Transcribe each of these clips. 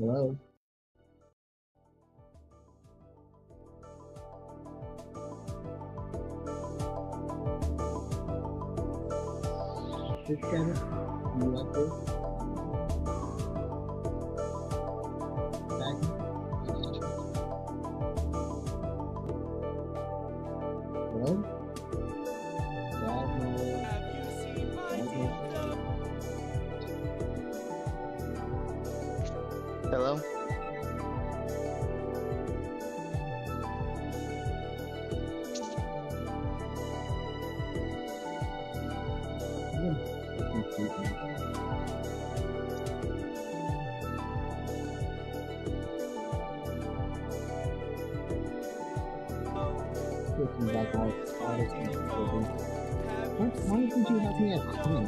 Hello? Fish Gang? Do you like this? Bag? Hello? Hello? Why didn't you have me at 10?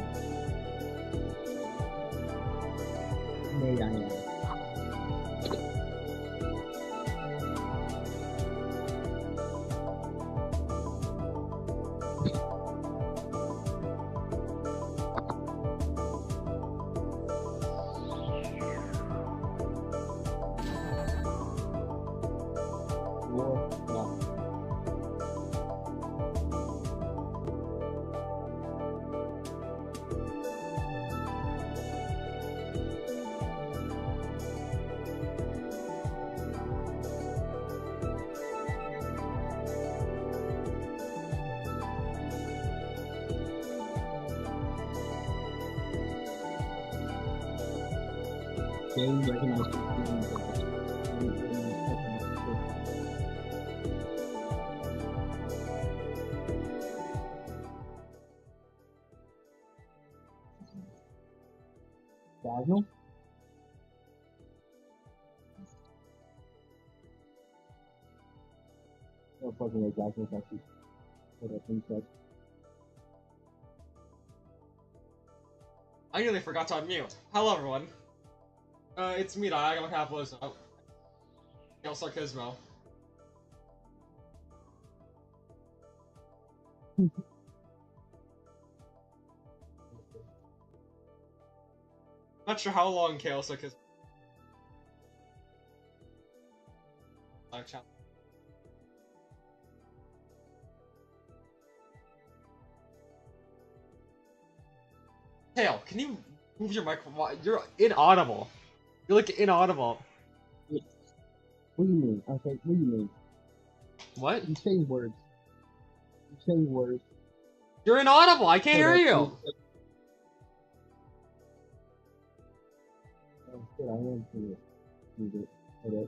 May I ask? War, no. Game recognized Dazzle? No fucking way, Dazzle, actually. What I think said. I nearly forgot to unmute. Hello, everyone. It's me, Diagonal Capitalism. El Sarkismo. Not sure how long Kale Sarkismo. Kale, can you move your microphone? You're inaudible. You're like inaudible. What do you mean? Okay, what do you mean? What? You're saying words. You're saying words. You're inaudible. I can't hear you. Oh, shit, I am to use it. Okay.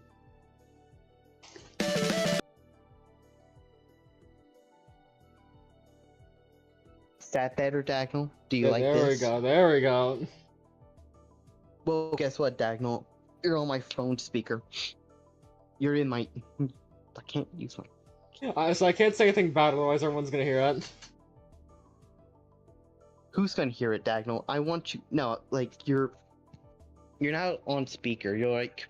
Is that better, Dagnall? Do you like there this? There we go. There we go. Well, guess what, Dagnall? You're on my phone speaker. You're in my... I can't use my... So I can't say anything bad, otherwise everyone's gonna hear it. Who's gonna hear it, Dagnall? I want you... No, like, you're not on speaker. You're, like...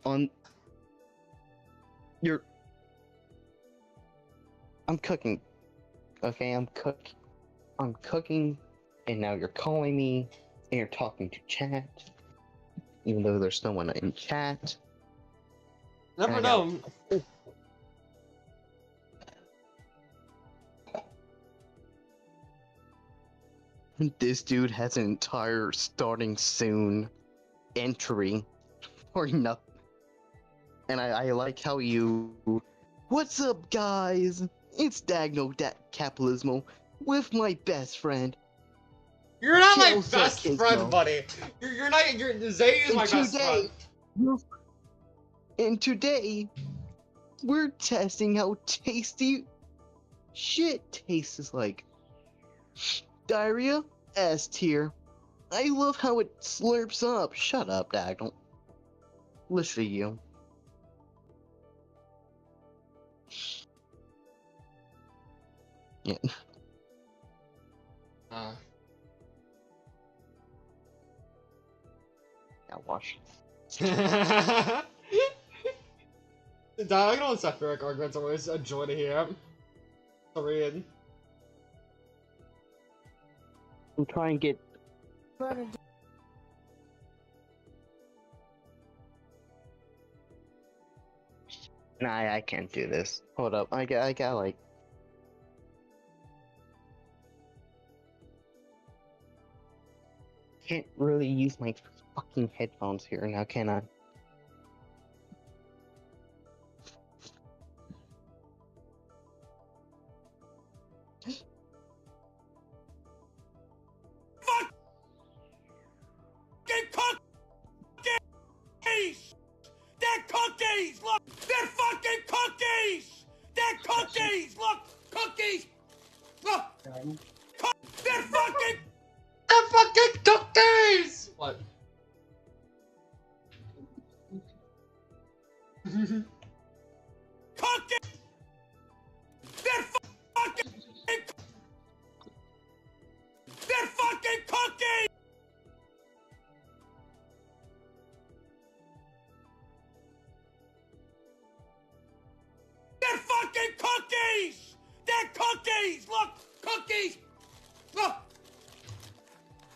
On... You're... I'm cooking. Okay, I'm cooking, and now you're calling me, and you're talking to chat, even though there's no one in chat. Never know. This dude has an entire starting soon entry for nothing. And I like how you... What's up, guys? It's Dagnall Capitalismo with my best friend. You're not my Kale best Sarkismo. friend, buddy. You're not. Zay is my best friend. And today, we're testing how tasty shit tastes like. Diarrhea, S tier. I love how it slurps up. Shut up, Dagnall. Listen to you. Yeah. Now watch. Diagonal and Sephiroth arguments are always a joy to hear. To read. I'm trying to get... Nah, I can't do this. Hold up, I got like. Can't really use my fucking headphones here now, can I? Cookies! They're cookies! Look! They're fucking cookies! They're cookies! Look! Cookies! Look! They're fucking... They're fucking cookies! What? Cookies! They're fucking... They're fucking cookies! They're fucking cookies! They're cookies! Look! Cookies! Look!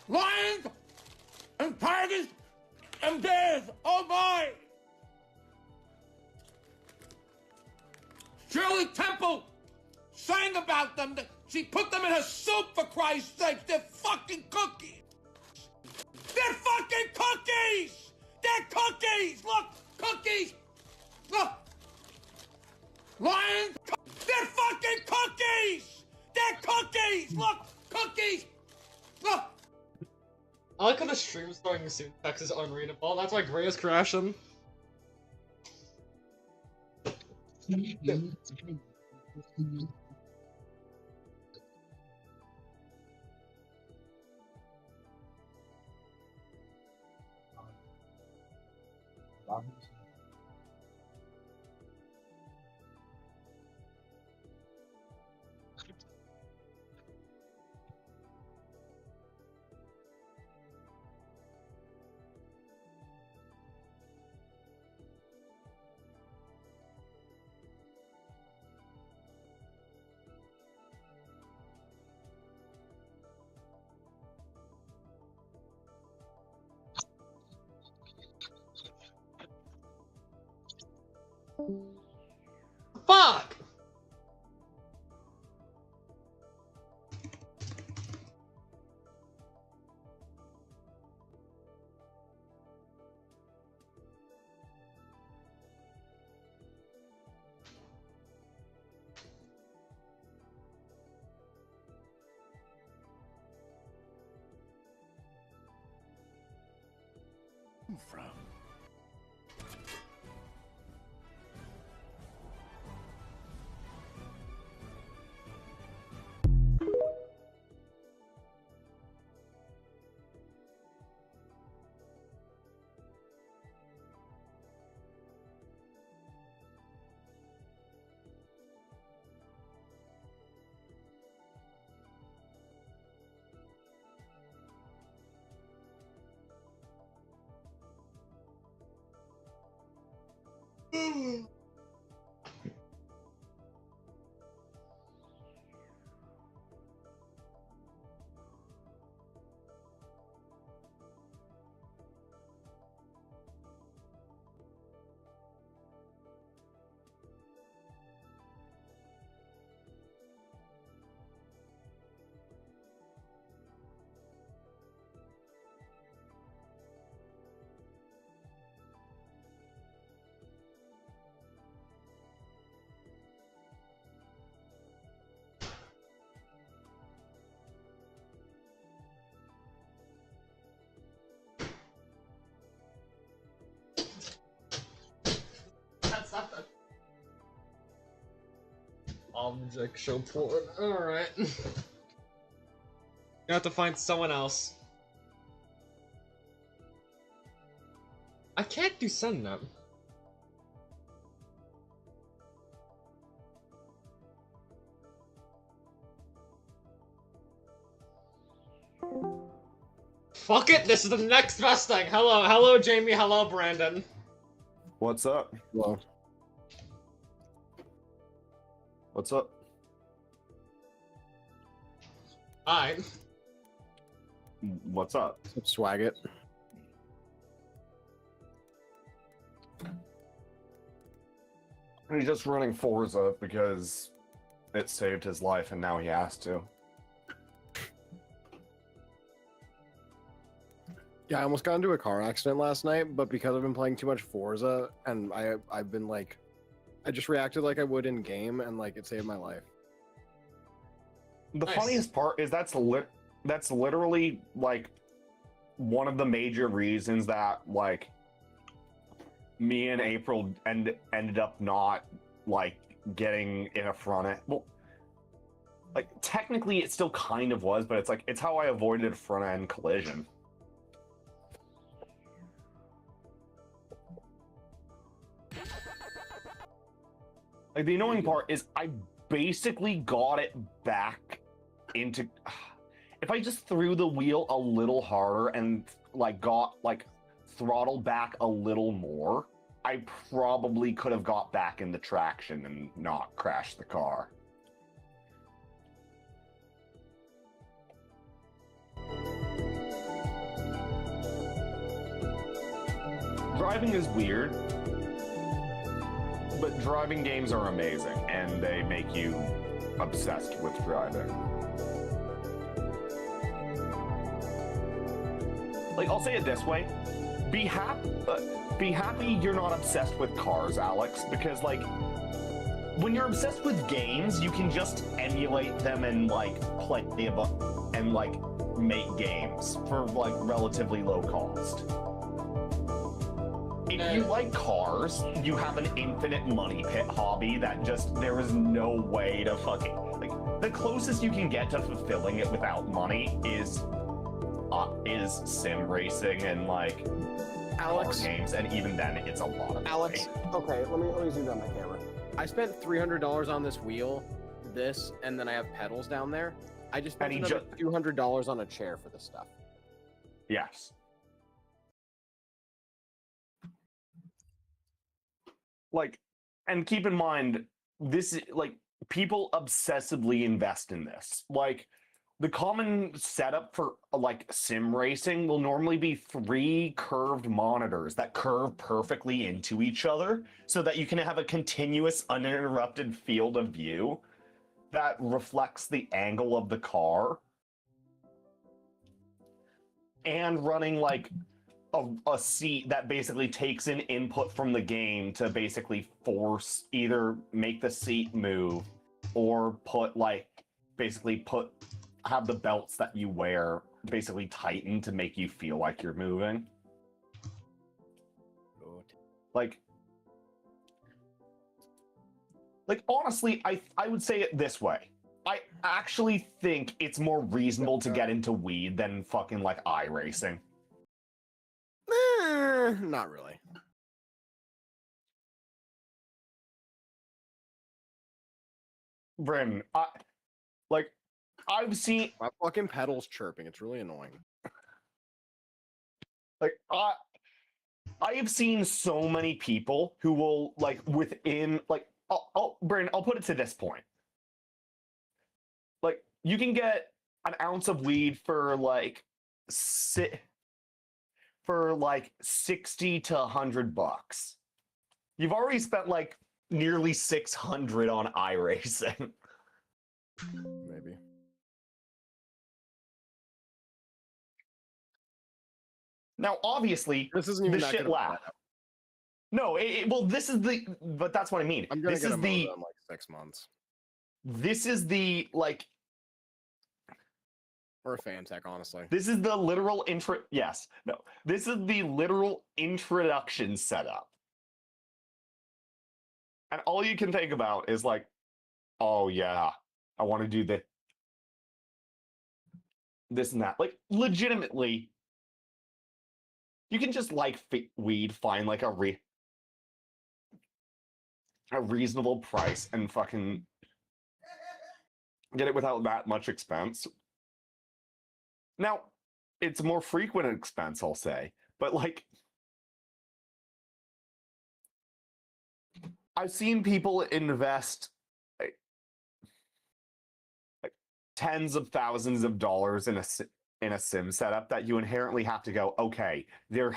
Lions and tigers and bears! Oh my! Shirley Temple sang about them. She put them in her soup, for Christ's sake. They're fucking cookies! They're fucking cookies! They're cookies! Look! Cookies! Look! Lions! They're fucking cookies! They're cookies! Look! Cookies! Look! I like how the stream's starting soon. Text is unreadable. That's why Gray is crashing. Fuck! From That's not the object show porn. Alright. You have to find someone else. I can't do send them. Fuck it, this is the next best thing. Hello Jamie, hello Brandon. What's up? Well, What's up? Hi. What's up? swag it. He's just running Forza because it saved his life and now he has to. Yeah, I almost got into a car accident last night, but because I've been playing too much Forza, and I've been like, I just reacted like I would in game, and like it saved my life. The Nice. funniest part is that's literally like one of the major reasons that like me and April ended up not like getting in a front end. Well, like technically it still kind of was, but it's how I avoided a front end collision. Like the annoying part is I basically got it back into. If I just threw the wheel a little harder and like got like throttled back a little more, I probably could have got back into traction and not crashed the car. Driving is weird, but driving games are amazing and they make you obsessed with driving. Like, I'll say it this way, be happy you're not obsessed with cars, Alex, because like when you're obsessed with games, you can just emulate them and like play and like make games for like relatively low cost. If you like cars, you have an infinite money pit hobby that just there is no way to fucking like the closest you can get to fulfilling it without money is sim racing and like Alex, car games, and even then it's a lot of Alex, money. okay, let me zoom down my camera. I spent $300 on this wheel, this, and then I have pedals down there. I just spent another $200 on a chair for this stuff. Yes. Like, and keep in mind, this is like people obsessively invest in this. Like, the common setup for like sim racing will normally be 3 curved monitors that curve perfectly into each other so that you can have a continuous, uninterrupted field of view that reflects the angle of the car. And running like a seat that basically takes in input from the game to basically force either make the seat move or have the belts that you wear basically tighten to make you feel like you're moving. Like honestly, I would say it this way. I actually think it's more reasonable to get into weed than fucking like iRacing. Not really. Bryn, I've seen My fucking pedal's chirping. It's really annoying. like I have seen so many people who will like within like Bryn, I'll put it to this point. Like you can get an ounce of weed for like 60 to $100. You've already spent like nearly 600 on iRacing. Maybe. Now, obviously, This isn't even the that shit good of a laugh. setup. No, well, but that's what I mean. I'm gonna This get is a Moza in like 6 months. This is the like. Or a Fantech, honestly. This is the literal Yes, no. This is the literal introduction setup, and all you can think about is like, oh yeah, I want to do this and that. Like, legitimately, you can just like weed, find like a reasonable price and fucking get it without that much expense. Now, it's a more frequent expense, I'll say, but like, I've seen people invest like tens of thousands of dollars in a sim setup that you inherently have to go, okay, they're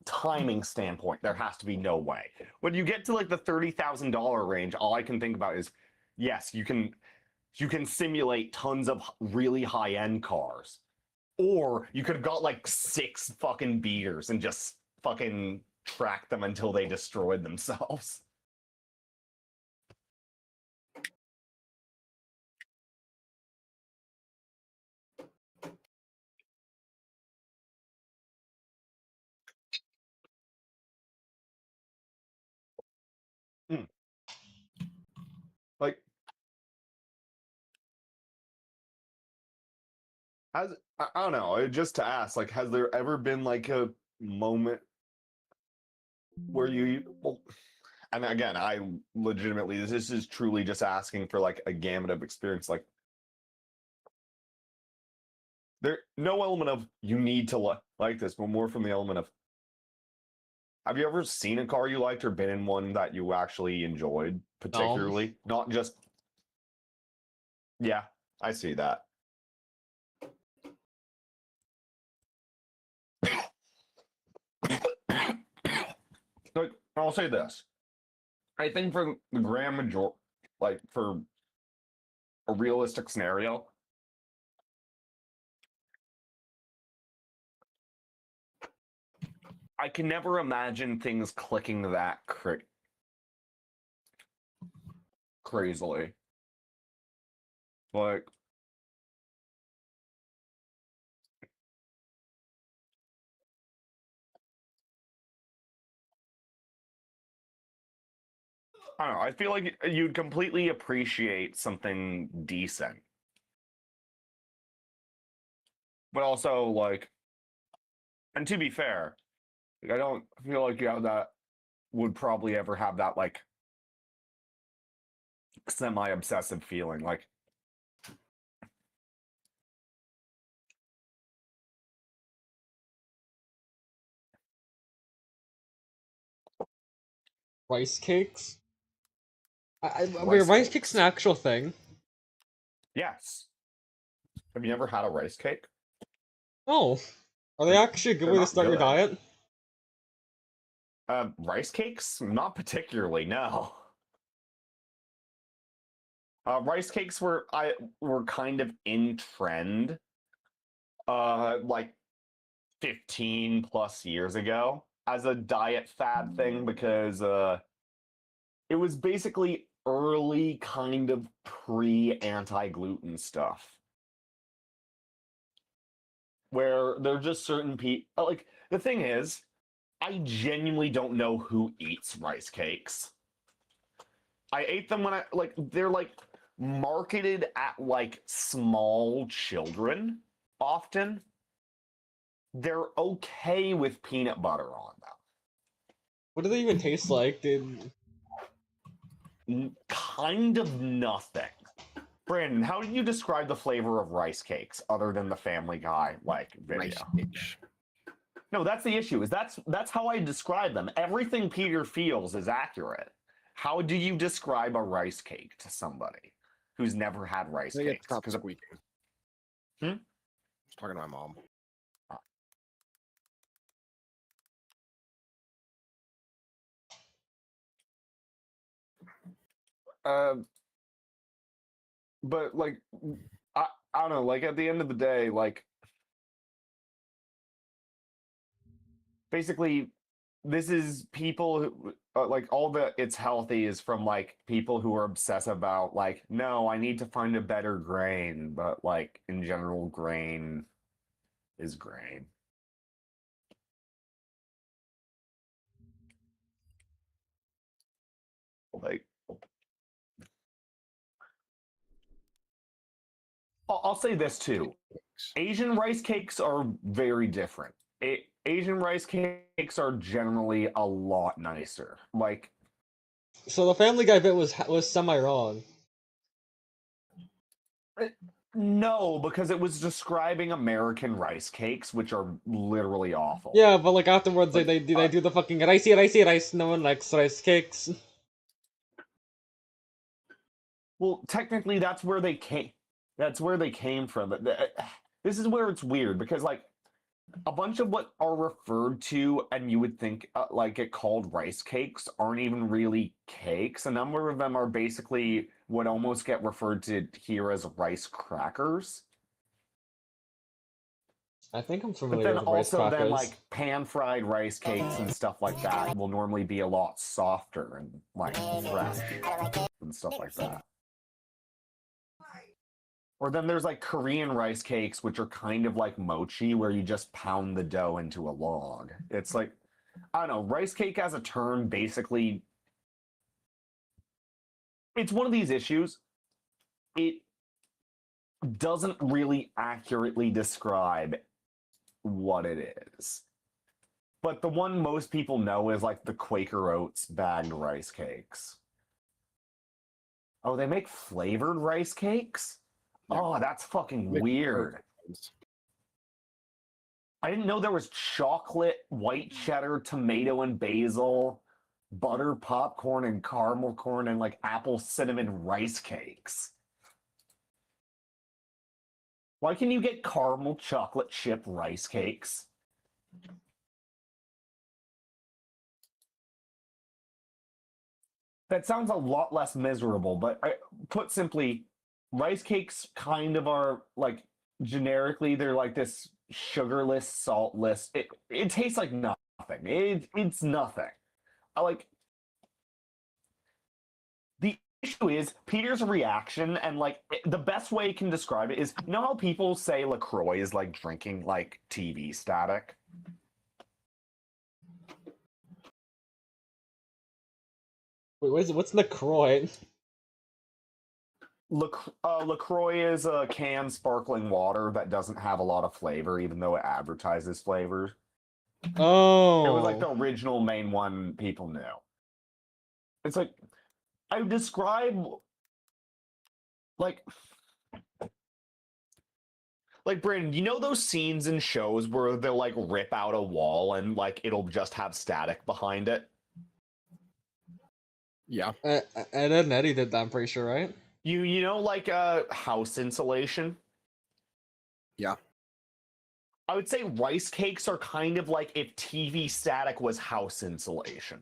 timing standpoint, there has to be no way. When you get to like the $30,000 range, all I can think about is, yes, you can simulate tons of really high-end cars, or you could have got like 6 fucking beaters and just fucking track them until they destroyed themselves. Like, I don't know, just to ask, like, has there ever been like a moment where well, and again, I legitimately, this is truly just asking for like a gamut of experience, like, there no element of you need to like this, but more from the element of, have you ever seen a car you liked or been in one that you actually enjoyed particularly? Not just, yeah, I see that. Like, I'll say this. I think for the grand majority, like for a realistic scenario, I can never imagine things clicking that crazily. Like, I don't know. I feel like you'd completely appreciate something decent. But also, like, and to be fair, I don't feel like you have that, would probably ever have that, like, semi-obsessive feeling. Like, Rice cakes? Wait, rice cake's an actual thing? yes. Have you ever had a rice cake? Oh. Are they actually a good They're way to not start your good. diet? Rice cakes? Not particularly, no. Rice cakes were kind of in trend, like 15 plus years ago as a diet fad thing, because it was basically early kind of pre-anti-gluten stuff, where there are just certain people. Like, the thing is, I genuinely don't know who eats rice cakes. I ate them when they're like marketed at like small children often. They're okay with peanut butter on them. What do they even taste like, dude? Kind of nothing. Brandon, how do you describe the flavor of rice cakes other than the Family Guy like video? No, that's the issue. Is that's how I describe them. Everything Peter feels is accurate. How do you describe a rice cake to somebody who's never had rice cakes? Stop squeaking. Hmm? I was talking to my mom. But like, I don't know. Like, at the end of the day, like, basically, this is people who like, all the it's healthy is from like people who are obsessed about like, no, I need to find a better grain, but like in general, grain is grain. Like, I'll say this too. Asian rice cakes are very different. Asian rice cakes are generally a lot nicer. Like, So the Family Guy bit was semi-wrong. no, because it was describing American rice cakes, which are literally awful. Yeah, but like afterwards Like, they do the fucking ricey rice, no one likes rice cakes. well, technically that's where they came. That's where they came from. But this is where it's weird because, like, a bunch of what are referred to and you would think like get called rice cakes aren't even really cakes. A number of them are basically what almost get referred to here as rice crackers. I think I'm But familiar then with rice also then crackers. like pan-fried rice cakes and stuff like that will normally be a lot softer and like fresh and stuff like that. Or then there's like Korean rice cakes, which are kind of like mochi, where you just pound the dough into a log. It's like, I don't know, rice cake as a term basically, it's one of these issues. It doesn't really accurately describe what it is. But the one most people know is like the Quaker Oats bagged rice cakes. Oh, they make flavored rice cakes? Yeah. Oh, that's fucking Make weird. those. I didn't know there was chocolate, white cheddar, tomato, and basil, butter, popcorn, and caramel corn, and like apple cinnamon rice cakes. Why can you get caramel chocolate chip rice cakes? That sounds a lot less miserable, but put simply, rice cakes kind of are like generically, they're like this sugarless, saltless. It tastes like nothing. It's nothing. I like the issue is Peter's reaction, and like the best way he can describe it is, you know how people say LaCroix is like drinking like TV static? Wait, what's LaCroix? LaCroix is a canned sparkling water that doesn't have a lot of flavor, even though it advertises flavors. Oh. It was like the original main one people knew. It's like, I would describe like Brandon, you know those scenes in shows where they'll like rip out a wall and like it'll just have static behind it? Yeah. Ed and Eddie did that, I'm pretty sure, right? You know like house insulation? Yeah. I would say rice cakes are kind of like if TV static was house insulation.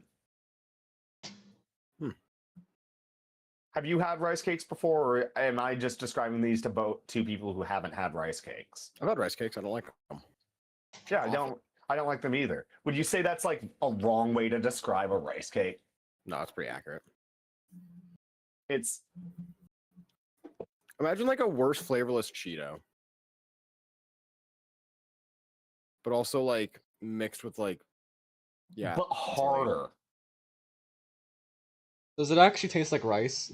Have you had rice cakes before, or am I just describing these to two people who haven't had rice cakes? I've had rice cakes. I don't like them. Yeah, I don't like them either. Would you say that's like a wrong way to describe a rice cake? No, it's pretty accurate. It's Imagine like a worse flavorless Cheeto. But also like mixed with like, yeah. but harder. Does it actually taste like rice?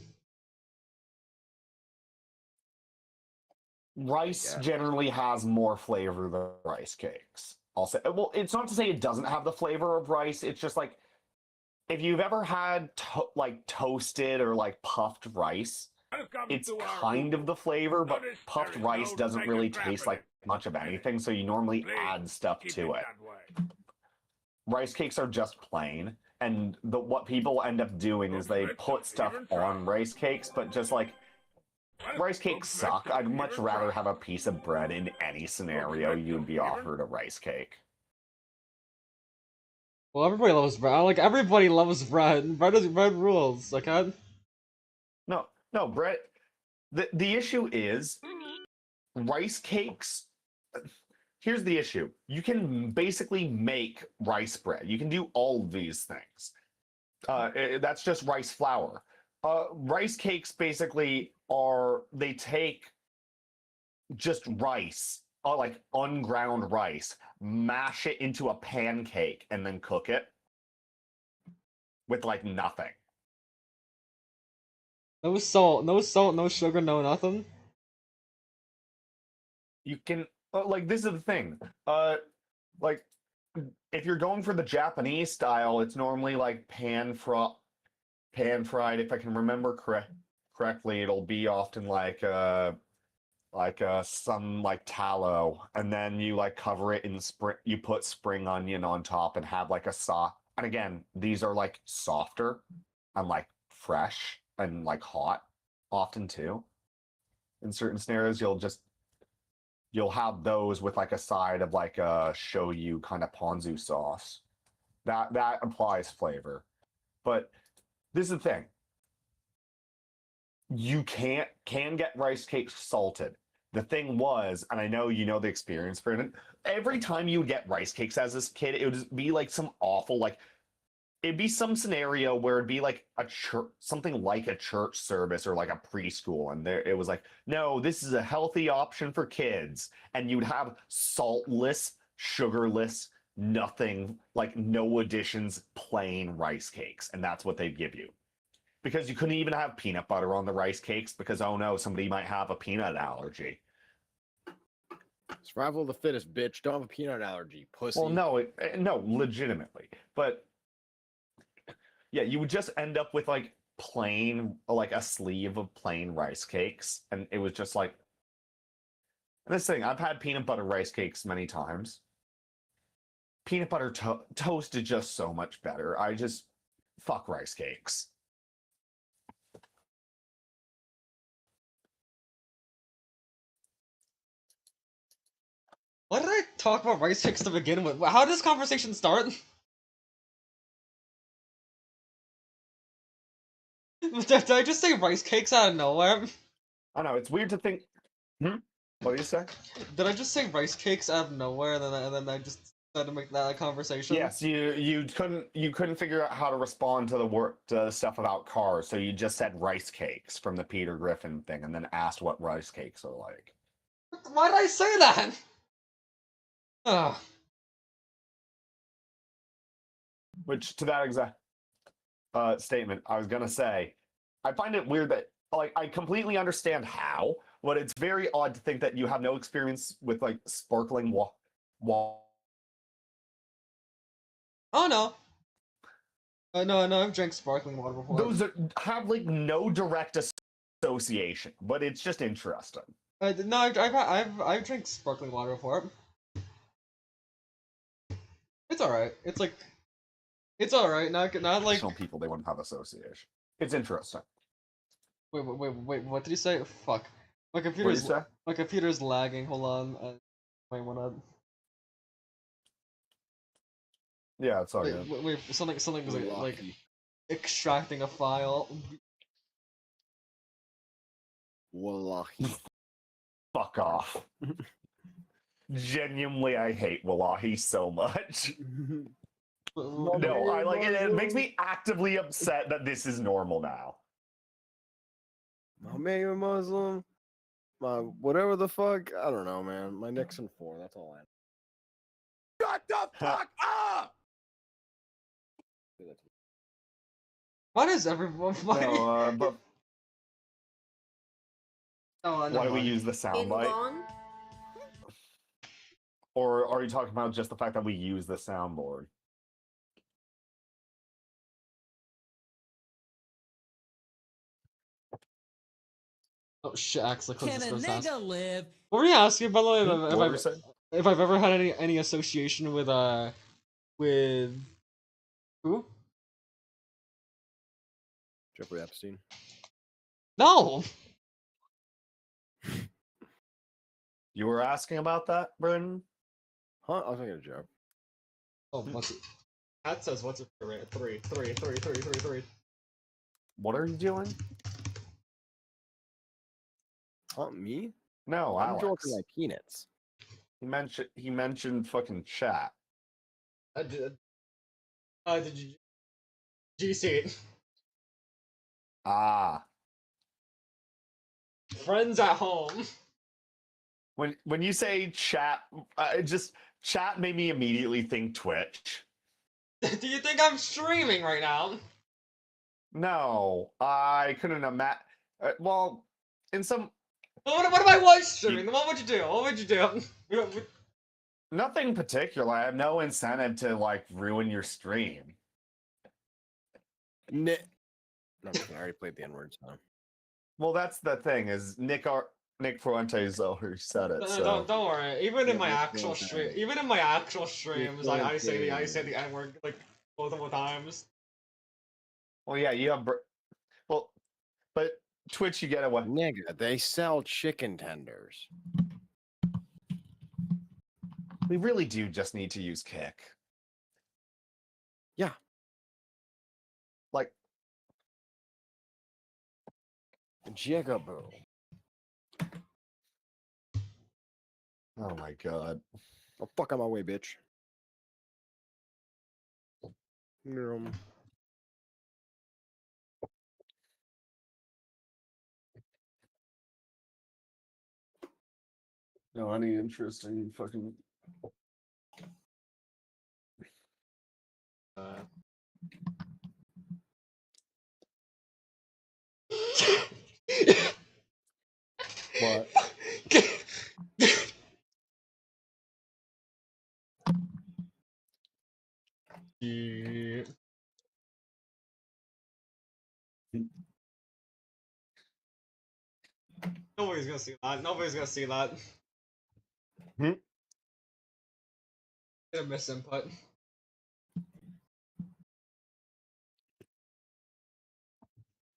Rice Yeah. generally has more flavor than rice cakes. I'll say. Well, it's not to say it doesn't have the flavor of rice. It's just like if you've ever had like toasted or like puffed rice, it's kind of the flavor, but puffed rice doesn't really taste like much of anything, so you normally add stuff to it. Rice cakes are just plain, and what people end up doing is they put stuff on rice cakes, but just like rice cakes suck. I'd much rather have a piece of bread in any scenario you'd be offered a rice cake. Well, everybody loves bread. Like, everybody loves bread. Bread rules, okay? No, bread. The issue is rice cakes. Here's the issue. You can basically make rice bread. You can do all of these things. That's just rice flour. Rice cakes basically they take just rice, like unground rice, mash it into a pancake, and then cook it with like nothing. No salt, no sugar, no nothing. You can like this is the thing. Like if you're going for the Japanese style, it's normally like pan fried. If I can remember correctly, it'll be often like some like tallow, and then you like cover it in spring. You put spring onion on top and have like a sauce. And again, these are like softer and like fresh and like hot, often too. In certain scenarios, you'll just you'll have those with like a side of like a shoyu kind of ponzu sauce. That applies flavor. But this is the thing. You can get rice cakes salted. The thing was, and I know you know the experience, Brandon, every time you would get rice cakes as this kid, it would be like some awful, like, it'd be some scenario where it'd be like a church, something like a church service or like a preschool. And there it was like, no, this is a healthy option for kids. And you'd have saltless, sugarless, nothing, like no additions, plain rice cakes. And that's what they'd give you. Because you couldn't even have peanut butter on the rice cakes because, oh no, somebody might have a peanut allergy. Survival of the fittest, bitch. Don't have a peanut allergy, pussy. Well, no, no, legitimately. But yeah, you would just end up with like plain, like a sleeve of plain rice cakes. And it was just like, and this thing, I've had peanut butter rice cakes many times. Peanut butter toast is just so much better. Fuck rice cakes. Why did I talk about rice cakes to begin with? How did this conversation start? Did I just say rice cakes out of nowhere? I know, it's weird to think. What do you say? Did I just say rice cakes out of nowhere and then I just decided to make that a conversation? Yes, you couldn't figure out how to respond to the stuff about cars, so you just said rice cakes from the Peter Griffin thing, and then asked what rice cakes are like. Why did I say that? Ugh. Which, to that exact statement, I was gonna say, I find it weird that, like, I completely understand how, but it's very odd to think that you have no experience with like sparkling water. Oh no. No, I've drank sparkling water before. Those have like no direct association, but it's just interesting. No, I've drank sparkling water before. It's alright. It's alright. Not like. Some people, they wouldn't have association. It's interesting. Wait. What did he say? Fuck. My What did you computer's say? my computer's lagging. Hold on. Might wanna. Yeah, it's all good. Wait. Something was like Lucky. extracting a file. Wallahi. Fuck off. Genuinely, I hate Wallahi so much. No, I like it. It makes me actively upset that this is normal now. My man, you're Muslim. My whatever the fuck. I don't know, man. My Nixon 4. That's all I know. Shut the fuck up! Why does everyone? No, but Oh, why do we use the soundbite? Or are you talking about just the fact that we use the soundboard? Oh shit! Actually, Can a nigga live? What were you asking, by the way? What were you saying? If I've ever had any association with who? Jeffrey Epstein. No. You were asking about that, Brendan? Huh? I was making a joke. Oh, what's it? Pat says, "What's your favorite?" Three. What are you doing? Huh? Me? No, I'm Alex. joking like peanuts. He mentioned fucking chat. Did you see it? Ah. Friends at home. When you say chat, chat made me immediately think Twitch. Do you think I'm streaming right now? No, I couldn't imagine. Well, in some What if I was streaming? Then what would you do? What would you do? nothing particular. I have no incentive to like ruin your stream. Nick. No, I already played the N-word, so. Well, that's the thing is Nick Fuentes already said it. So. Don't worry. Even in Yeah, my let's actual go stream, ahead. even in my actual streams, Let's I go say ahead. the N word like multiple times. Well, yeah, you have. Well, but Twitch, you get away. Nigga, they sell chicken tenders. We really do just need to use kick. Yeah. Like, Jigaboo. oh my god. Oh, fuck out my way, bitch. Um, No, any interesting fucking. What? Yeah. Nobody's gonna see that. Nobody's gonna see that. Hmm? Gonna miss input.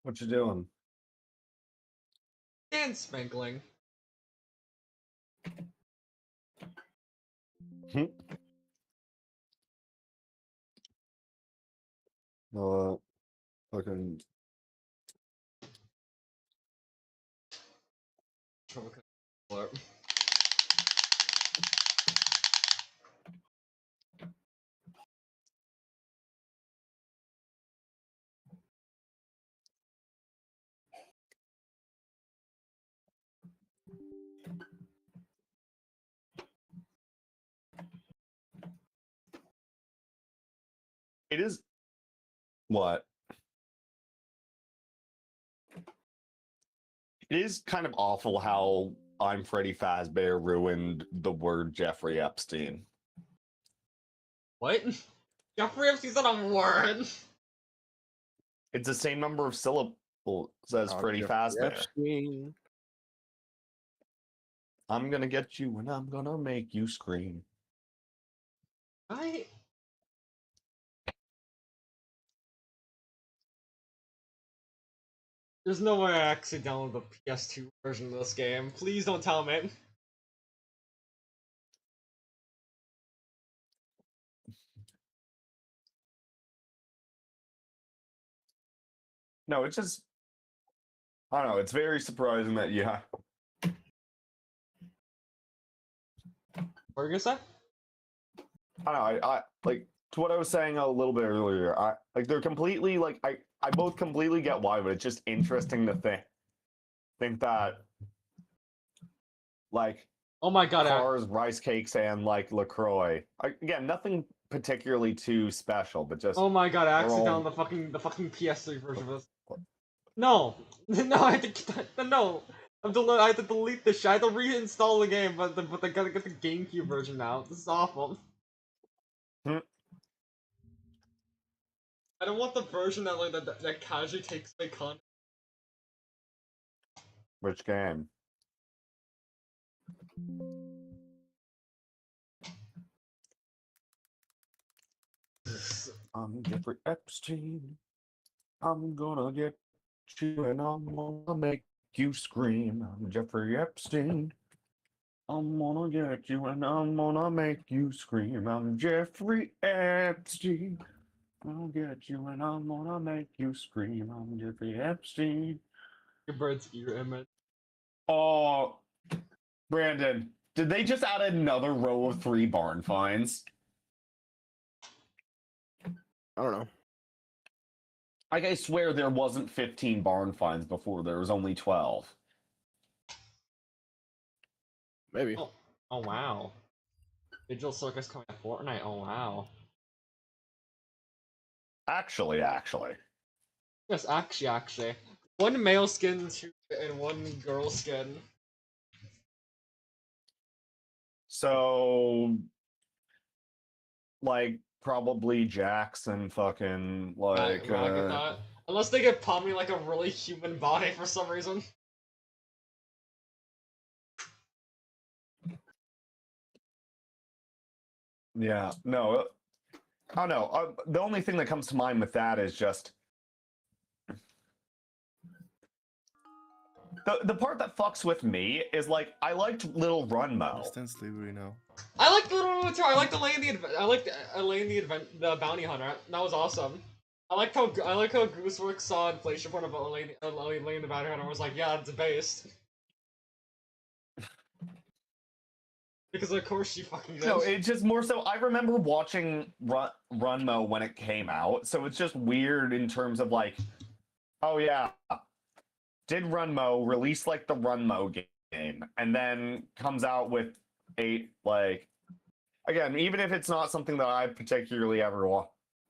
What you doing? And spankling. Hmm? No, fucking. It is. What? It is kind of awful how I'm Freddy Fazbear ruined the word Jeffrey Epstein. What? Jeffrey Epstein's not a word. It's the same number of syllables as Freddy Jeffrey Fazbear. Epstein. I'm gonna get you and I'm gonna make you scream. There's no way I actually downloaded the PS2 version of this game. Please don't tell me. No, it's just. I don't know. It's very surprising that yeah. What are you gonna say? I don't know. I like to what I was saying a little bit earlier. I like they're completely like I both completely get why, but it's just interesting to think that like Oh my god, cars, rice cakes, and like LaCroix. Again, nothing particularly too special, but just oh my god, I actually we're all- downloaded the fucking PS3 version of this. No! No, I had to no! I had to delete this shit. I had to reinstall the game, but I gotta get the GameCube version now. This is awful. Hmm. I don't want the version that that casually takes my content. Which game? I'm Jeffrey Epstein. I'm gonna get you and I'm gonna make you scream. I'm Jeffrey Epstein. I'm gonna get you and I'm gonna make you scream. I'm Jeffrey Epstein. I'll get you and I'm gonna make you scream. I'm Jeffrey Epstein. Your bird's ear image. Oh, Brandon, did they just add another row of 3 barn finds? I don't know. Like, I swear there wasn't 15 barn finds before. There was only 12. Maybe. Oh wow. Digital Circus coming to Fortnite, oh wow. Actually. Yes, actually. One male skin and one girl skin. So, like, probably Jackson fucking, like, I get that. Unless they get Pomni like a really human body for some reason. yeah, no, I don't know. The only thing that comes to mind with that is just The part that fucks with me is like I liked Little Runmo. Understand slavery now. I like the little too. I like the Lane the bounty hunter. That was awesome. I like how Gooseworks saw inflation point about Lane the bounty hunter. And was like, yeah, it's based. Because of course she fucking did. No, it's just more so. I remember watching Runmo when it came out, so it's just weird in terms of like, oh yeah, did Runmo release like the Runmo game, and then comes out with a like, again, even if it's not something that I particularly ever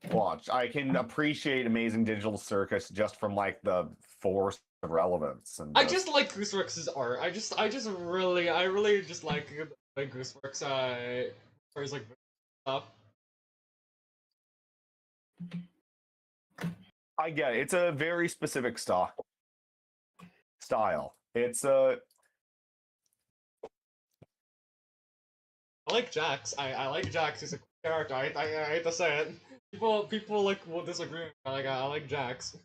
watched, I can appreciate Amazing Digital Circus just from like the force of relevance. And I just like Gooseworks' art. I really just like Gooseworks stories like stuff. I get it. It's a very specific style. It's I like Jax. I like Jax. He's a cool character. I hate to say it. People like will disagree. Like I like Jax.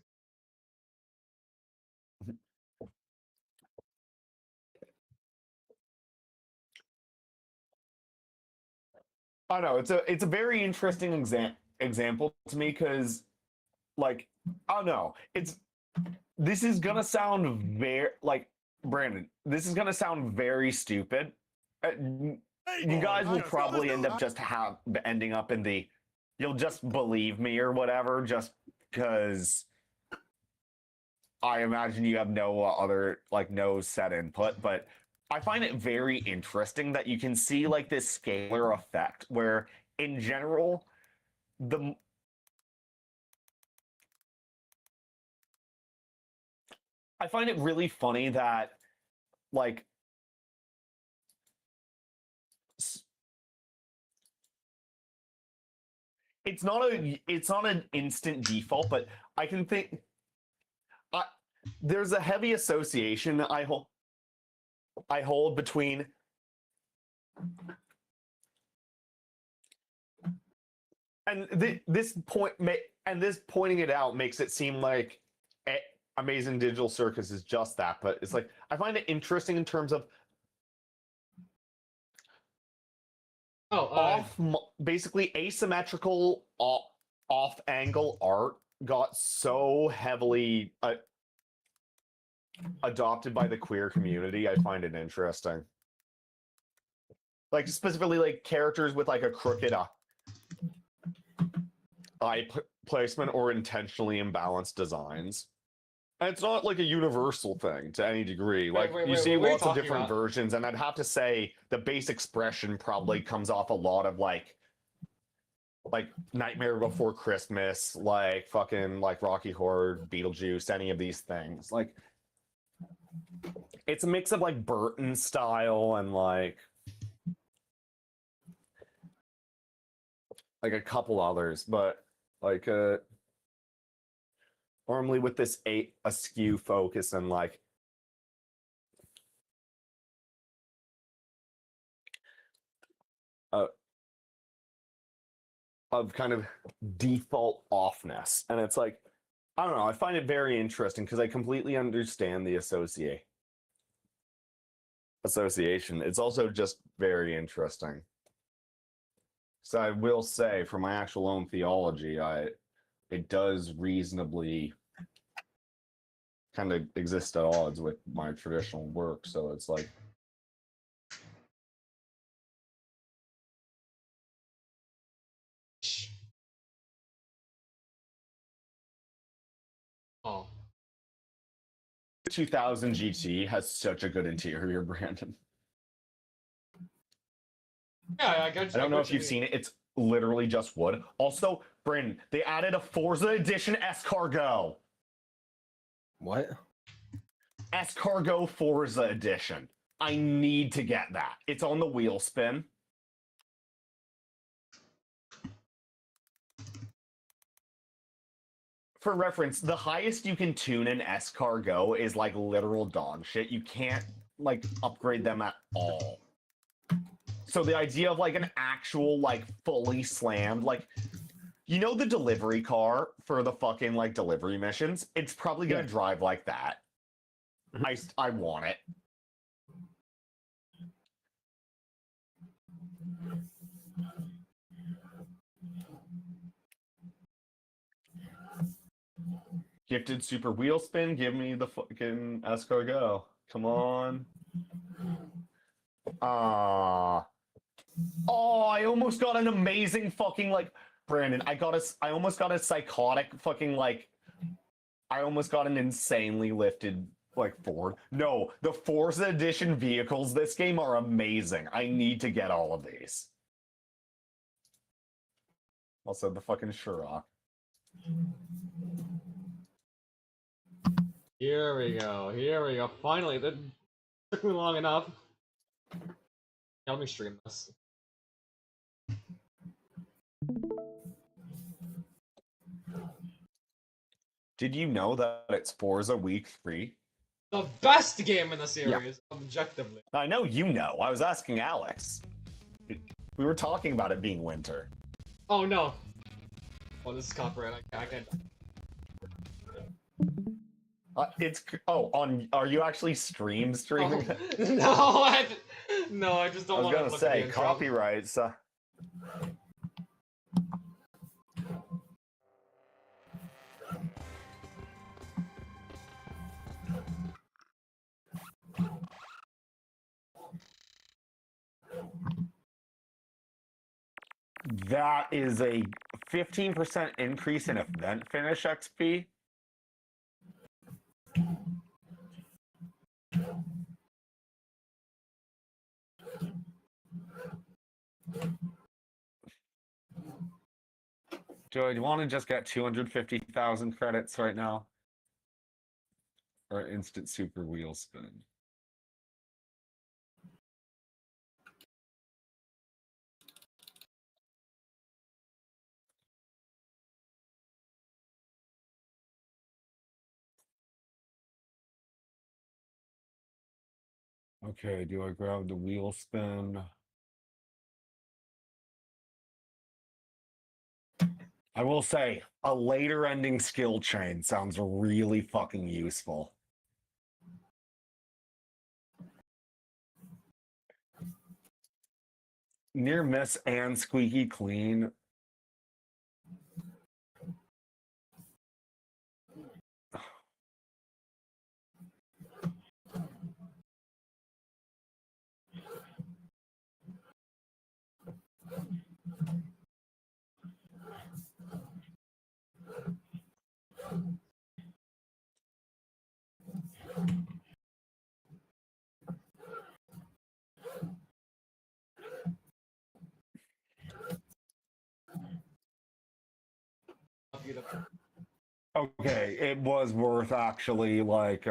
I don't know. It's a very interesting example to me because, like, I don't know. This is gonna sound very like Brandon. This is gonna sound very stupid. You guys will probably end up just ending up in the you'll just believe me or whatever, just because I imagine you have no other no set input, but I find it very interesting that you can see like this scalar effect where in general I find it really funny that like it's not an instant default, but I can think there's a heavy association I hold between this pointing it out makes it seem like Amazing Digital Circus is just that, but it's like I find it interesting in terms of basically asymmetrical off angle art got so heavily adopted by the queer community. I find it interesting, like specifically like characters with like a crooked eye placement or intentionally imbalanced designs. And it's not like a universal thing to any degree. Like you see lots of different versions, and I'd have to say the base expression probably comes off a lot of like Nightmare Before Christmas, like fucking like Rocky Horror, Beetlejuice, any of these things. Like it's a mix of like Burton style and like a couple others, but like normally with this askew focus and like of kind of default offness. And it's like, I don't know, I find it very interesting because I completely understand the association. It's also just very interesting. So I will say, for my actual own theology, it does reasonably kind of exist at odds with my traditional work. So it's like, oh, 2000 GT has such a good interior, Brandon. yeah, I don't know if you've seen it. It's literally just wood. Also, Brandon, they added a Forza Edition Escargot. What? Escargot Forza Edition. I need to get that. It's on the wheel spin. For reference, the highest you can tune an Escargot is like literal dog shit. You can't like upgrade them at all. So the idea of like an actual like fully slammed like you know the delivery car for the fucking like delivery missions? It's probably gonna drive like that. I want it. Gifted super wheel spin. Give me the fucking escargot. Come on. Ah. Oh, I almost got an amazing fucking like Brandon. I almost got a psychotic fucking like. I almost got an insanely lifted like Ford. No, the Forza Edition vehicles this game are amazing. I need to get all of these. Also, the fucking Shurok. Here we go. Here we go. Finally, that took me long enough. Let me stream this. Did you know that it's Forza Week 3? The best game in the series, objectively. I know you know. I was asking Alex. We were talking about it being winter. Oh no. Oh, this is copyright. I can't. Are you actually streaming? No, no, I just don't I was want to gonna look say at the intro. copyrights. That is a 15% increase in event finish XP. Do I want to just get 250,000 credits right now? Or instant super wheel spin? Okay, do I grab the wheel spin? I will say, a later ending skill chain sounds really fucking useful. Near miss and squeaky clean. Okay, it was worth actually like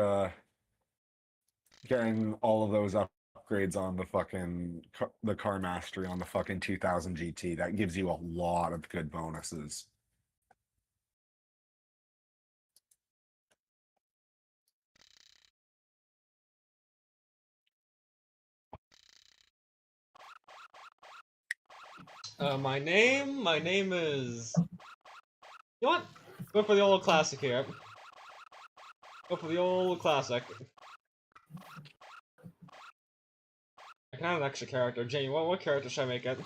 getting all of those upgrades on the fucking the car mastery on the fucking 2000 GT. That gives you a lot of good bonuses. My name is. You know what? Go for the old classic here. Go for the old classic. I can have an extra character. Jamie, what character should I make it?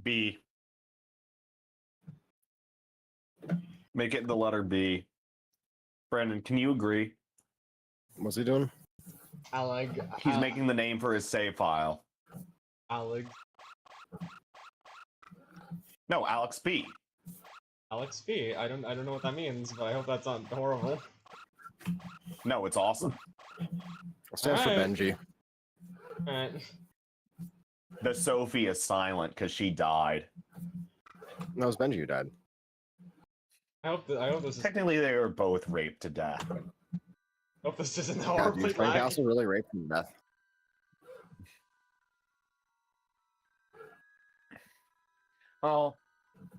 B. Make it the letter B. Brandon, can you agree? What's he doing? He's making the name for his save file. Alex. No, Alex B. Alex B. I don't know what that means, but I hope that's not horrible. No, it's awesome. It stands for Alright. Benji. Alright. The Sophie is silent because she died. No, it was Benji who died. I hope this is. Technically, they were both raped to death. Hope this isn't Yeah, horribly dude, Frank laggy. Castle really raped him to death. Well,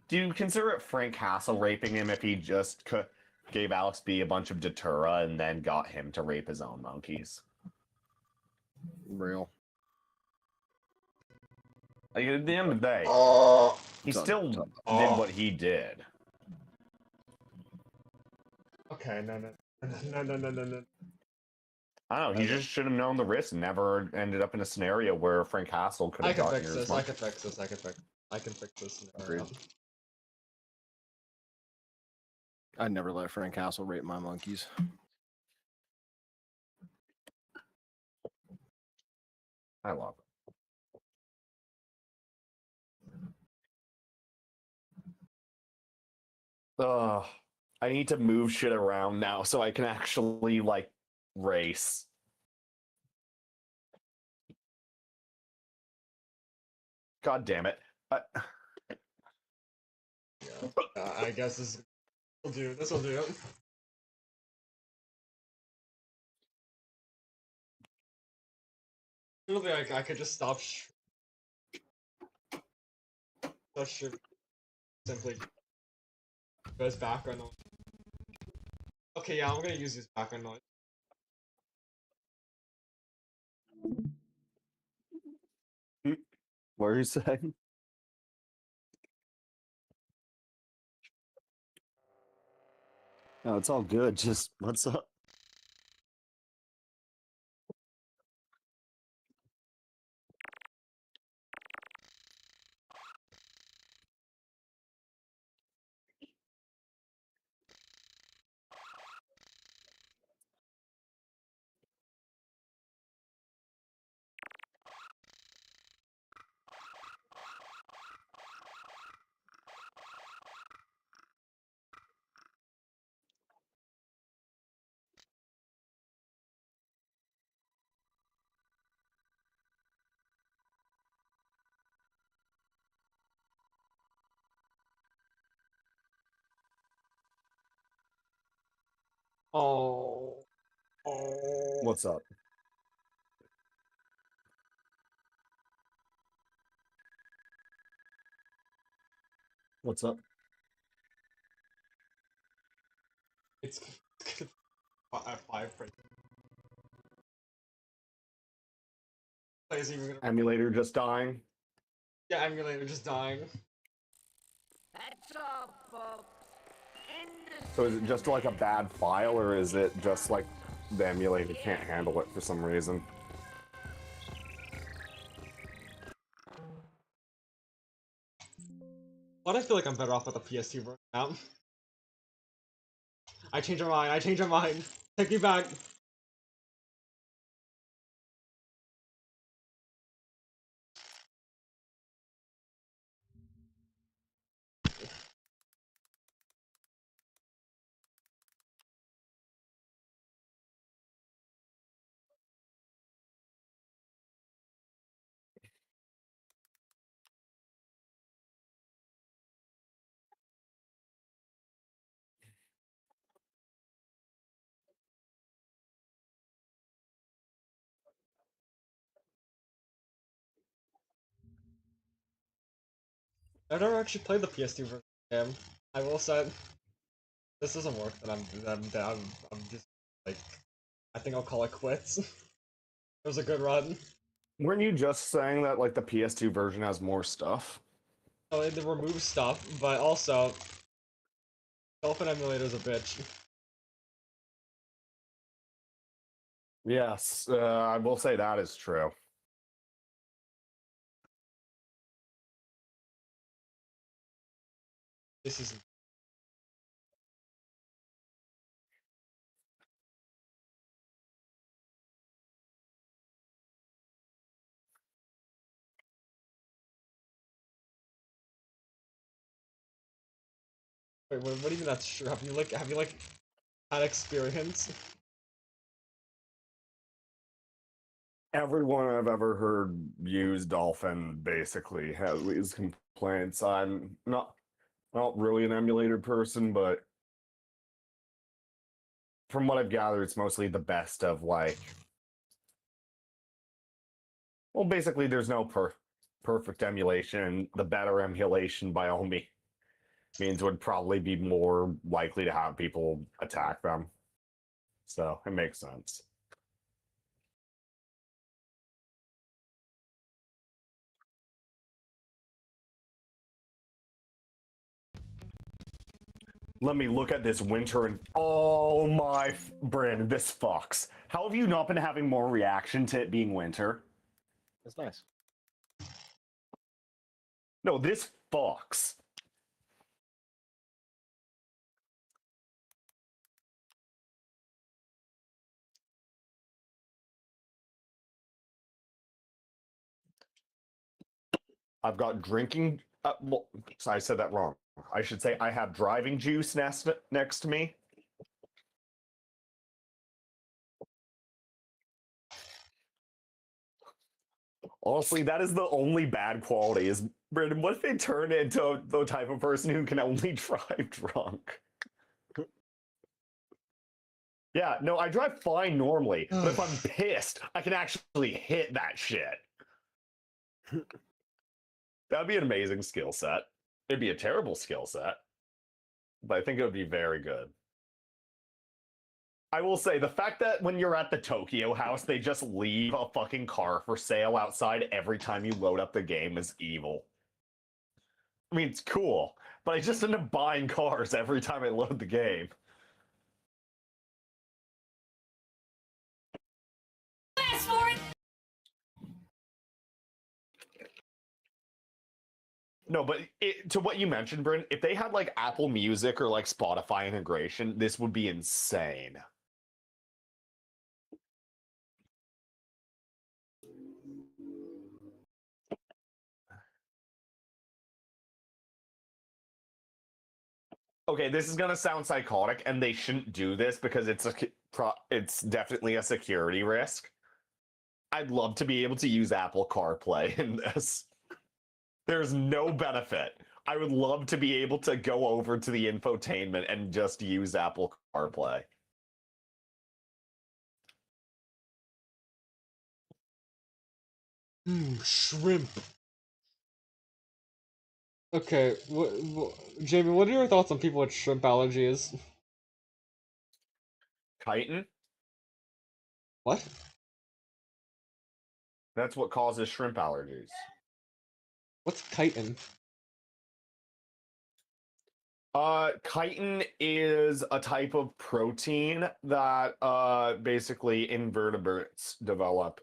do you consider it Frank Castle raping him if he just gave Alex B a bunch of Datura and then got him to rape his own monkeys? Real. Like, at the end of the day, Oh, he Done, still done. did what he did. okay, no, no, no, no, no, no, no. I don't know. He Okay. just should have known the risk and never ended up in a snenario where Frank Castle could I have can gotten fix yours. this. I can fix this. I can fix this scenario. Agreed. I'd never let Frank Castle rape my monkeys. I love it. Ugh. I need to move shit around now so I can actually, like, race. God damn it. I guess this will do. This will do. Literally, I could just stop. That should simply go as background noise. Okay, yeah, I'm gonna use this background noise. What are you saying? No, it's all good. Just, what's up? Oh. Oh. What's up? What's up? It's at 5 for plays even gonna. Emulator just dying? Yeah, emulator just dying. That's all, folks. End the So is it just like a bad file, or is it just like the emulator can't handle it for some reason? But I feel like I'm better off with the PS2 version now. I changed my mind. I changed my mind. Take me back. I've never actually played the PS2 version of the game. I will say, this doesn't work. I'm just like, I think I'll call it quits. It was a good run. Weren't you just saying that like the PS2 version has more stuff? So it removes stuff, but also, Dolphin Emulator's a bitch. Yes, I will say that is true. This is. Wait, what do you mean that's true? Have you like had experience? Everyone I've ever heard use Dolphin basically has these complaints. I'm not really an emulator person, but from what I've gathered, it's mostly the best of like. Well, basically, there's no perfect emulation. The better emulation, by all means, would probably be more likely to have people attack them. So it makes sense. Let me look at this winter and oh my, Brandon, this fucks. How have you not been having more reaction to it being winter? That's nice. No, this fucks. I've got drinking. Well, I said that wrong. I should say I have driving juice next to me. Honestly, that is the only bad quality. Is Brandon? What if they turn into the type of person who can only drive drunk? Yeah, no, I drive fine normally, but if I'm pissed, I can actually hit that shit. That'd be an amazing skill set. It'd be a terrible skill set, but I think it would be very good. I will say, the fact that when you're at the Tokyo house, they just leave a fucking car for sale outside every time you load up the game is evil. I mean, it's cool, but I just end up buying cars every time I load the game. Ask for it! No, but to what you mentioned, Bryn, if they had like Apple Music or like Spotify integration, this would be insane. Okay, this is gonna sound psychotic, and they shouldn't do this because it's definitely a security risk. I'd love to be able to use Apple CarPlay in this. There's no benefit. I would love to be able to go over to the infotainment and just use Apple CarPlay. Shrimp. Okay, Jamie, what are your thoughts on people with shrimp allergies? Chitin? What? That's what causes shrimp allergies. What's chitin? Chitin is a type of protein that basically invertebrates develop.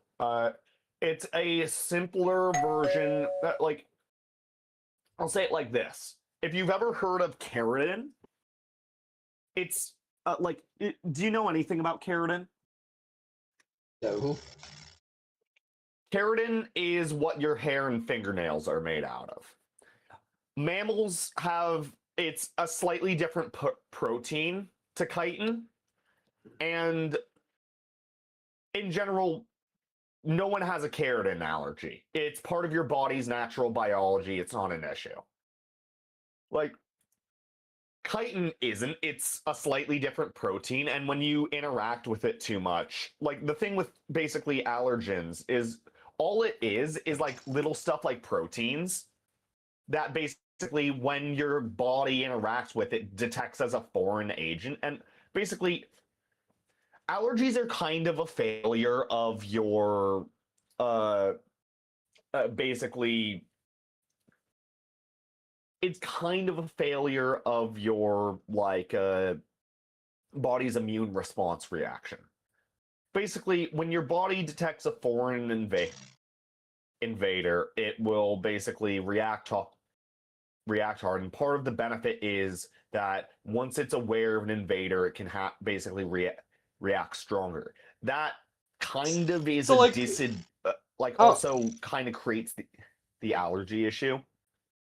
It's a simpler version that, like, I'll say it like this. If you've ever heard of keratin, it's do you know anything about keratin? No. Keratin is what your hair and fingernails are made out of. Mammals have, it's a slightly different protein to chitin, and in general, no one has a keratin allergy. It's part of your body's natural biology. It's not an issue. Like, chitin isn't. It's a slightly different protein, and when you interact with it too much, like the thing with basically allergens is all it is like little stuff like proteins that basically when your body interacts with it detects as a foreign agent. And basically allergies are kind of a failure of your basically it's kind of a failure of your like body's immune response reaction. Basically, when your body detects a foreign invader, it will basically react hard. And part of the benefit is that once it's aware of an invader, it can basically react stronger. That kind of is So, also kind of creates the allergy issue.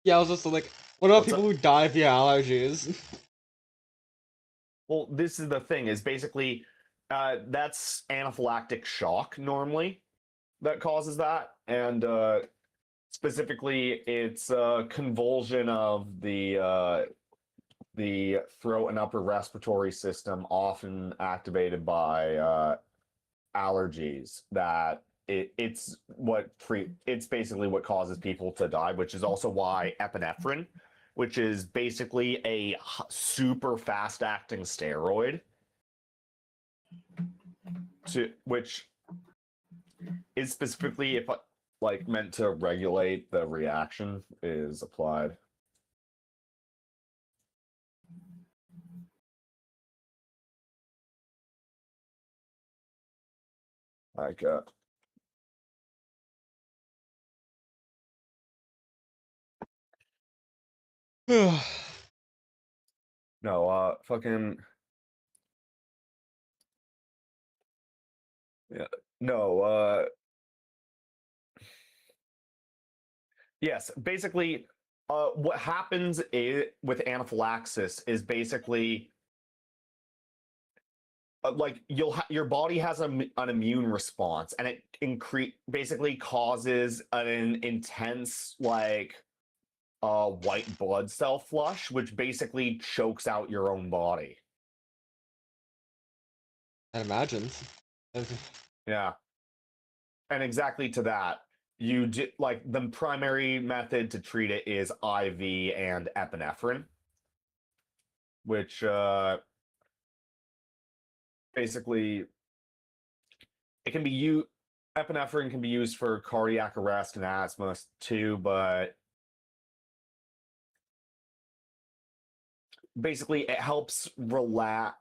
Yeah, I was just like, what about What's people who die via allergies? Well, this is the thing, is basically that's anaphylactic shock normally that causes that. And specifically, it's a convulsion of the throat and upper respiratory system, often activated by allergies. That it's basically what causes people to die, which is also why epinephrine, which is basically a super fast acting steroid, which is specifically like meant to regulate the reaction, is applied. Like, no, fucking, yeah, no, yes, basically, what happens with anaphylaxis is basically like your body has an immune response, and it basically causes an intense like white blood cell flush, which basically chokes out your own body. I imagine. Yeah, and exactly to that, you like the primary method to treat it is IV and epinephrine, which basically it can be used. Epinephrine can be used for cardiac arrest and asthma too, but basically it helps relax,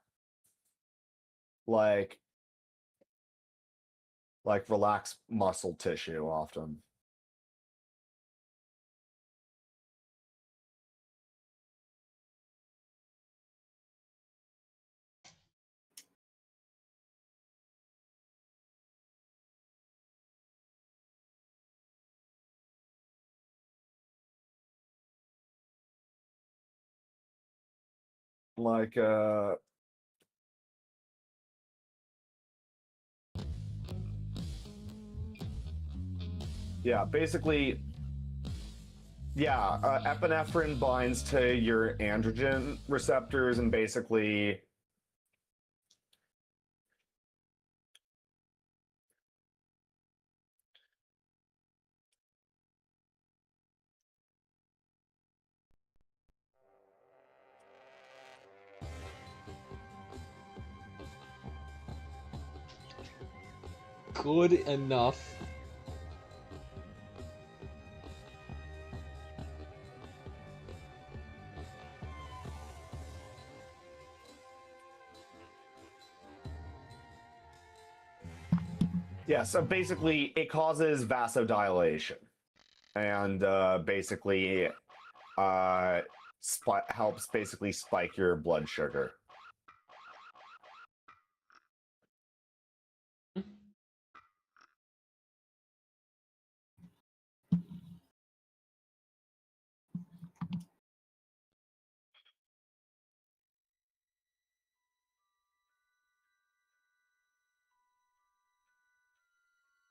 like relax muscle tissue often. Like yeah, basically, yeah, epinephrine binds to your androgen receptors and basically Good enough. yeah, so basically it causes vasodilation and basically helps basically spike your blood sugar.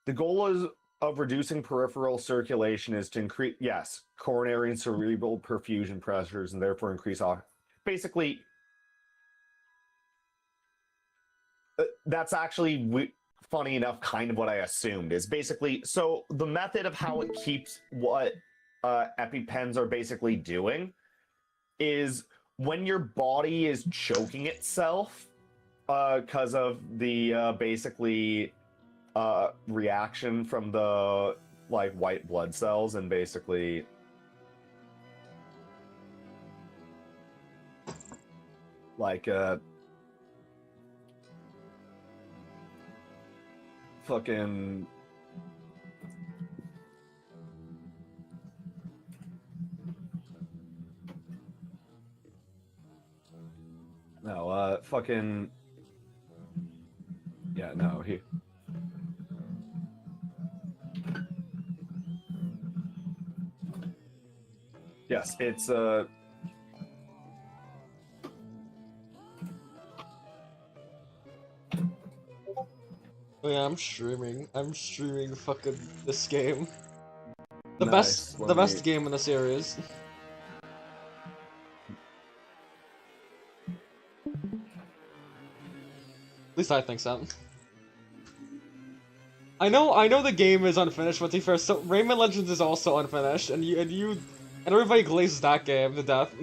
The goal of reducing peripheral circulation is to increase, yes, coronary and cerebral perfusion pressures and therefore increase basically that's actually funny enough kind of what I assumed is basically so the method of how it keeps what EpiPens are basically doing is when your body is choking itself because of the basically reaction from the like white blood cells and basically like fucking no fucking yeah no he yes it's Oh yeah, I'm streaming. I'm streaming fucking this game. The nice. best game in the series. At least I think so. I know the game is unfinished, but to be fair, so Rayman Legends is also unfinished, and everybody glazes that game to death.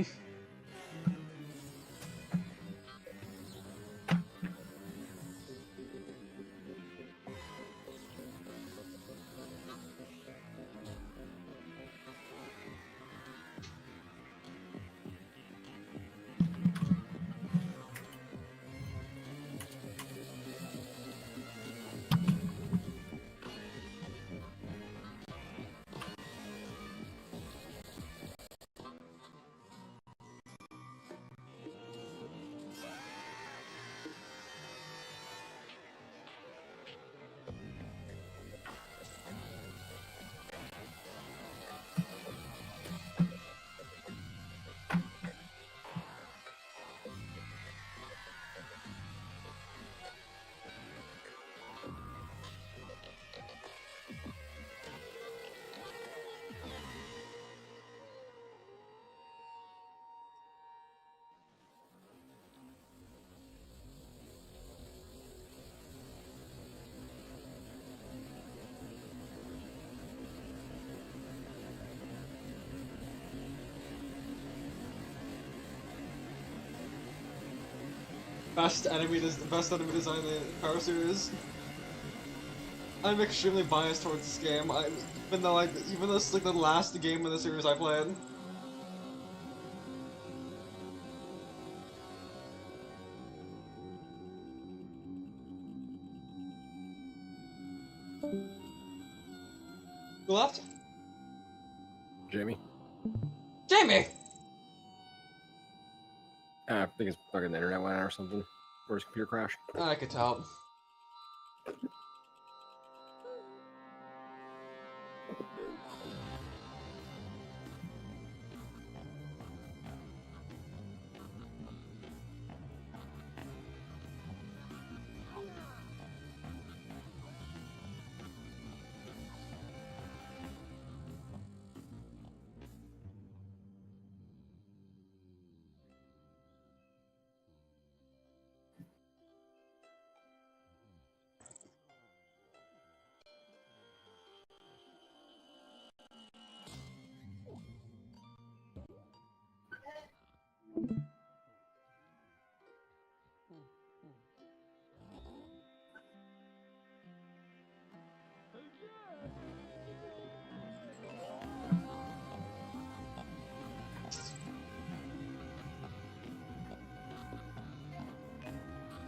best enemy design in the Power series. I'm extremely biased towards this game. Even though this is like the last game in the series I played. Who left? Jamie. Jamie! I think his fucking internet went out or something. Or his computer crashed. I could tell.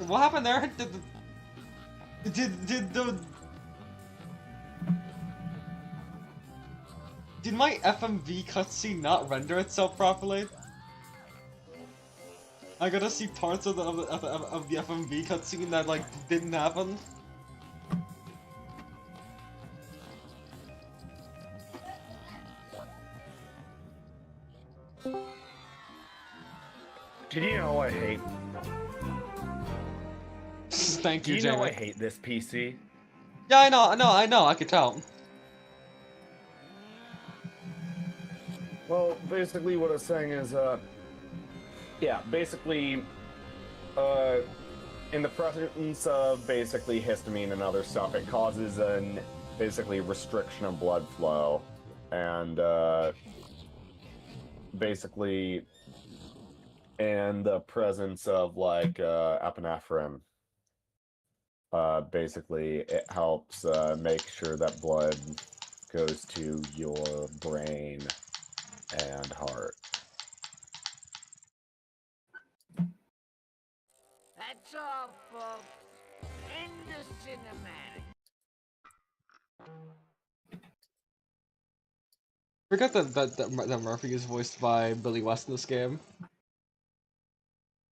What happened there? Did my FMV cutscene not render itself properly? I gotta see parts of the FMV cutscene that like didn't happen. Did you know I hate? Thank you, Do you know Jamie. I hate this PC? Yeah, I know, I could tell. Well, basically what I was saying is, yeah, basically, in the presence of basically histamine and other stuff, it causes an basically restriction of blood flow, and basically, in the presence of like epinephrine, basically it helps make sure that blood goes to your brain and heart. That's all, folks. End the cinematic. Forgot that Murphy is voiced by Billy West in this game.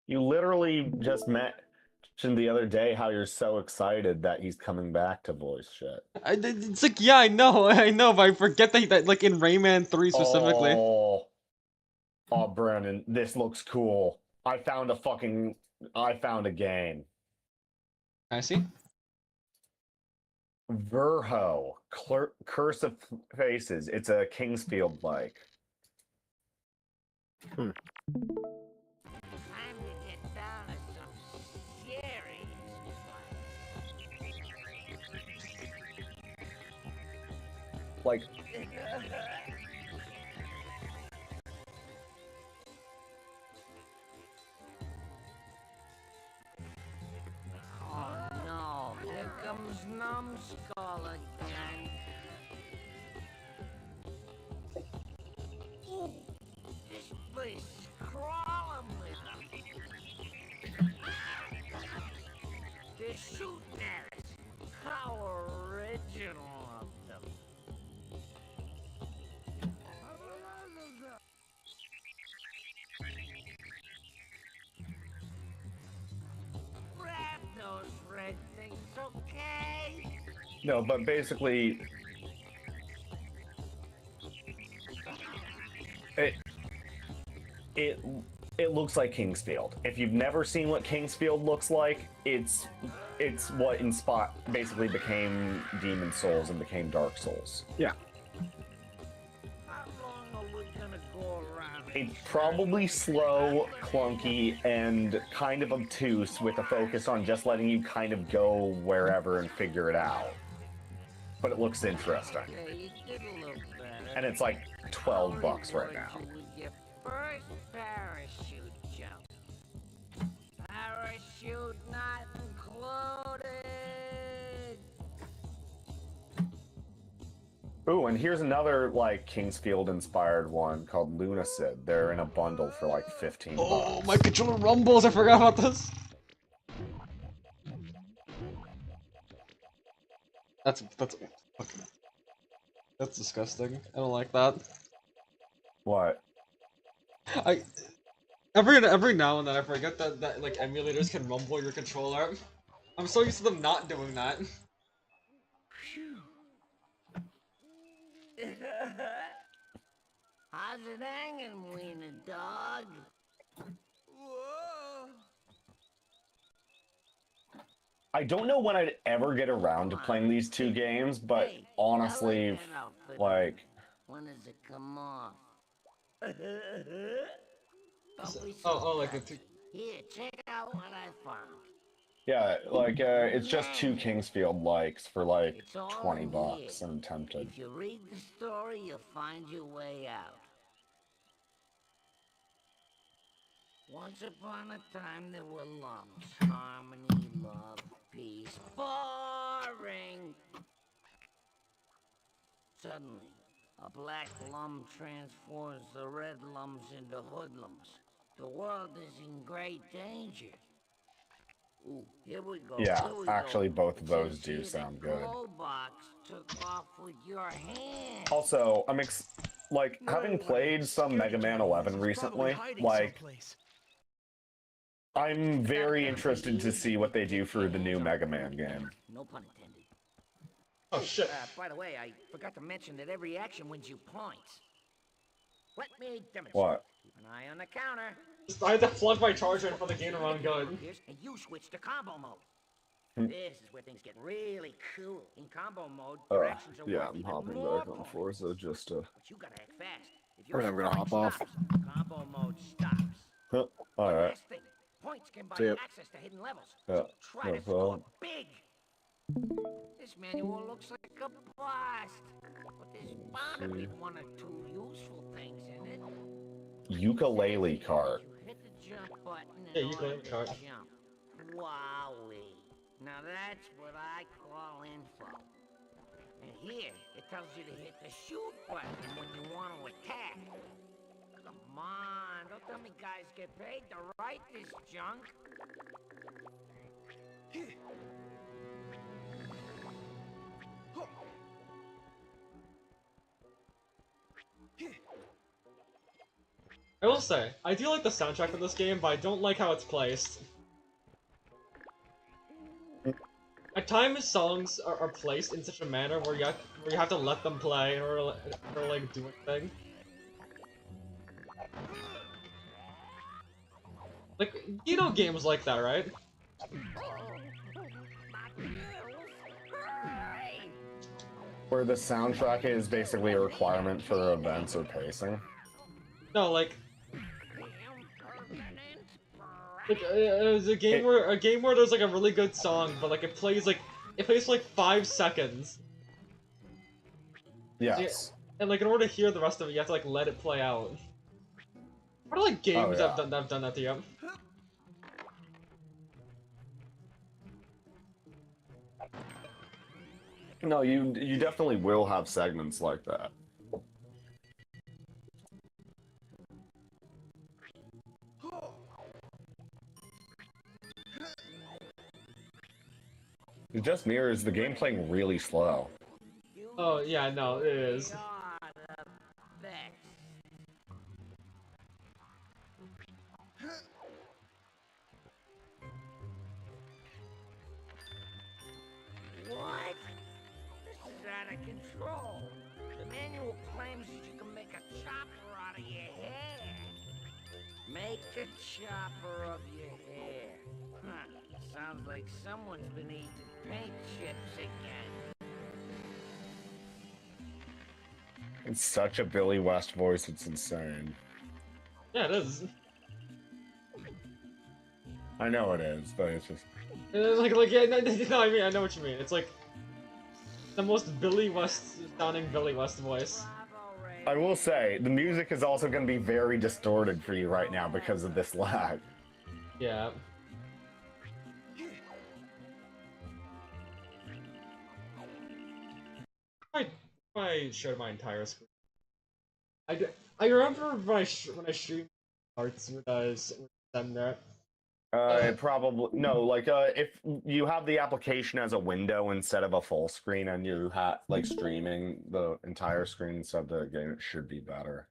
You literally just mentioned the other day how you're so excited that he's coming back to voice shit. It's like, yeah, I know, but I forget that like in Rayman 3 specifically. Oh, Brandon, this looks cool. I found a game. I see. Verho, Curse of Faces. It's a Kingsfield like. Time to get down to some serious Like, Oh no, here comes Numbskull again. Ooh, this place is crawling with them. They're shooting at us. How original of them. Grab those red things, okay? no, but basically, it looks like Kingsfield. If you've never seen what Kingsfield looks like, it's what basically became Demon Souls and became Dark Souls. Yeah. How long are we gonna go around? It's probably slow, clunky, and kind of obtuse with a focus on just letting you kind of go wherever and figure it out. But it looks interesting. Yeah, you did look better. And it's like $12 right now. With your first parachute jump. All right. Parachute not included. Ooh, and here's another like Kingsfield inspired one called Lunacid. They're in a bundle for like 15 Oh, bucks. my controller rumbles! I forgot about this. That's disgusting. I don't like that. What? Every now and then I forget that like emulators can rumble your controller. I'm so used to them not doing that. How's it hanging, wiener dog? Whoa. I don't know when I'd ever get around to playing these two games, but Hey, honestly, I like that outfit. like, When does it come off? Like the two. Here, check out what I found. yeah, like, it's just two Kingsfield likes for like It's all 20 in bucks. here. I'm tempted. If you read the story, you'll find your way out. Once upon a time, there were lumps. Harmony, love, peace. Boring! Suddenly, a black lump transforms the red lumps into hoodlums. The world is in great danger. Ooh, here we go. Yeah, here we actually, go. both It of those says do here sound that good. Glowbox took off with your hand. Also, like, having played some Mega Man 11 recently, like, I'm very interested to see what they do for the new Mega Man game. No pun intended. Oh shit! By the way, I forgot to mention that every action wins you points. Let me demonstrate. What? Keep an eye on the counter. I had to plug my charger in for the game to run good. And you switch to combo mode. This is where things get really cool. In combo mode, your actions are Yeah, worth I'm even hopping more back on points. Forza just to. But you gotta act fast. If Alright, I'm gonna hop off. stops, combo mode stops. One Alright. last thing. Points can buy See ya. access to hidden levels. Yeah, So try no to score problem. big. This manual looks like a blast. But there's bound to be one or two useful things in it. Ukulele cart. You hit the jump button Yeah, in you order can to cart. jump. Wowee. Now that's what I call info. And here, it tells you to hit the shoot button when you want to attack. Come on, don't tell me guys get paid to write this junk. I will say, I do like the soundtrack for this game, but I don't like how it's placed. At times, songs are placed in such a manner where you have to let them play in order to like do anything. Like, you know games like that, right? Where the soundtrack is basically a requirement for events or pacing. No, like it's a game where there's like a really good song, but like it plays for like 5 seconds. Yes. And like in order to hear the rest of it, you have to like let it play out. What are like games yeah. that have done that to you? No, you definitely will have segments like that. It just mirrors the game playing really slow. Oh yeah, no, it is. What? This is out of control. The manual claims that you can make a chopper out of your hair. Make a chopper of your hair. Huh. Sounds like someone's been eating paint chips again. It's such a Billy West voice, it's insane. Yeah, it is. I know it is, but it's just... Yeah, no, I know what you mean. It's like the most Billy West sounding Billy West voice. I will say, the music is also going to be very distorted for you right now because of this lag. Yeah. I showed my entire screen. I remember when I streamed parts with them there. It probably no, like if you have the application as a window instead of a full screen, and you have like streaming the entire screen instead of the game, it should be better.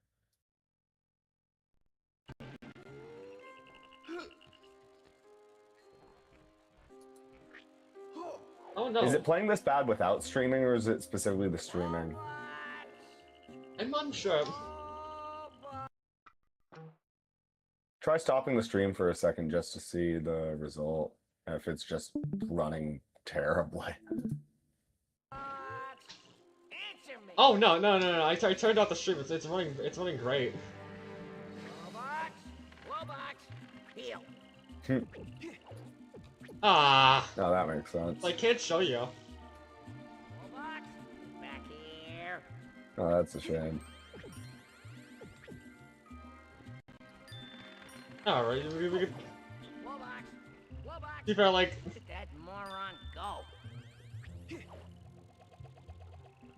Oh no. Is it playing this bad without streaming, or is it specifically the streaming? I'm unsure. Try stopping the stream for a second just to see the result. If it's just running terribly. Oh no! I turned off the stream. It's running great. Ah. Oh, that makes sense. I can't show you. Back here. Oh, that's a shame. Alright, we could. Wobox. Keep it like. Let that moron go.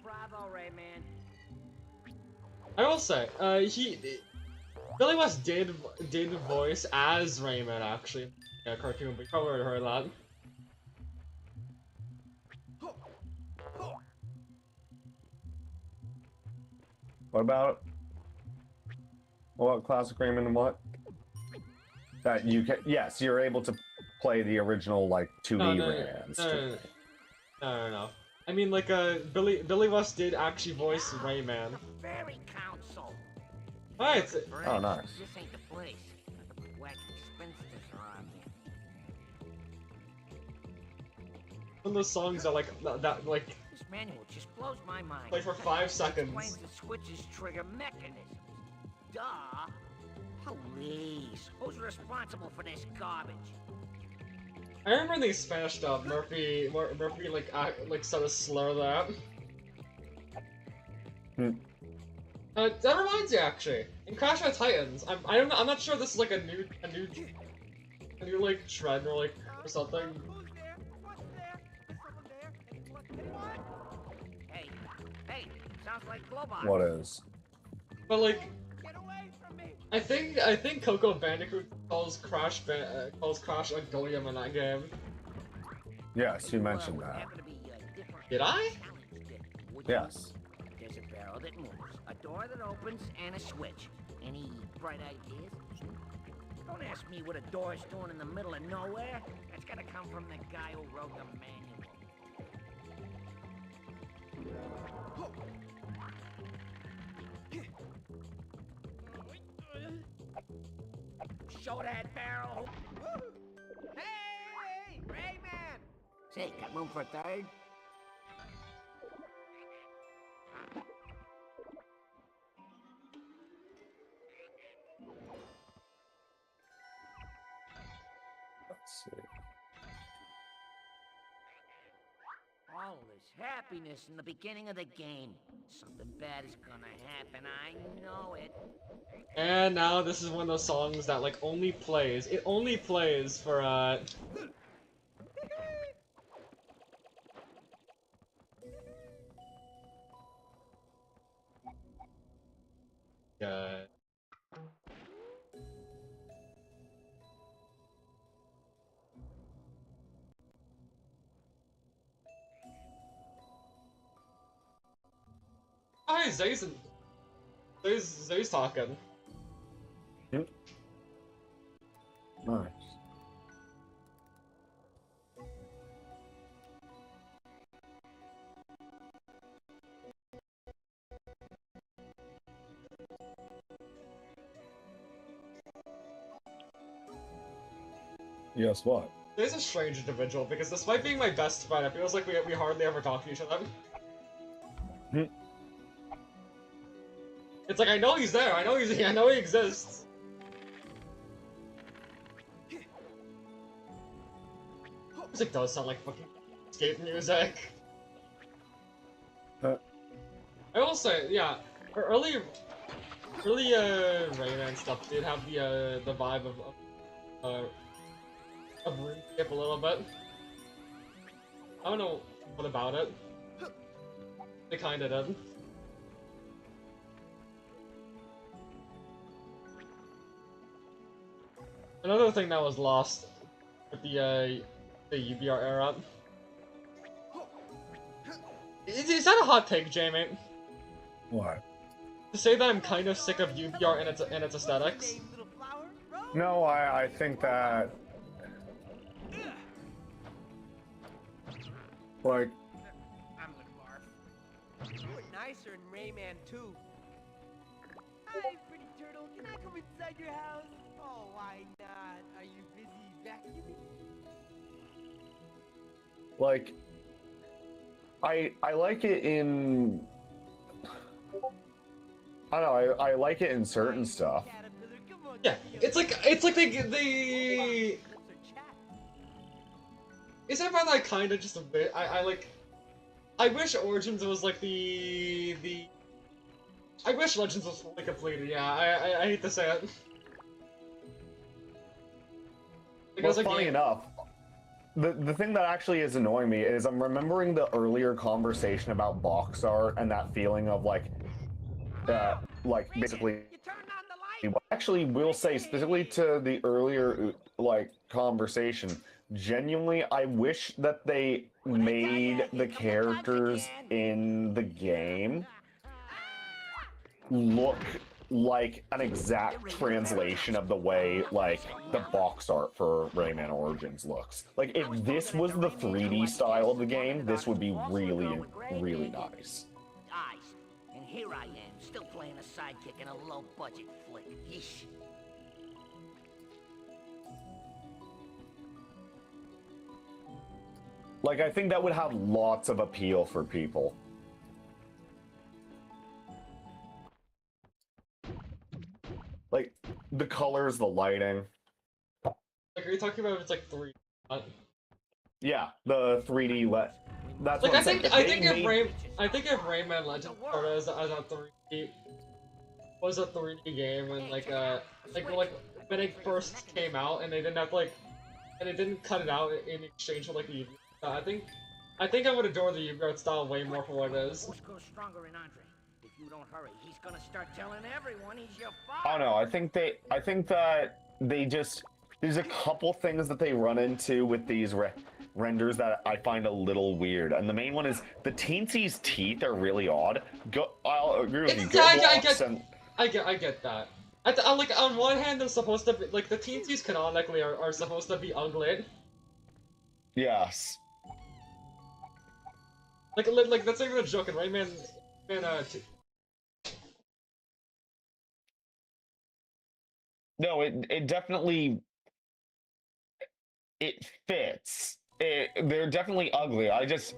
Bravo, Rayman. I will say, Billy West did voice as Rayman actually. Yeah, cartoon, but you probably already heard that. What about Classic Rayman and what? That you can, yes, you're able to play the original like 2D Rayman. No. I mean, like, Billy West did actually voice Rayman. Fairy Council. Alright. Oh, nice. This ain't the place. The wacky spinsters are on here. One of those songs that like This manual just blows my mind. play for 5 seconds. Explains the switch's trigger mechanism. Duh. Police. Who's responsible for this garbage? I remember they Spanish dub. Murphy like sort of slur that. That reminds me actually. In Crash of Titans, I'm not sure this is like a new like trend or like or something. Who's there? What's there? Is someone there? What? Hey, sounds like Globot. What is? But like, Get away from me! I think Coco Bandicoot calls Crash a Gilliam in that game. Yes, you mentioned Well, that. happen to be, different Did I? challenges, would you? Yes. There's a barrel that moves, a door that opens, and a switch. Any bright ideas? Don't ask me what a door's doing in the middle of nowhere. That's gotta come from the guy who wrote the manual. Show that barrel. Hey, Rayman! Say, got room for a third? Let's see. All this happiness in the beginning of the game. Something bad is gonna happen, I know it. And now this is one of those songs that like only plays. It only plays for Hi, Zay's talking. Nice. Yes, what? Zay's a strange individual because despite being my best friend, it feels like we hardly ever talk to each other. It's like I know he's there. I know he exists. Music does sound like fucking skate music. I will say, yeah, early Rayman stuff did have the vibe of RuneScape a little bit. I don't know what about it. They kinda did. Another thing that was lost with the Ubiart era. Is that a hot take, Jamie? What? To say that I'm kind of sick of Ubiart and its aesthetics? No, I think that like I'm the barf. You were nicer in Rayman too. Hi, pretty turtle. Can I come inside your house? Oh, why not? Are you busy vacuuming? like I like it in I don't know, I like it in certain stuff. Yeah, it's like the. Is that about that kind of just a bit? I wish Origins was like the. I wish Legends was fully completed. Yeah, I hate to say it. Well, funny enough, the thing that actually is annoying me is I'm remembering the earlier conversation about box art and that feeling of like basically. Actually, will say specifically to the earlier conversation. Genuinely, I wish that they made the characters in the game look like an exact translation of the way the box art for Rayman Origins looks. Like if this was the 3D style of the game, this would be really, really nice. And here I am, still playing a sidekick in a low-budget flick. Yeesh. Like I think that would have lots of appeal for people. Like the colors, the lighting. Like, are you talking about if it's like 3D? Yeah, the 3D That's like what I think if if Rayman Legends started as a 3D was a 3D game and like when it first came out and they didn't have and they didn't cut it out in exchange for like the Ubiart. I think I would adore the Ubiart style way more for what it is. Stronger in Andre. If you don't hurry, he's gonna start telling everyone he's your I don't know. I think that they just there's a couple things that they run into with these renders that I find a little weird, and the main one is the Teensy's teeth are really odd. I'll agree with you. I get that. Like on one hand, they're supposed to be like the Teensies canonically are supposed to be ugly. Yes. Like that's not even a joke. In Rayman, No, it definitely it fits. They're definitely ugly. I don't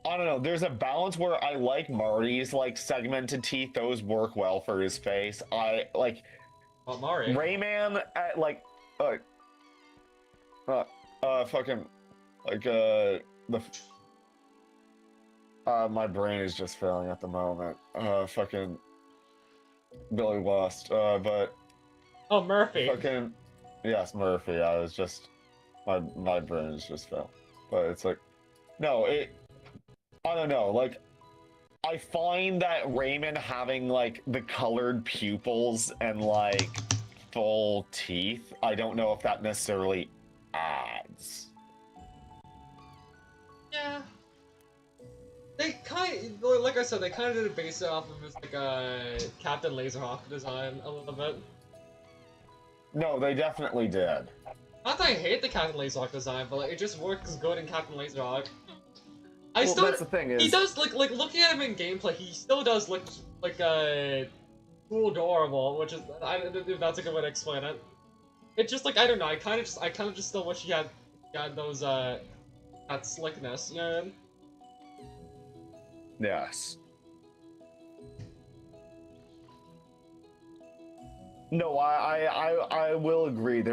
know. There's a balance where I like Marty's segmented teeth. Those work well for his face. I like Mario. Rayman at fucking my brain is just failing at the moment. Fucking Billy West. But oh, Murphy. Fucking yes, Murphy. I was just my brain is just fell. But it's like no, I don't know. I find that Rayman having the colored pupils and full teeth, I don't know if that necessarily adds. Yeah. They like I said, they kind of did it based off of his Captain Laserhawk design a little bit. No, they definitely did. Not that I hate the Captain Laserhawk design, but it just works good in Captain Laserhawk. That's the thing is he does looking at him in gameplay, he still does look cool, adorable, which is I don't know if that's a good way to explain it. It's just I don't know, I kind of just still wish he had those that slickness, you know what I mean? Yes. No, I will agree.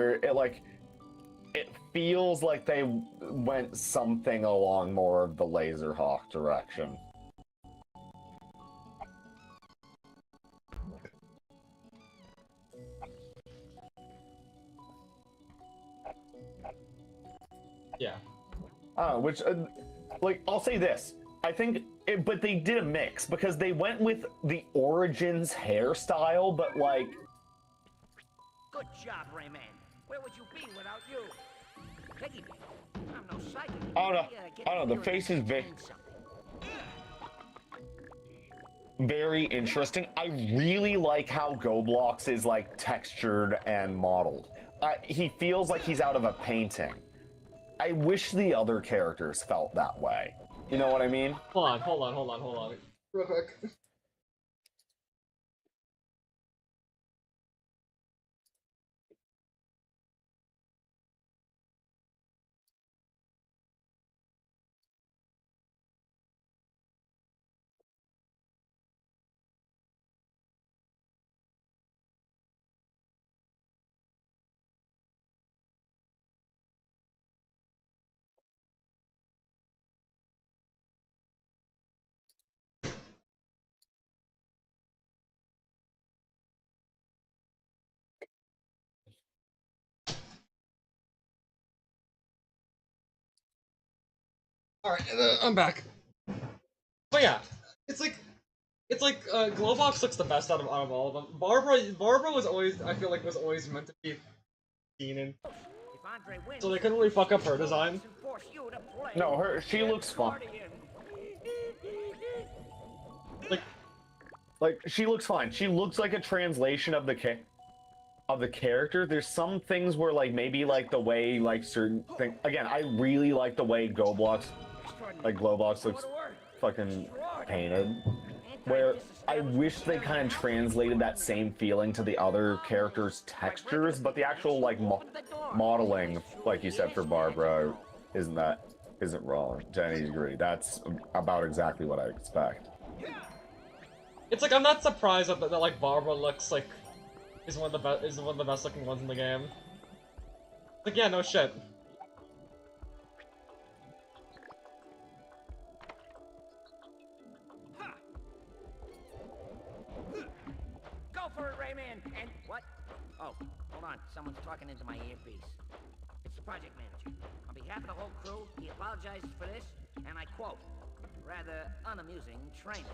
It feels like they went something along more of the Laserhawk direction. Yeah. Which, I'll say this. I think, but they did a mix because they went with the Origins hairstyle, but Good job, Rayman. Where would you be without you? Piggy, I'm no psychic. I don't know. The face is very interesting. I really like how Goblox is like textured and modeled. He feels like he's out of a painting. I wish the other characters felt that way. You know what I mean? Hold on. Real quick. Alright, I'm back. But yeah, it's like Glowbox looks the best out of all of them. Barbara was always, I feel like, was always meant to be seen in, so they couldn't really fuck up her design. No, she looks fine. Like she looks fine. She looks like a translation of the character. There's some things where like maybe like the way like certain things. Again, I really like the way Glowbox looks fucking painted. Where I wish they kind of translated that same feeling to the other characters' textures, but the actual like modeling, like you said for Barbara, isn't wrong. Jenny, agree. That's about exactly what I expect. It's like I'm not surprised that like Barbara looks like is one of the best looking ones in the game. Like yeah, no shit. Go for it, Rayman! And what? Oh, hold on. Someone's talking into my earpiece. It's the project manager. On behalf of the whole crew, he apologizes for this, and I quote, rather unamusing training.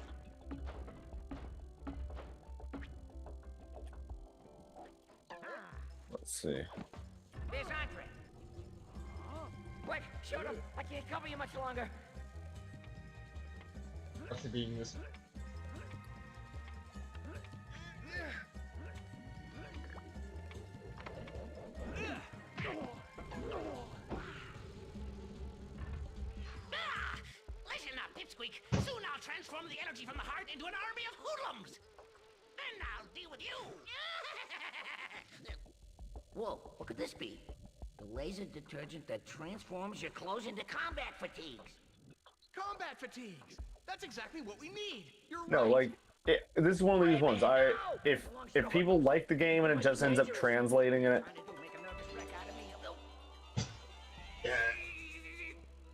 Let's see. There's Andre. Quick, shoot him! I can't cover you much longer. After being this. Listen up, Pipsqueak. Soon I'll transform the energy from the heart into an army of hoodlums. Then I'll deal with you. Whoa, what could this be? The laser detergent that transforms your clothes into combat fatigues. Combat fatigues! That's exactly what we need! You're No, right! like this is one of these ones. If people like the game and it just ends up translating it.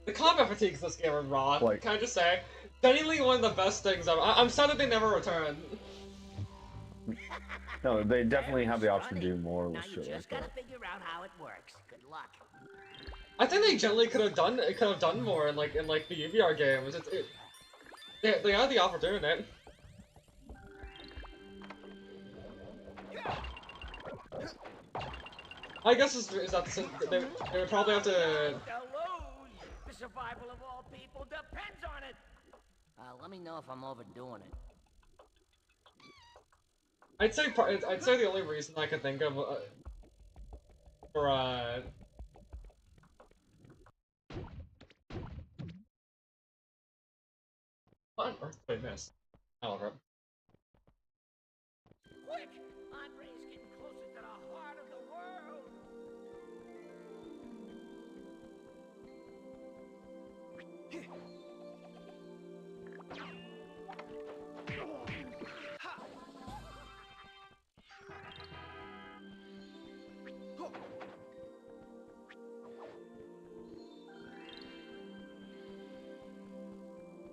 The combat fatigues this game are raw. Like, can I just say, genuinely one of the best things ever. I'm sad that they never return. No, they definitely have the option to do more with shit like Just gotta that. figure out how it works. Good luck. I think they generally could have done more in like the Ubiart games. They had the opportunity. I guess is that they would probably have to. The survival of all people depends on it. Let me know if I'm overdoing it. I'd say the only reason I could think of for what on earth did I miss? However. Quick! Andre's getting closer to the heart of the world.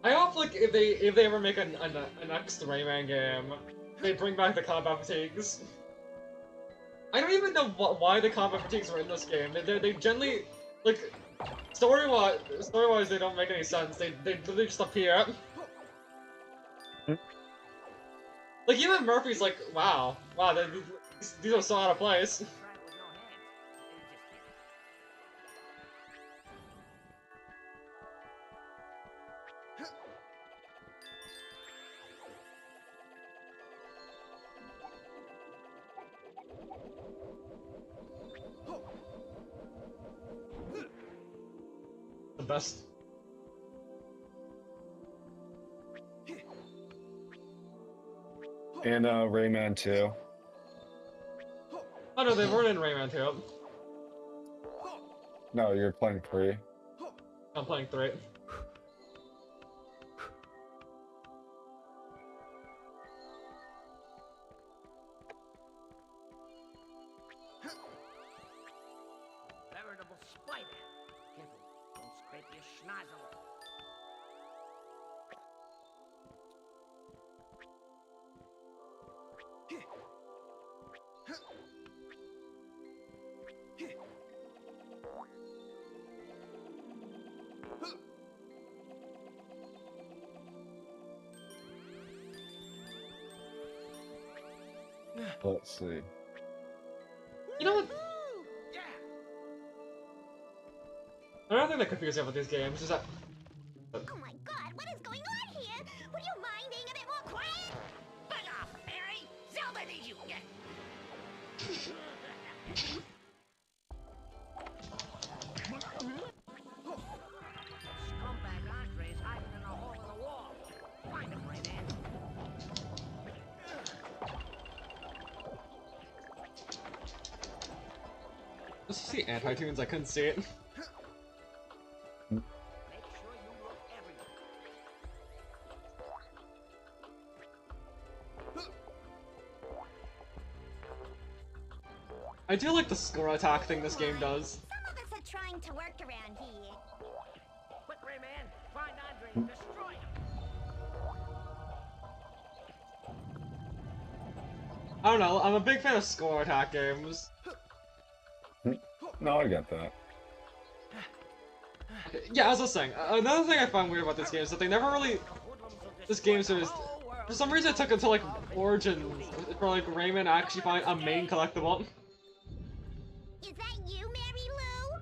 I hope like if they ever make a next Rayman game, they bring back the combat fatigues. I don't even know why the combat fatigues were in this game. They generally like story-wise they don't make any sense. They literally just appear. Like even Murphy's like wow These are so out of place. The best. And Rayman 2. Oh no, they weren't in Rayman 2. No, you're playing 3. I'm playing 3. Veritable spider. Careful, don't scrape your schnozzle. Let's see. You know what? Another thing that confuses me about these games is that Oh my god, what is going on here? Would you mind being a bit more quiet? Bug off, Mary! Zelda needs you! Scumbag Andre's hiding in a hole in the wall. Find him, Rayman. let's see anti-tunes. I couldn't see it. Make sure you look everywhere. I do like the score attack thing this game does. Some of us are trying to work around here. Quick, Rayman! Find Andre and destroy him! I don't know. I'm a big fan of score attack games. No, I get that. Yeah, as I was saying, another thing I find weird about this game is that they never really. This game series, for some reason, it took until like Origins for like Rayman to actually find a main collectible. Is that you, Mary Lou?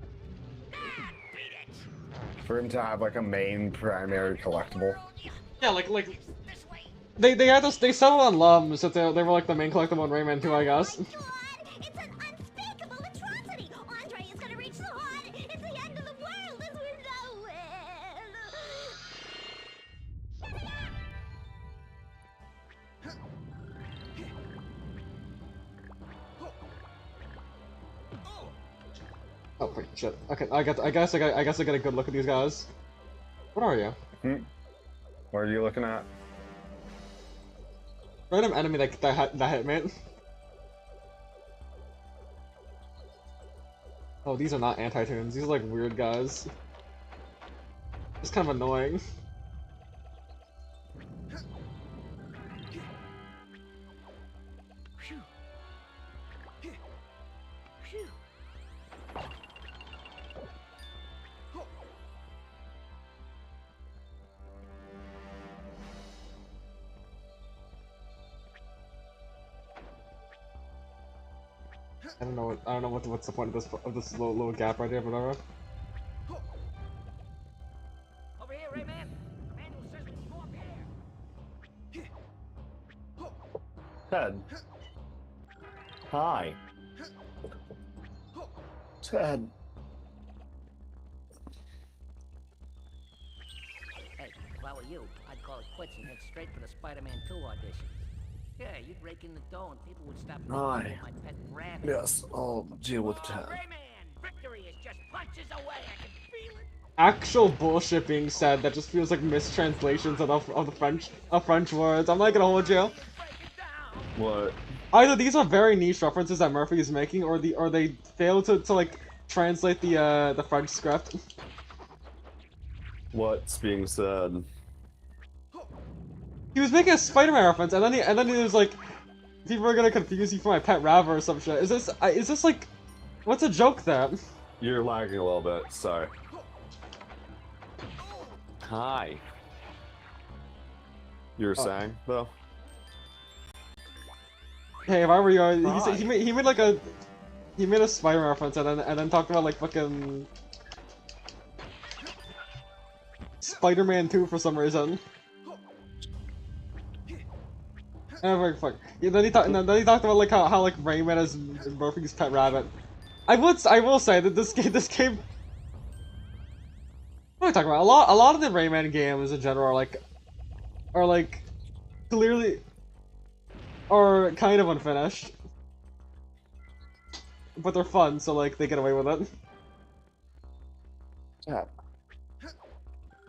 Ah, beat it! For him to have like a main primary collectible. Yeah, like This way! they had this. They settled on Lums that they were like the main collectible in Rayman 2, I guess. Oh my god, it's an unspeakable atrocity! Andre is gonna reach the heart! It's the end of the world as we know it! Shut it up! Oh wait, shit. Okay, I guess I get a good look at these guys. What are you? What are you looking at? Random enemy that hit me. Oh, these are not anti-tunes. These are like weird guys. It's kind of annoying. Phew. Phew. I don't know what's the point of this little gap right here, but whatever. Over here, Rayman! The manual says we can go up here! Ted. Hi. Ted. Hey, if I were you, I'd call it quits and head straight for the Spider-Man 2 audition. Yeah, you'd rake in the dough and people would stop Aye. thinking my pet rabbit. Yes, I'll deal with Ted. Rayman! Victory is just punches away! I can feel it! Actual bullshit being said that just feels like mistranslations of the French words. I'm not gonna hold you. Break it down! What? Either these are very niche references that Murphy is making, or they fail to like translate the French script. What's being said? He was making a Spider-Man reference, and then he was like, "People are gonna confuse you for my pet rabbit or some shit." Is this like, what's a joke then? You're lagging a little bit, sorry. Hi. You were saying, though? Hey, if I were you, Why? he made like he made a Spider reference and then talked about like fucking Spider-Man 2 for some reason. And I'm like, fuck. Yeah, then he talked about like how like Rayman is Murphy's pet rabbit. I will say that this game. What am I talking about? A lot of the Rayman games in general are like clearly are kind of unfinished, but they're fun, so like they get away with it. Yeah.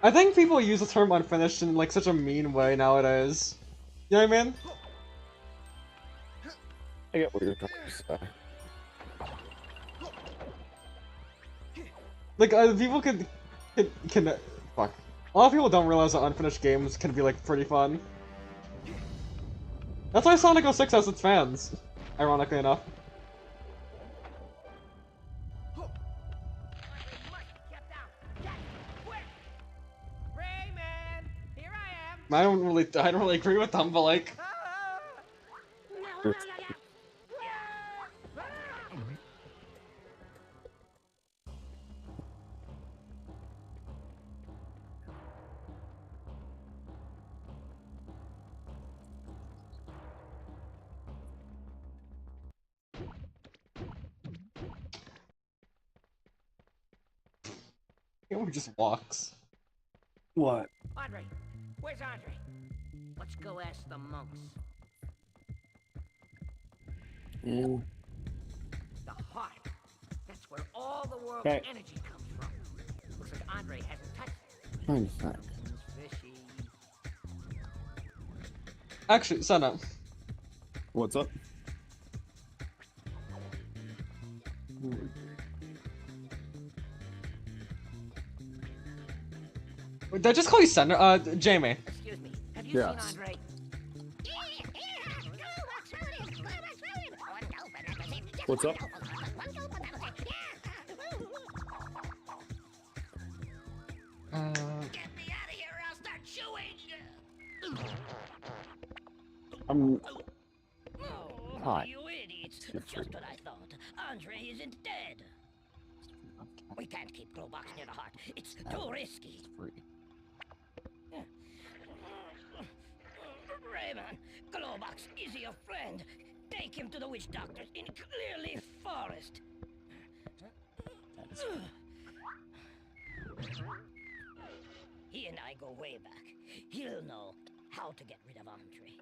I think people use the term unfinished in like such a mean way nowadays. You know what I mean? I get what you're trying to say. Like people can fuck. A lot of people don't realize that unfinished games can be like pretty fun. That's why Sonic 06 has its fans, ironically enough. Rayman, here I am. I don't really agree with them, but like, he just walks. What? Andre, where's Andre? Let's go ask the monks. Mm. The heart. That's where all the world's Okay. energy comes from. Looks like Andre hasn't touched it. Fine, fine. Fishy. Actually, Senna, What's up? did I just call you Senna? Jamie. Excuse me. Have you Yes. seen Andre? What's up? Get me out of here or I'll start chewing! I'm Hi. You idiots! You're Just free. what I thought. Andre isn't dead. We can't keep Glowbox near the heart. It's too risky. free. Rayman, Glowbox is your friend. Take him to the witch doctors in Clearleaf Forest. He and I go way back. He'll know how to get rid of Andre.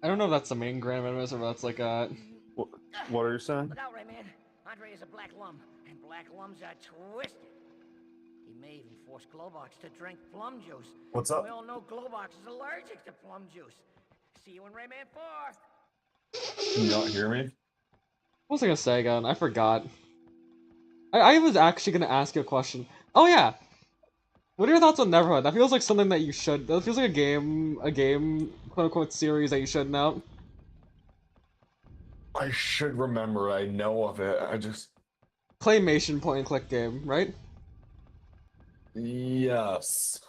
I don't know if that's the main Grand Menace or if that's like What are you saying? Look out, Rayman. Andre is a black lum, and black lums are twisted. He may even force Glowbox to drink plum juice. What's up? We all know Glowbox is allergic to plum juice. See you in Rayman 4. Can you not hear me? What was I gonna say again? I forgot. I was actually gonna ask you a question. Oh yeah. What are your thoughts on Neverhood? That feels like something that you should. That feels like a game, quote unquote, series that you should know. I should remember. I know of it. I just. Claymation point and click game, right? Yes.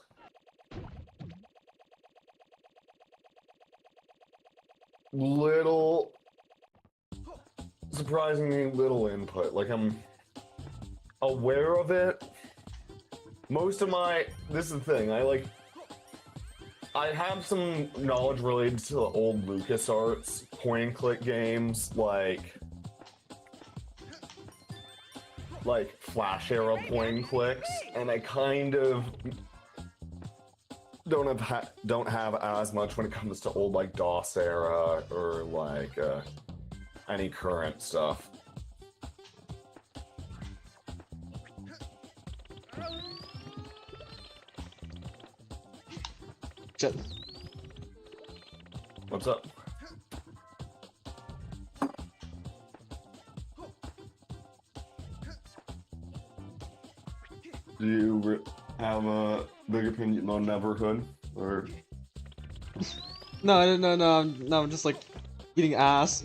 Little. Surprisingly little input. Like, I'm aware of it. Most of my. This is the thing. I have some knowledge related to the old LucasArts point and click games, like Flash era point and clicks, and I kind of don't have as much when it comes to old like DOS era or like any current stuff. Shit. What's up? Do you have a big opinion on Neverhood, or? No, I'm just like eating ass.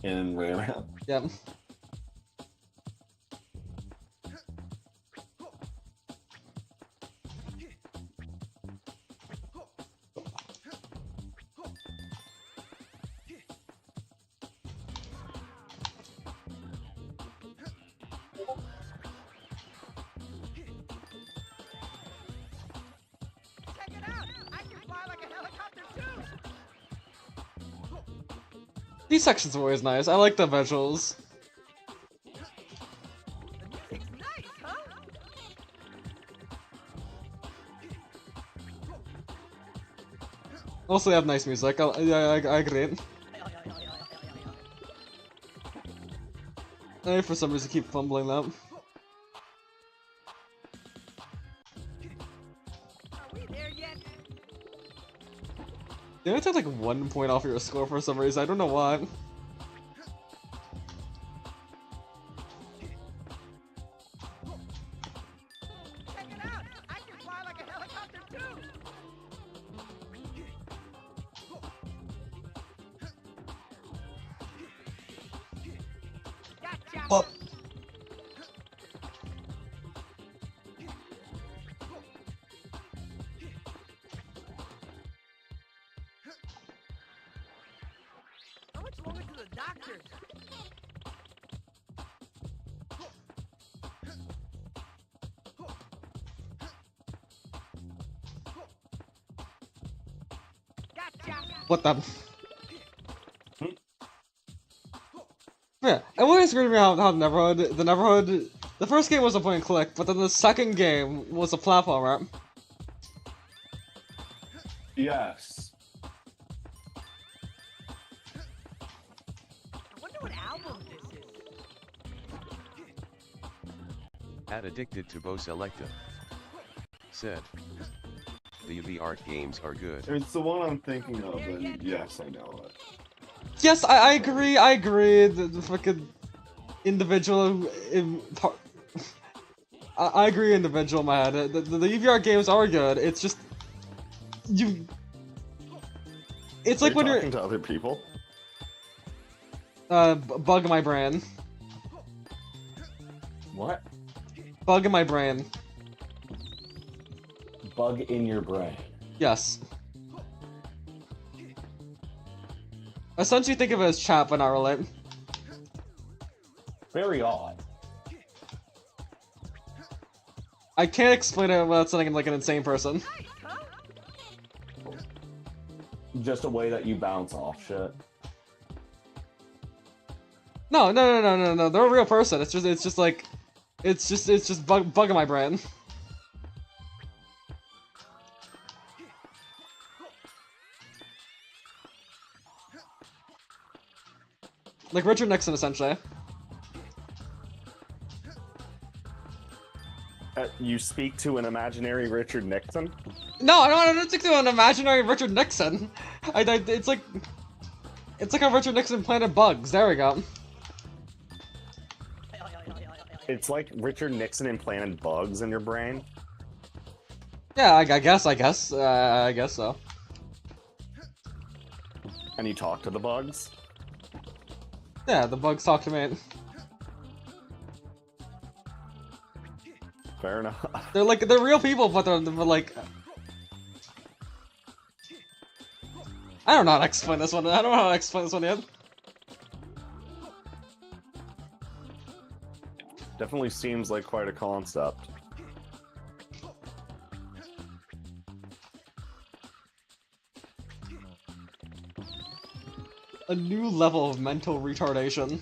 In Rayman? Yep. These sections are always nice. I like the visuals. The music's nice, huh? Also, they have nice music. I agree. I for some reason keep fumbling that. Are we there yet? They only take like 1 point off your score for some reason. I don't know why. Check it out! I can fly like a helicopter too! Gotcha! Well, How much longer to the doctor's? Gotcha! what the? Yeah, it always screwed me how the Neverhood, the first game was a point and click, but then the second game was a platformer. Yes. I wonder what album this is. At Addicted to Bo Selecta said, the Ubiart games are good. It's the one I'm thinking of, and yes, I know it. Yes, I agree. The fucking individual I agree individual in my head. The UVR games are good. It's just it's like when you're talking to other people. bug in my brain. What? Bug in my brain. Bug in your brain. Yes. Essentially think of it as chat, but not relate. Very odd. I can't explain it without sounding like an insane person. Just a way that you bounce off shit. No. They're a real person. It's just like, it's just bug in my brain. Like Richard Nixon, essentially. You speak to an imaginary Richard Nixon? No, I don't think to an imaginary Richard Nixon. It's like how Richard Nixon planted bugs. There we go. It's like Richard Nixon implanted bugs in your brain? Yeah, I guess so. And you talk to the bugs? Yeah, the bugs talk to me. Fair enough. They're real people, but they're like. I don't know how to explain this one. I don't know how to explain this one yet. Definitely seems like quite a concept. A new level of mental retardation.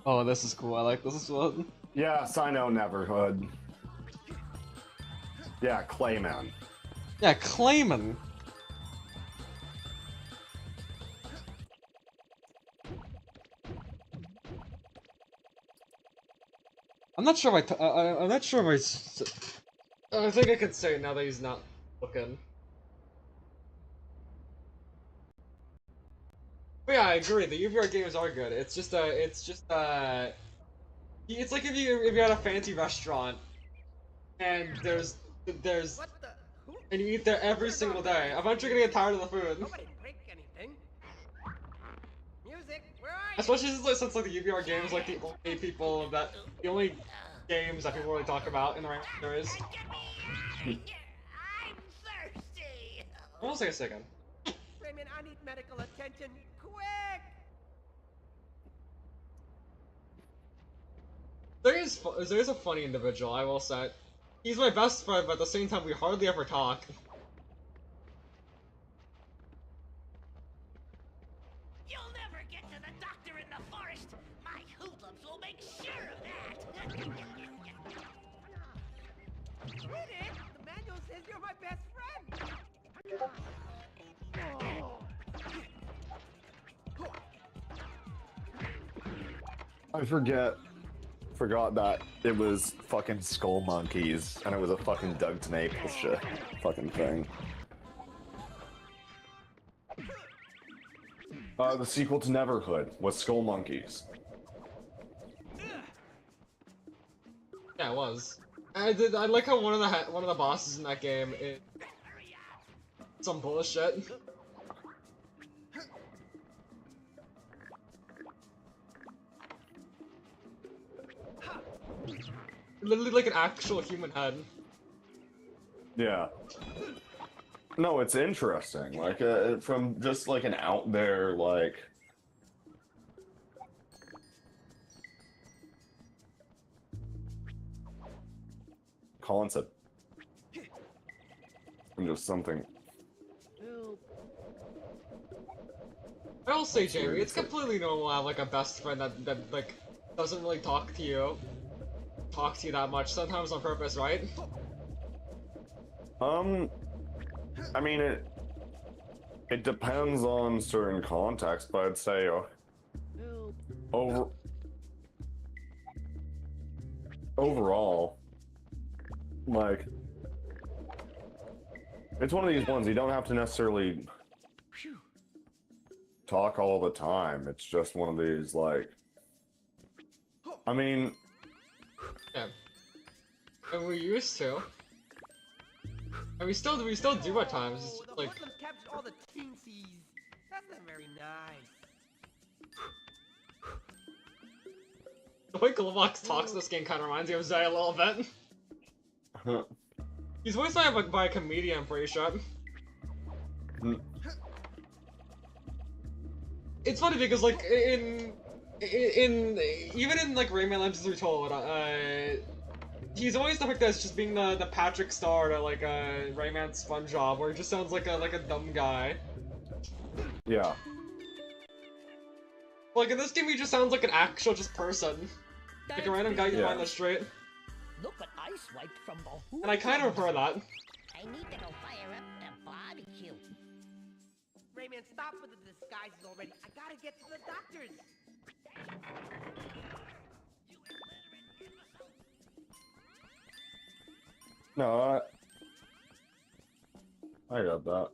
Oh, this is cool. I like this one. Yes, I know Neverhood. Yeah, Clayman. Yeah, Clayman. I'm not sure if I'm not sure if I think I could say it now that he's not looking. But yeah, I agree. The UVR games are good. It's like if you had a fancy restaurant and there's and you eat there every single day. Eventually, you're gonna get tired of the food. Nobody break anything. Music, where are you? Especially since like the UVR games like the only games that people really talk about in the Rayman series. I'm thirsty. Hold on a second. Rayman, I need medical attention, quick! Zay's a funny individual, I will say. He's my best friend, but at the same time, we hardly ever talk. You'll never get to the doctor in the forest. My hoodlums will make sure of that. Quit it! The manual says you're my best friend. I forgot that it was fucking Skull Monkeys and it was a fucking Doug Naples shit fucking thing. The sequel to Neverhood was Skull Monkeys. Yeah, it was. I like how one of the bosses in that game is some bullshit. Literally like an actual human head. Yeah. No, it's interesting. Like, from just like an out there, like. Concept. And just something. I'll say, Jamie, it's completely normal to have like a best friend that like doesn't really talk to you that much, sometimes on purpose, right? I mean, it depends on certain context, but I'd say overall, like, it's one of these ones you don't have to necessarily talk all the time. It's just one of these, like, I mean, yeah, and we used to. And we still do at times. It's The like, hoodlums captured all the teensies. That's not very nice. the way Glovox talks in this game kind of reminds me of Zay a little bit. He's voiced by a comedian, I'm pretty sure. It's funny because like even in like Rayman Legends Retold, he's always depicted as just being the Patrick Star to like Rayman SpongeBob, where he just sounds like a dumb guy. yeah. Like in this game, he just sounds like an actual just person, like a random guy you find on the street. Look what I swiped from the And I kind of prefer that. I need to go fire up the barbecue. Rayman, stop with the disguises already. I gotta get to the doctors. No, I got that.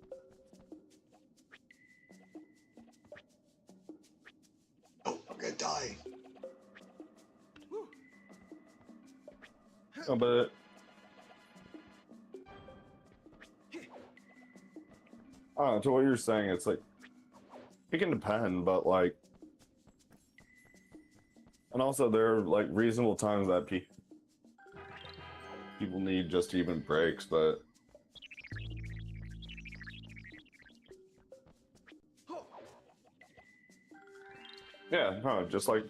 Oh, I'm gonna die. No, but I don't know, to what you're saying, it's like it can depend, but like, and also there are like reasonable times that people need just even breaks, but yeah, no, just like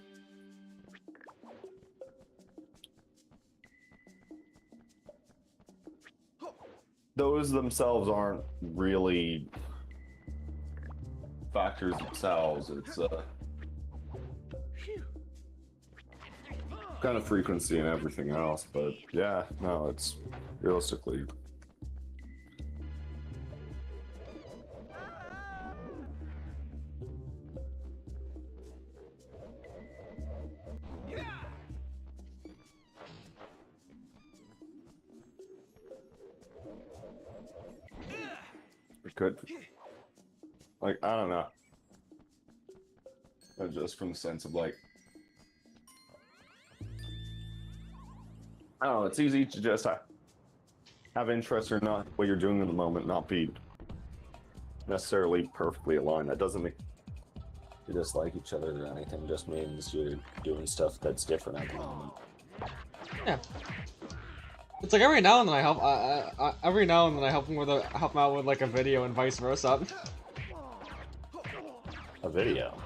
those themselves aren't really factors themselves. It's kind of frequency and everything else, but yeah, no, it's realistically. It could, like, I don't know. But just from the sense of like, I don't know, it's easy to just have interest or not what you're doing in the moment, not be necessarily perfectly aligned. That doesn't mean you dislike each other or anything, just means you're doing stuff that's different at the moment. Yeah. It's like every now and then I help. Every now and then I help him out with like a video and vice versa. A video?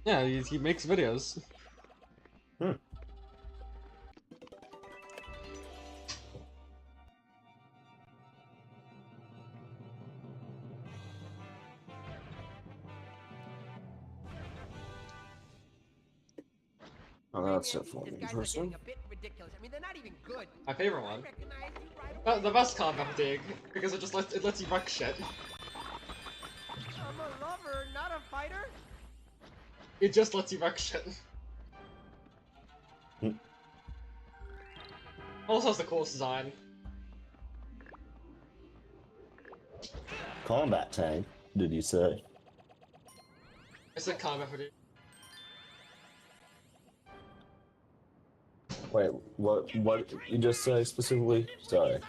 Yeah, he makes videos. Oh, that's definitely Disguises are interesting. getting a bit ridiculous. I mean, they're not even good. My favorite one. Recognize you right away. The best combat fatigue, because it lets you wreck shit. I'm a lover, not a fighter. It just lets you wreck shit. Also has the coolest design. Combat tank, did you say? I said combat fatigue. Wait, what you just say specifically? Sorry.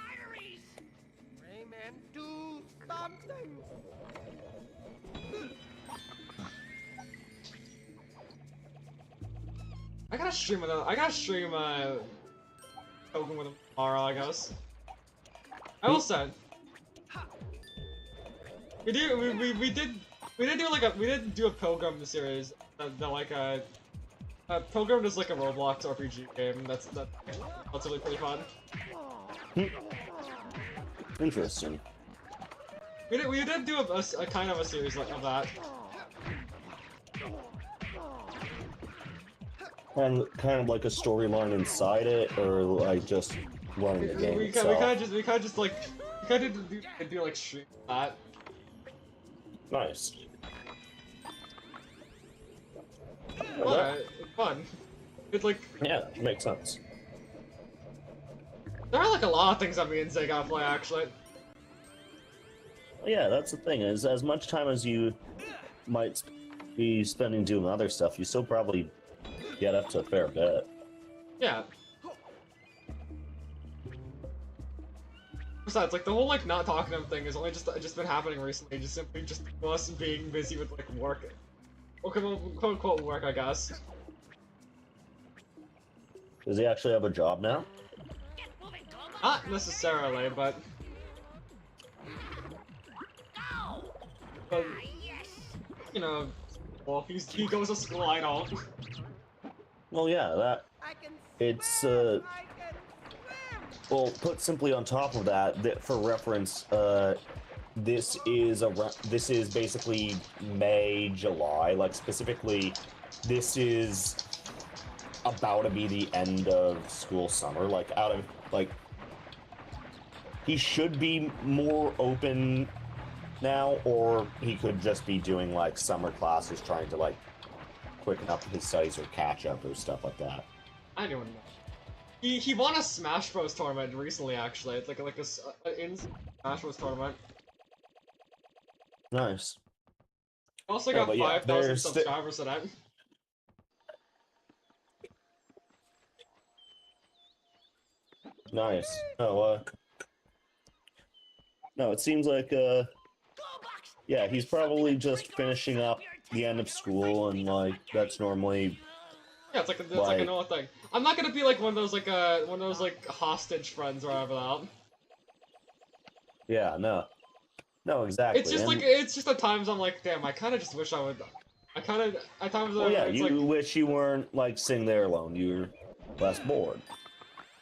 Rayman, do something. I gotta stream Pokemon with him tomorrow, I guess. I will say. We did do a Pilgrim series Pilgrim is like a Roblox RPG game. That's really pretty fun. Interesting. We did do a kind of a series of that. And kind of like a storyline inside it, or like just running the game We kind of do like stream that. Nice. Well, it's fun. It's like Yeah, makes sense. there are like a lot of things that me and Zay gotta play actually. Yeah, that's the thing, is as much time as you might be spending doing other stuff, you still probably get up to a fair bit. Yeah. Besides, like the whole like not talking to him thing has only just been happening recently, just simply just us being busy with like work. Or quote unquote work, I guess. Does he actually have a job now? Not necessarily, but you know, well, he goes to school, I don't. Well, yeah, that it's well, put simply on top of that, for reference, this is basically May, July, like specifically, this is about to be the end of school summer, like he should be more open now, or he could just be doing like summer classes, trying to like quicken up his studies or catch up or stuff like that. I don't know. He won a Smash Bros tournament recently, actually. It's like a in Smash Bros tournament. Nice. Also Yeah, got but 5,000 subscribers to that. Nice. No, it seems like, yeah, he's probably just finishing up the end of school, and, like, that's normally... Yeah, it's like a normal thing. I'm not gonna be like one of those hostage friends or whatever that. Yeah, no, exactly. It's just at times I'm like, damn, I kind of just wish I would. At times. Well, yeah, you like, wish you weren't like sitting there alone. You were less bored.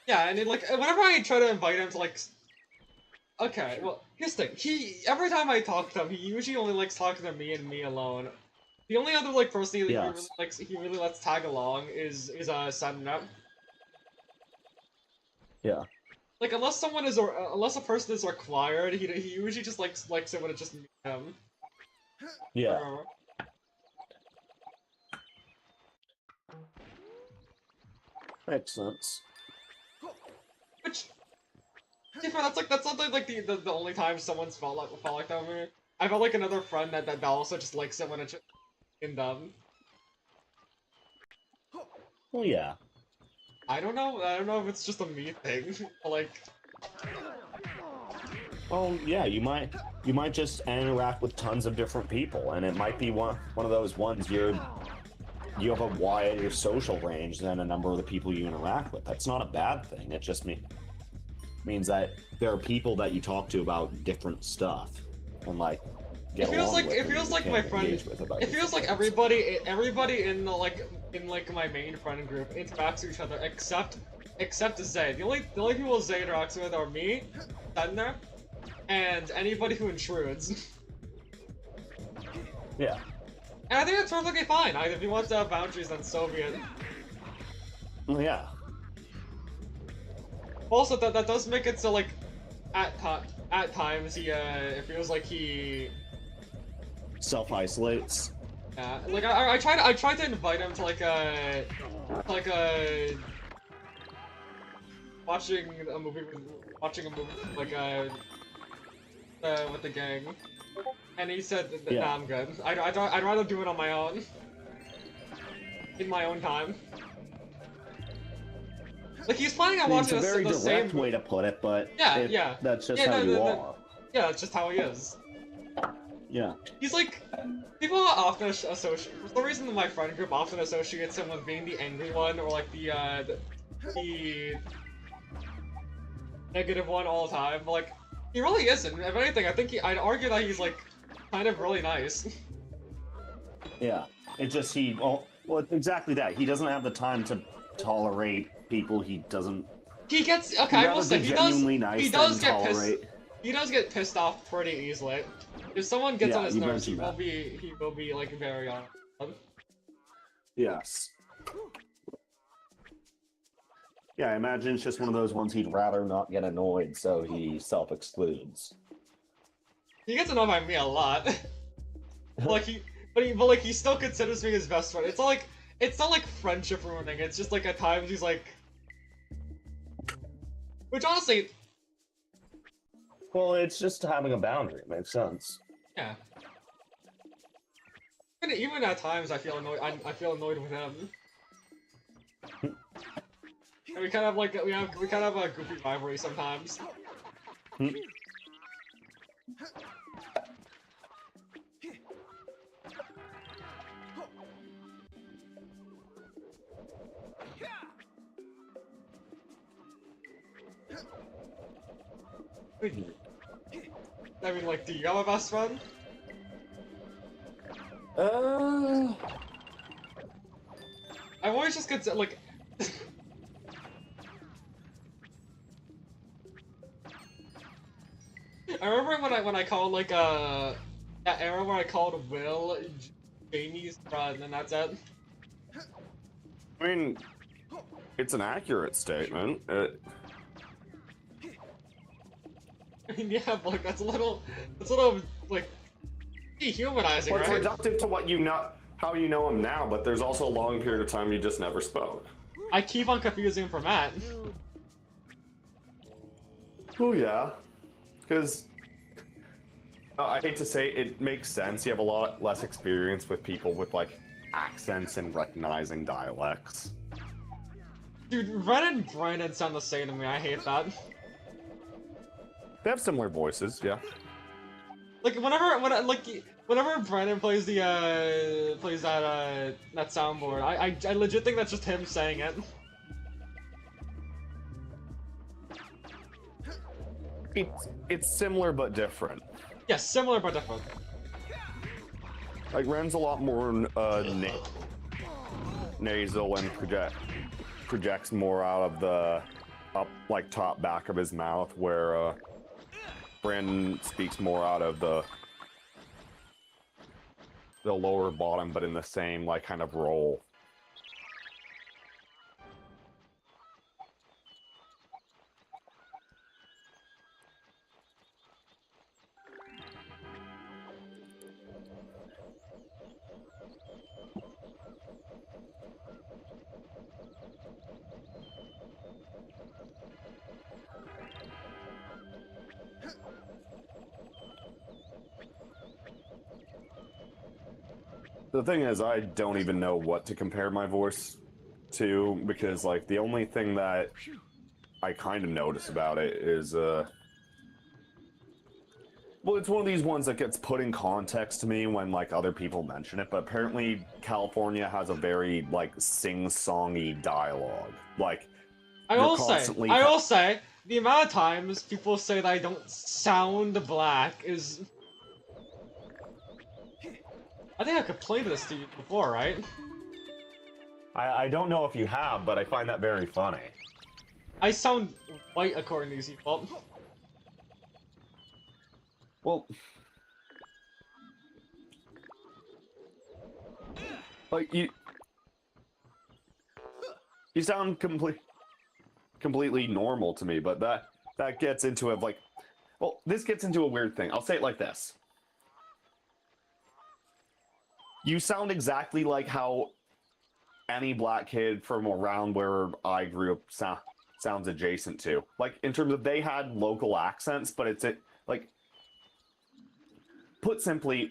Yeah, and whenever I try to invite him to like. Okay, well, here's the thing. Every time I talk to him, he usually only likes talking to me and me alone. The only other like person he really lets tag along is Senna. Yeah. Like unless a person is required, he usually just likes it when it's just him. Yeah. Makes sense. Which, that's not like the only time someone's felt like that with me. I felt like another friend that also just likes it when it's in them. Well, yeah. I don't know if it's just a me thing. Like. Oh yeah, you might just interact with tons of different people, and it might be one of those ones you have a wider social range than a number of the people you interact with. That's not a bad thing. It just means that there are people that you talk to about different stuff, and like It feels like my friend. It feels like everybody in my main friend group interacts with each other except Zay. The only people Zay interacts with are me, Thunder, and anybody who intrudes. Yeah. And I think that's perfectly fine. If he wants to have boundaries, then so be it. Yeah. Also, that does make it so, like, at times, he, it feels like he... Self-isolates. Yeah, like, I tried to invite him to, like, watching a movie, like, with the gang. And he said, Yeah. nah, I'm good. I'd rather do it on my own. In my own time. Like, he's planning on watching it's a very the direct same... way to put it, but Yeah. that's just Yeah, how no, you no, are. Yeah, that's just how he is. Yeah. He's like... People often associate... For some reason, my friend group often associates him with being the angry one, or like the negative one all the time, but like, he really isn't. If anything, I think I'd argue that he's like, kind of really nice. Yeah. It's just well, it's exactly that. He doesn't have the time to tolerate people he doesn't... He gets... Okay, I will say, he does get pissed off pretty easily. If someone gets on his nerves, he will be like very on. Yes. Yeah, I imagine it's just one of those ones he'd rather not get annoyed, so he self-excludes. He gets annoyed by me a lot. Like but he still considers me his best friend. It's not like friendship ruining. It's just like at times he's like, which honestly, well, it's just having a boundary. It makes sense. Yeah. Even at times, I feel annoyed. I feel annoyed with him. And we kind of like we kind of have a goofy rivalry sometimes. I mean, like, do you have a best friend? I've always just considered, like... I remember when I called, like, that era where I called Will Jamie's friend, and that's it. I mean, it's an accurate statement. I mean, yeah, but like, that's a little, like, dehumanizing, well, it's right? reductive to what you know, how you know him now, but there's also a long period of time you just never spoke. I keep on confusing him for Matt. Oh yeah, because I hate to say it makes sense. You have a lot less experience with people with like accents and recognizing dialects. Dude, Ren and Brandon sound the same to me. I hate that. They have similar voices, yeah. Like whenever Brandon plays the that soundboard, I legit think that's just him saying it. It's similar but different. Yes, similar but different. Like Ren's a lot more nasal and projects more out of the top back of his mouth, where Brandon speaks more out of the lower bottom, but in the same like kind of role. The thing is, I don't even know what to compare my voice to, because like the only thing that I kind of notice about it is well, it's one of these ones that gets put in context to me when like other people mention it, but apparently California has a very like sing-songy dialogue. Like I will say the amount of times people say that I don't sound black is... I think I complained this to you before, right? I don't know if you have, but I find that very funny. I sound white according to these people. Well, like You sound completely normal to me, but that gets into it like, well, this gets into a weird thing. I'll say it like this. You sound exactly like how any black kid from around where I grew up sounds adjacent to. Like, in terms of they had local accents, but it's like, put simply,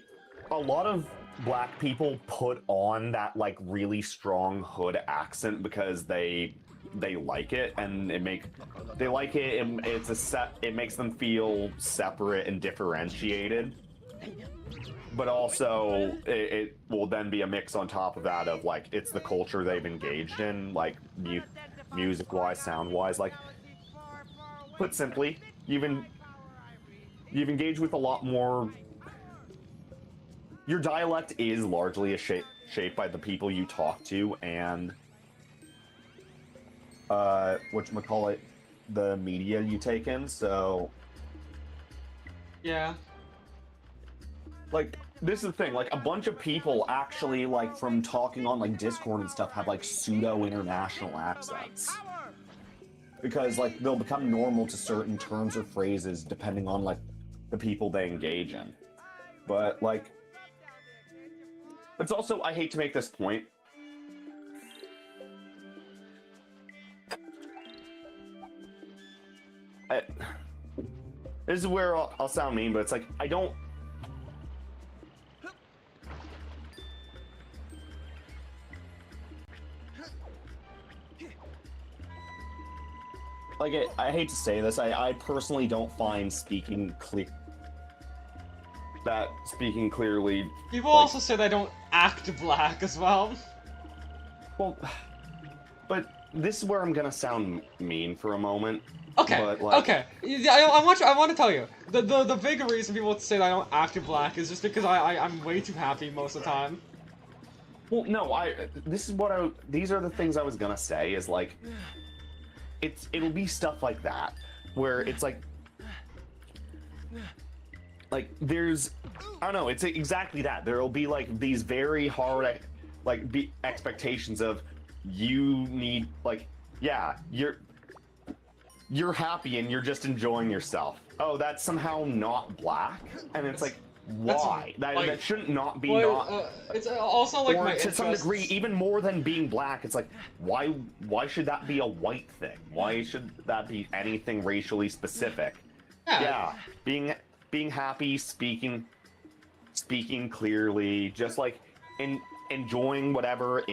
a lot of black people put on that like really strong hood accent because they like it, and it makes them feel separate and differentiated. But also, it will then be a mix on top of that of like it's the culture they've engaged in, like music-wise, sound-wise. Like, put simply, you've engaged with a lot more. Your dialect is largely shaped by the people you talk to and whatchamacallit, the media you take in. So Yeah. Like, this is the thing, like, a bunch of people actually, like, from talking on, like, Discord and stuff, have, like, pseudo-international accents. Because, like, they'll become normal to certain terms or phrases depending on, like, the people they engage in. But, like, it's also, I hate to make this point, this is where I'll sound mean, but it's like, I don't... Like, I hate to say this, I personally don't find speaking clearly... People like, also say they don't act black as well. Well, but this is where I'm gonna sound mean for a moment. Okay, but, like, okay. I want to tell you, the big reason people say that I don't act black is just because I'm way too happy most of the time. Well, no, these are the things I was gonna say, is like, it'll be stuff like that, where it's like, there's, I don't know, it's exactly that. There'll be, like, these very hard, like, expectations of, you need, like, yeah, you're happy and you're just enjoying yourself. Oh, that's somehow not black? And it's like, why? That shouldn't not be it's also like my to some degree, even more than being black, it's like, why should that be a white thing? Why should that be anything racially specific? Yeah, being happy, speaking clearly, just like enjoying whatever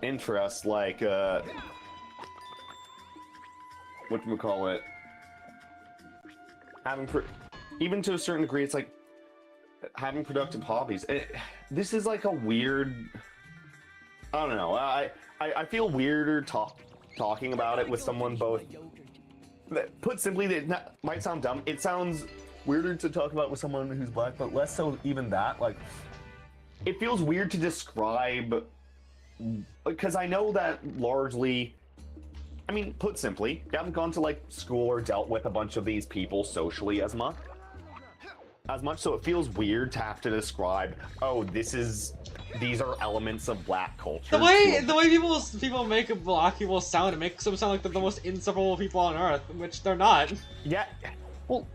interests, like whatchamacallit, even to a certain degree, it's like having productive hobbies. This is like a weird, I don't know, I feel weirder talking about it with someone both. Put simply, that might sound dumb. It sounds weirder to talk about with someone who's black, but less so even that. Like, it feels weird to describe, because I know that largely, I mean, put simply, you haven't gone to, like, school or dealt with a bunch of these people socially as much, so it feels weird to have to describe, oh, these are elements of black culture. The way people make black people sound, it makes them sound like they're the most insufferable people on earth, which they're not. Yeah, well,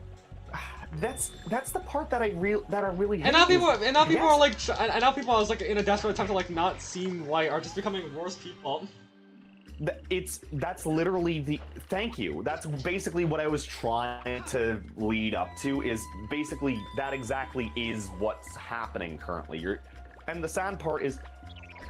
that's the part that I really hate. And now people are like, and now people are like in a desperate attempt to like not seem white are just becoming worse people. That's literally thank you. That's basically what I was trying to lead up to, is basically that exactly is what's happening currently. And the sad part is,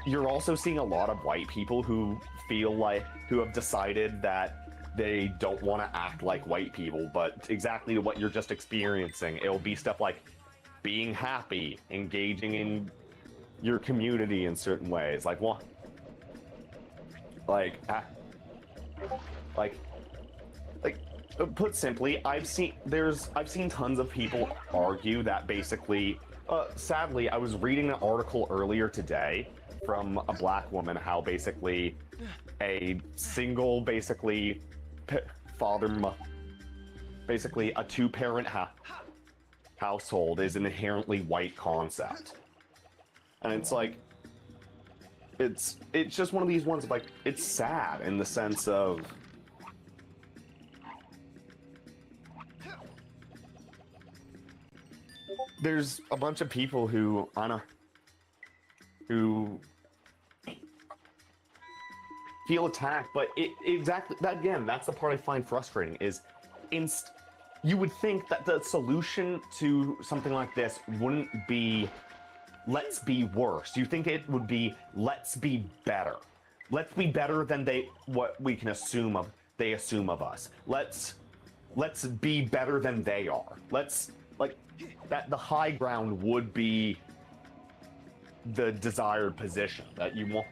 you're also seeing a lot of white people who have decided that they don't want to act like white people, but exactly what you're just experiencing. It'll be stuff like being happy, engaging in your community in certain ways, like what? Put simply, I've seen tons of people argue that basically, sadly, I was reading an article earlier today from a black woman, how basically a single, basically a two-parent household is an inherently white concept. And it's like, it's just one of these ones like it's sad in the sense of there's a bunch of people who who feel attacked, but exactly that again, that's the part I find frustrating is you would think that the solution to something like this wouldn't be let's be worse. You think it would be let's be better. Let's be better than what we can assume of they assume of us. Let's be better than they are. Let's like that the high ground would be the desired position that you want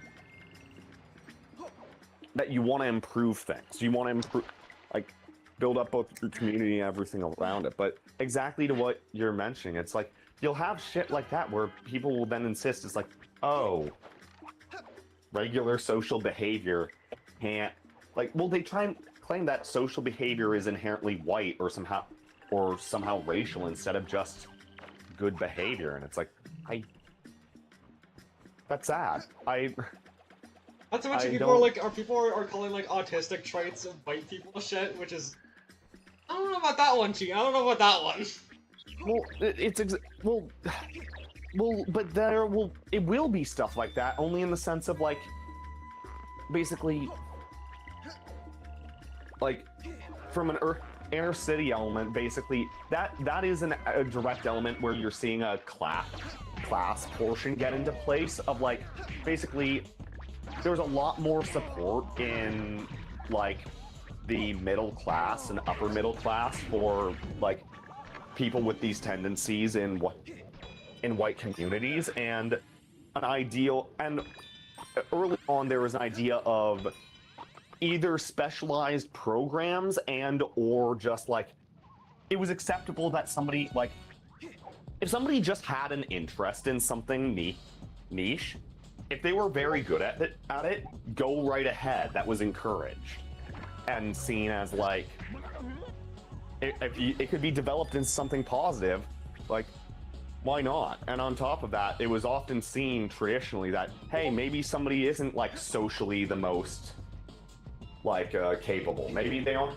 to improve things. You want to improve like build up both your community and everything around it. But exactly to what you're mentioning, it's like you'll have shit like that where people will then insist it's like, oh, regular social behavior can't like well they try and claim that social behavior is inherently white or somehow racial instead of just good behavior, and it's like that's sad. Not to mention people are calling like autistic traits of white people shit, which is I don't know about that one, G. I don't know about that one. Well, but it will be stuff like that only in the sense of like basically like from an inner city element, basically that is a direct element where you're seeing a class portion get into place of like basically there's a lot more support in like the middle class and upper middle class for like people with these tendencies in white communities, and early on there was an idea of either specialized programs and or just like it was acceptable that somebody like if somebody just had an interest in something niche, if they were very good at it, go right ahead. That was encouraged and seen as like it could be developed into something positive, like why not? And on top of that, it was often seen traditionally that hey, maybe somebody isn't like socially the most like capable. Maybe they aren't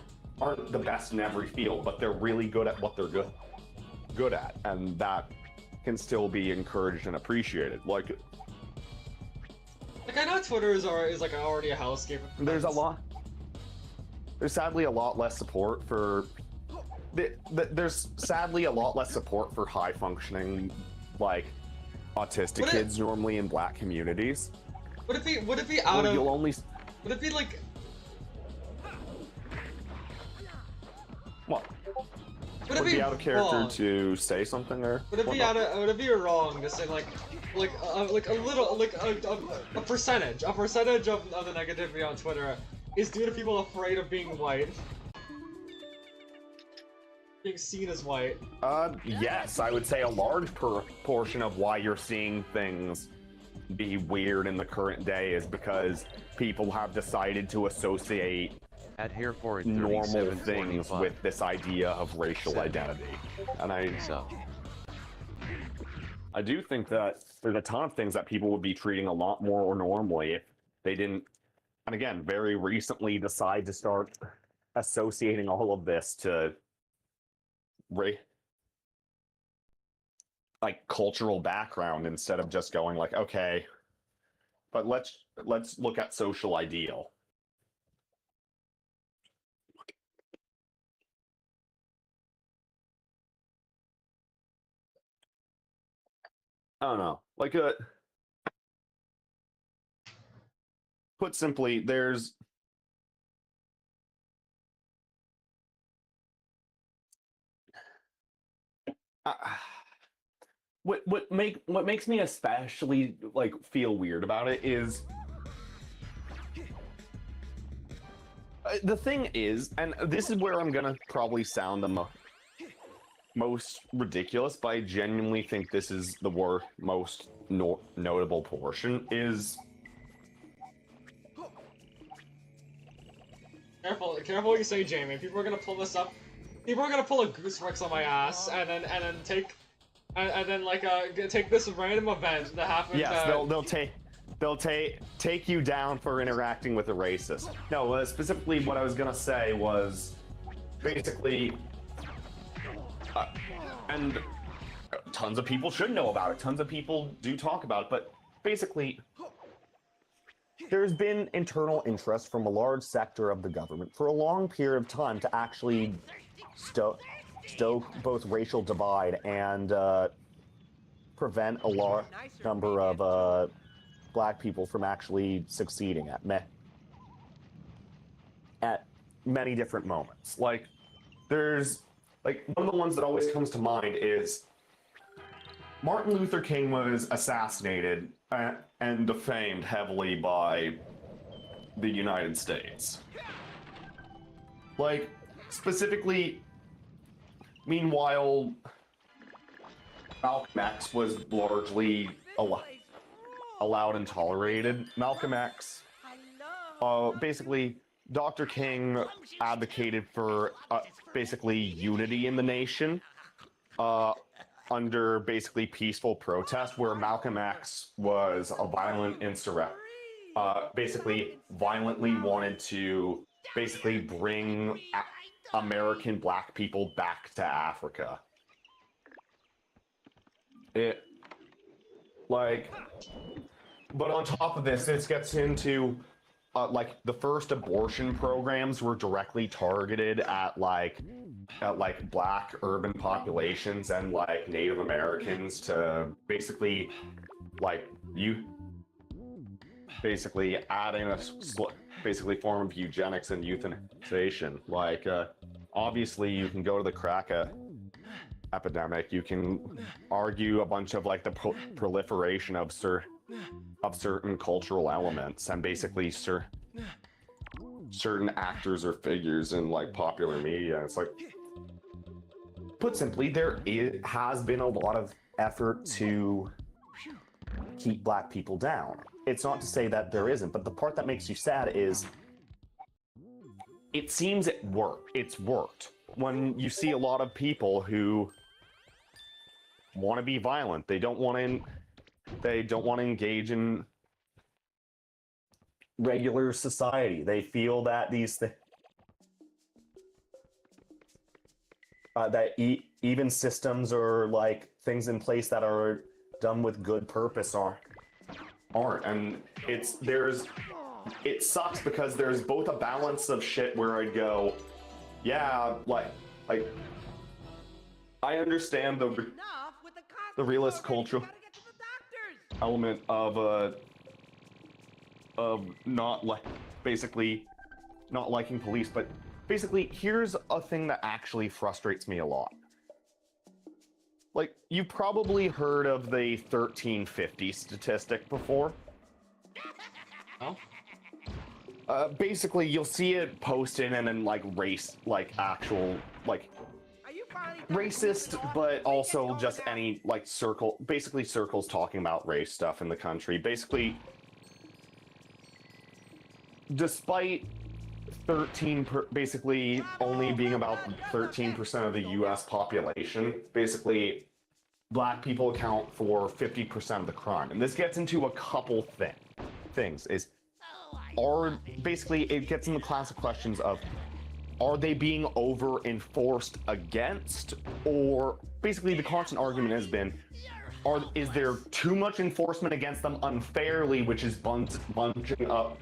the best in every field, but they're really good at what they're good at, and that can still be encouraged and appreciated. Like I know Twitter is like already a hellscape. There's sadly a lot less support for. There's sadly a lot less support for high functioning, like autistic kids normally in black communities. Would it be out of? Would it be like? What? Would it be out of character wrong to say something or? Would it be would it be wrong to say like a little a percentage of the negativity on Twitter is due to people afraid of being white, being seen as white? Yes, I would say a large portion of why you're seeing things be weird in the current day is because people have decided to associate normal things with this idea of racial identity. And I do think that there's a ton of things that people would be treating a lot more normally if they didn't, and again, very recently decide to start associating all of this to like cultural background instead of just going like, okay, but let's look at social ideal. I don't know. Like put simply, there's what makes me especially like feel weird about it is the thing is, and this is where I'm gonna probably sound the most ridiculous, but I genuinely think this is the most notable portion is. Careful what you say, Jamie. People are gonna pull this up. People are gonna pull a Goose Rex on my ass, and then take like take this random event that happened. Yes, they'll take you down for interacting with a racist. No, specifically what I was gonna say was basically, and tons of people should know about it. Tons of people do talk about it, but basically, there's been internal interest from a large sector of the government for a long period of time to actually stoke both racial divide and prevent a large number of black people from actually succeeding at many different moments. Like, there's, like, one of the ones that always comes to mind is Martin Luther King was assassinated and defamed heavily by the United States. Like, specifically, meanwhile, Malcolm X was largely allowed and tolerated. Malcolm X, basically, Dr. King advocated for basically unity in the nation under basically peaceful protest, where Malcolm X was a violent insurrector, basically violently wanted to basically bring American black people back to Africa. But on top of this gets into like the first abortion programs were directly targeted at black urban populations and like Native Americans to basically add in a basically form of eugenics and euthanization. Like obviously you can go to the crack epidemic, you can argue a bunch of like the proliferation of certain cultural elements and basically certain actors or figures in like popular media. It's like, put simply, has been a lot of effort to keep black people down. It's not to say that there isn't, but the part that makes you sad is it seems it's worked. When you see a lot of people who want to be violent, they don't want to engage in regular society. They feel that even systems or like things in place that are done with good purpose aren't. And it sucks because there's both a balance of shit where I'd go, yeah, like I understand the realist cultural element of not liking police, but basically here's a thing that actually frustrates me a lot. Like, you've probably heard of the 1350 statistic before. Oh? Basically, you'll see it posted and then like actual racist, but also just any like circles talking about race stuff in the country. Basically, despite basically only being about 13% of the U.S. population, basically black people account for 50% of the crime. And this gets into a couple things. Basically it gets in the classic questions of, are they being over enforced against, or basically the constant argument has been, is there too much enforcement against them unfairly, which is bumping up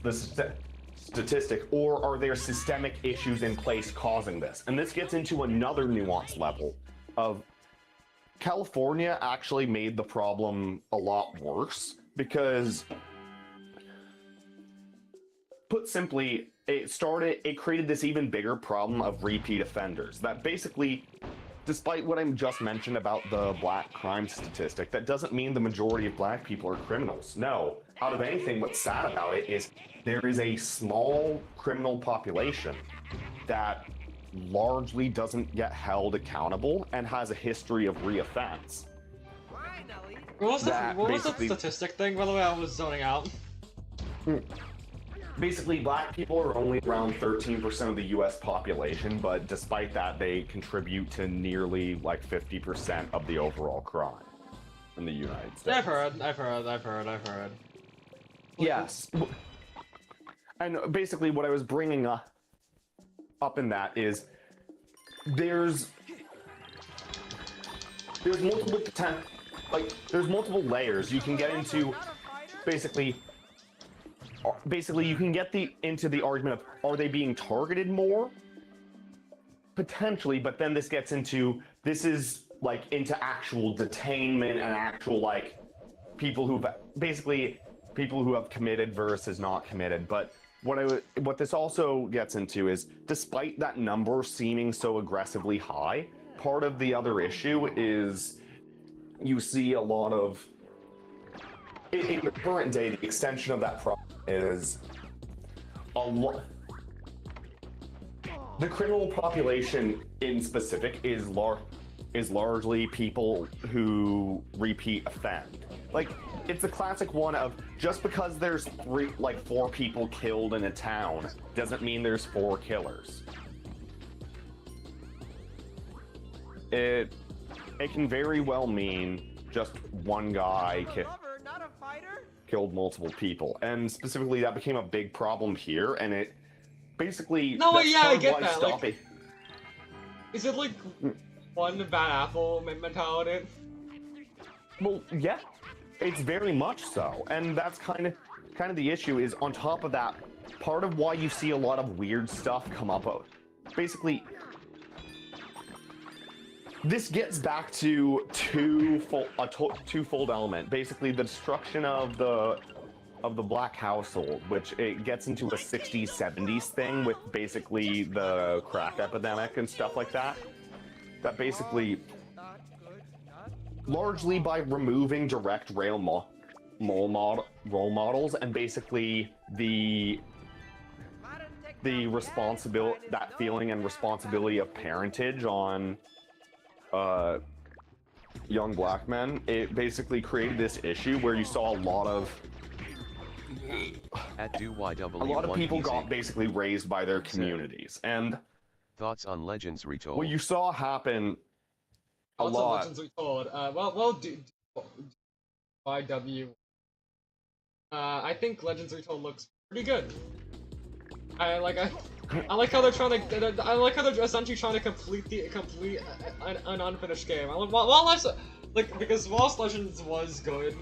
the statistic, or are there systemic issues in place causing this? And this gets into another nuanced level of California actually made the problem a lot worse because, put simply, it created this even bigger problem of repeat offenders that basically, despite what I just mentioned about the black crime statistic, that doesn't mean the majority of black people are criminals. No, out of anything, what's sad about it is there is a small criminal population that largely doesn't get held accountable and has a history of reoffense. What was the statistic thing, by the way? I was zoning out. Basically, black people are only around 13% of the U.S. population, but despite that, they contribute to nearly like 50% of the overall crime in the United States. I've heard. Yes. And basically what I was bringing up in that is there's multiple there's multiple layers you can get into. Basically you can get into the argument of, are they being targeted more? Potentially, but then this gets into, this is like into actual detainment and actual like people who have committed versus not committed. But what this also gets into is, despite that number seeming so aggressively high, part of the other issue is you see a lot of, in the current day, the extension of that problem is a lot. The criminal population in specific is largely people who repeat offend. Like, it's a classic one of, just because there's 4 people killed in a town doesn't mean there's 4 killers. It can very well mean just one guy killed multiple people, and specifically that became a big problem here, and it basically... No, yeah, I get that. Like, is it like one bad apple mentality? Well, yeah, it's very much so, and that's kind of the issue. Is on top of that, part of why you see a lot of weird stuff come up. Basically, this gets back to twofold element. Basically, the destruction of the black household, which it gets into a 60s, 70s thing with basically the crack epidemic and stuff like that. That basically, largely by removing direct role models and basically the responsibility, that feeling and responsibility of parentage on young black men, it basically created this issue where you saw a lot of people got basically raised by their communities. And thoughts on Legends Retold? what you saw happen a lot. Legends Retold. YW. I think Legends Retold looks pretty good. I like how they're trying to. I like how they're essentially trying to complete an unfinished game. Because whilst Legends was good,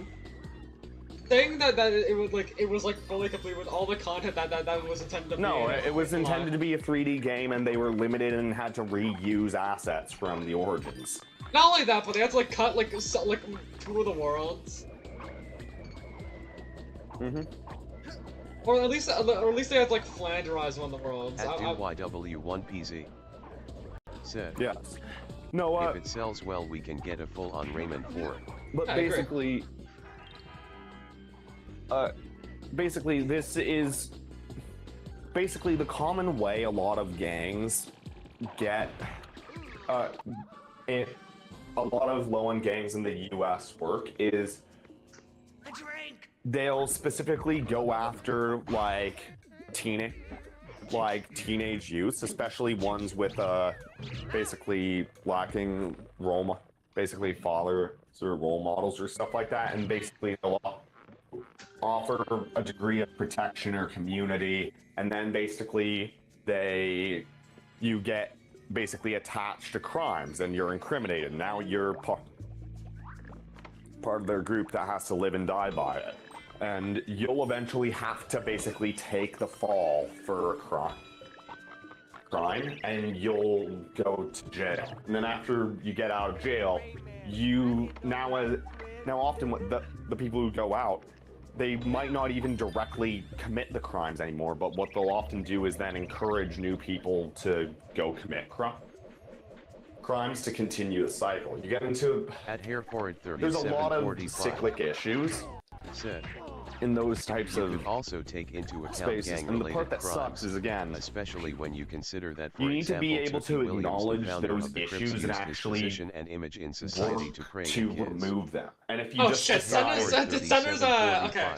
saying that it was fully complete with all the content that was intended to be. No, it was intended to be a 3D game, and they were limited and had to reuse assets from the Origins. Not only that, but they had to cut 2 of the worlds. Mm-hmm. Or at least they had to flanderize one of the worlds. At YW1PZ said. Yes. No. If it sells well, we can get a full-on Rayman 4. But basically. Basically, this is basically the common way a lot of gangs get a lot of low-end gangs in the US work is they'll specifically go after teenage youths, especially ones with basically lacking fathers or role models or stuff like that, and basically they'll offer a degree of protection or community, and then basically you get basically attached to crimes and you're incriminated. Now you're part of their group that has to live and die by it, and you'll eventually have to basically take the fall for a crime, and you'll go to jail. And then after you get out of jail, now often the people who go out, they might not even directly commit the crimes anymore, but what they'll often do is then encourage new people to go commit crimes to continue the cycle. You get into... There's a lot of cyclic issues in those types of also take into account spaces. And the part that sucks is, again, especially when you consider that, for you need example, to be able to acknowledge those issues and actually position and image in society to remove them. And if you Sender's okay.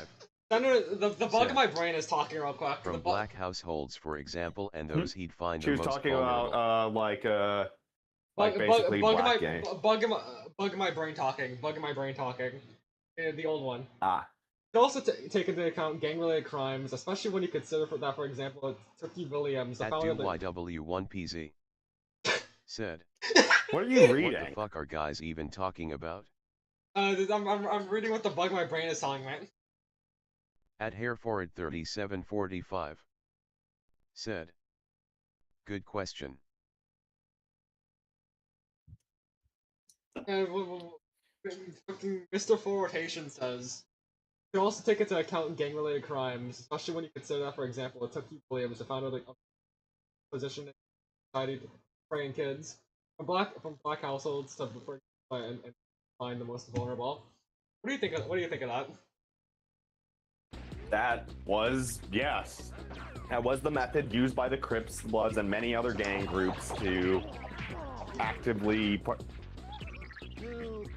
Sender, the bug in my brain is talking real quick. From black households, for example, and those he'd find she the was most talking vulnerable. about basically black gang. Bug in my brain talking. The old one. Ah. You also take into account gang-related crimes, especially when you consider for example, Turkey Williams, the At founder of the... DYW1PZ said, What are you what reading? the fuck are guys even talking about? I'm reading what the bug my brain is telling me. At Hairforward3745 said, good question. And fucking Mr. Forward Haitian says, you can also take into account gang-related crimes, especially when you consider that, for example, Tucky Williams, the founder of the position in society to praying kids from black households to and find the most vulnerable. What do you think? What do you think of that? That was, yes. That was the method used by the Crips, Bloods, and many other gang groups to actively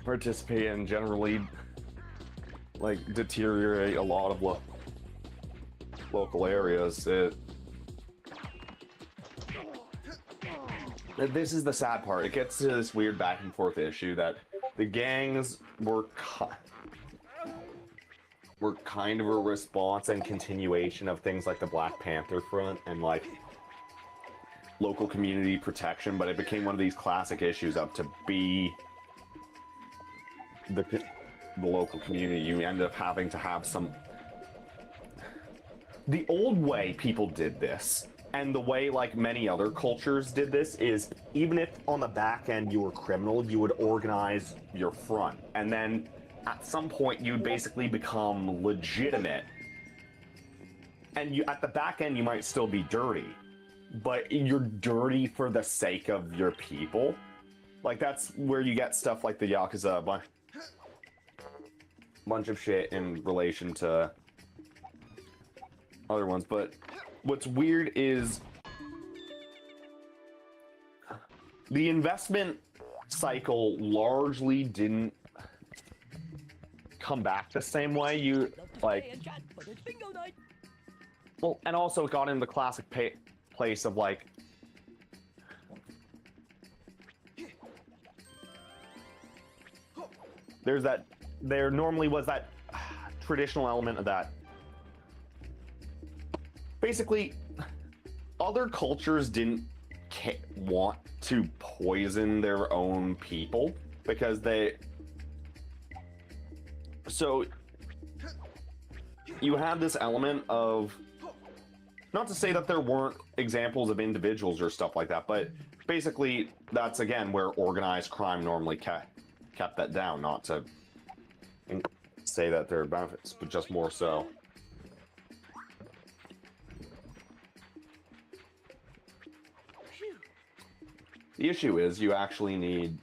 participate and generally, like, deteriorate a lot of local areas. This is the sad part. It gets to this weird back and forth issue that the gangs were kind of a response and continuation of things like the Black Panther Front and like local community protection, but it became one of these classic issues of to be the local community, you end up having to have some... The old way people did this, and the way like many other cultures did this, is even if on the back end you were criminal, you would organize your front, and then at some point you'd basically become legitimate. And at the back end you might still be dirty, but you're dirty for the sake of your people. Like that's where you get stuff like the Yakuza, bunch of shit in relation to other ones. But what's weird is the investment cycle largely didn't come back the same way. You like, well, and also it got into the classic place of like, there normally was that traditional element of that. Basically, other cultures didn't want to poison their own people because so you have this element of, not to say that there weren't examples of individuals or stuff like that, but basically that's again where organized crime normally kept that down, not to say that there are benefits, but just more so. The issue is you actually need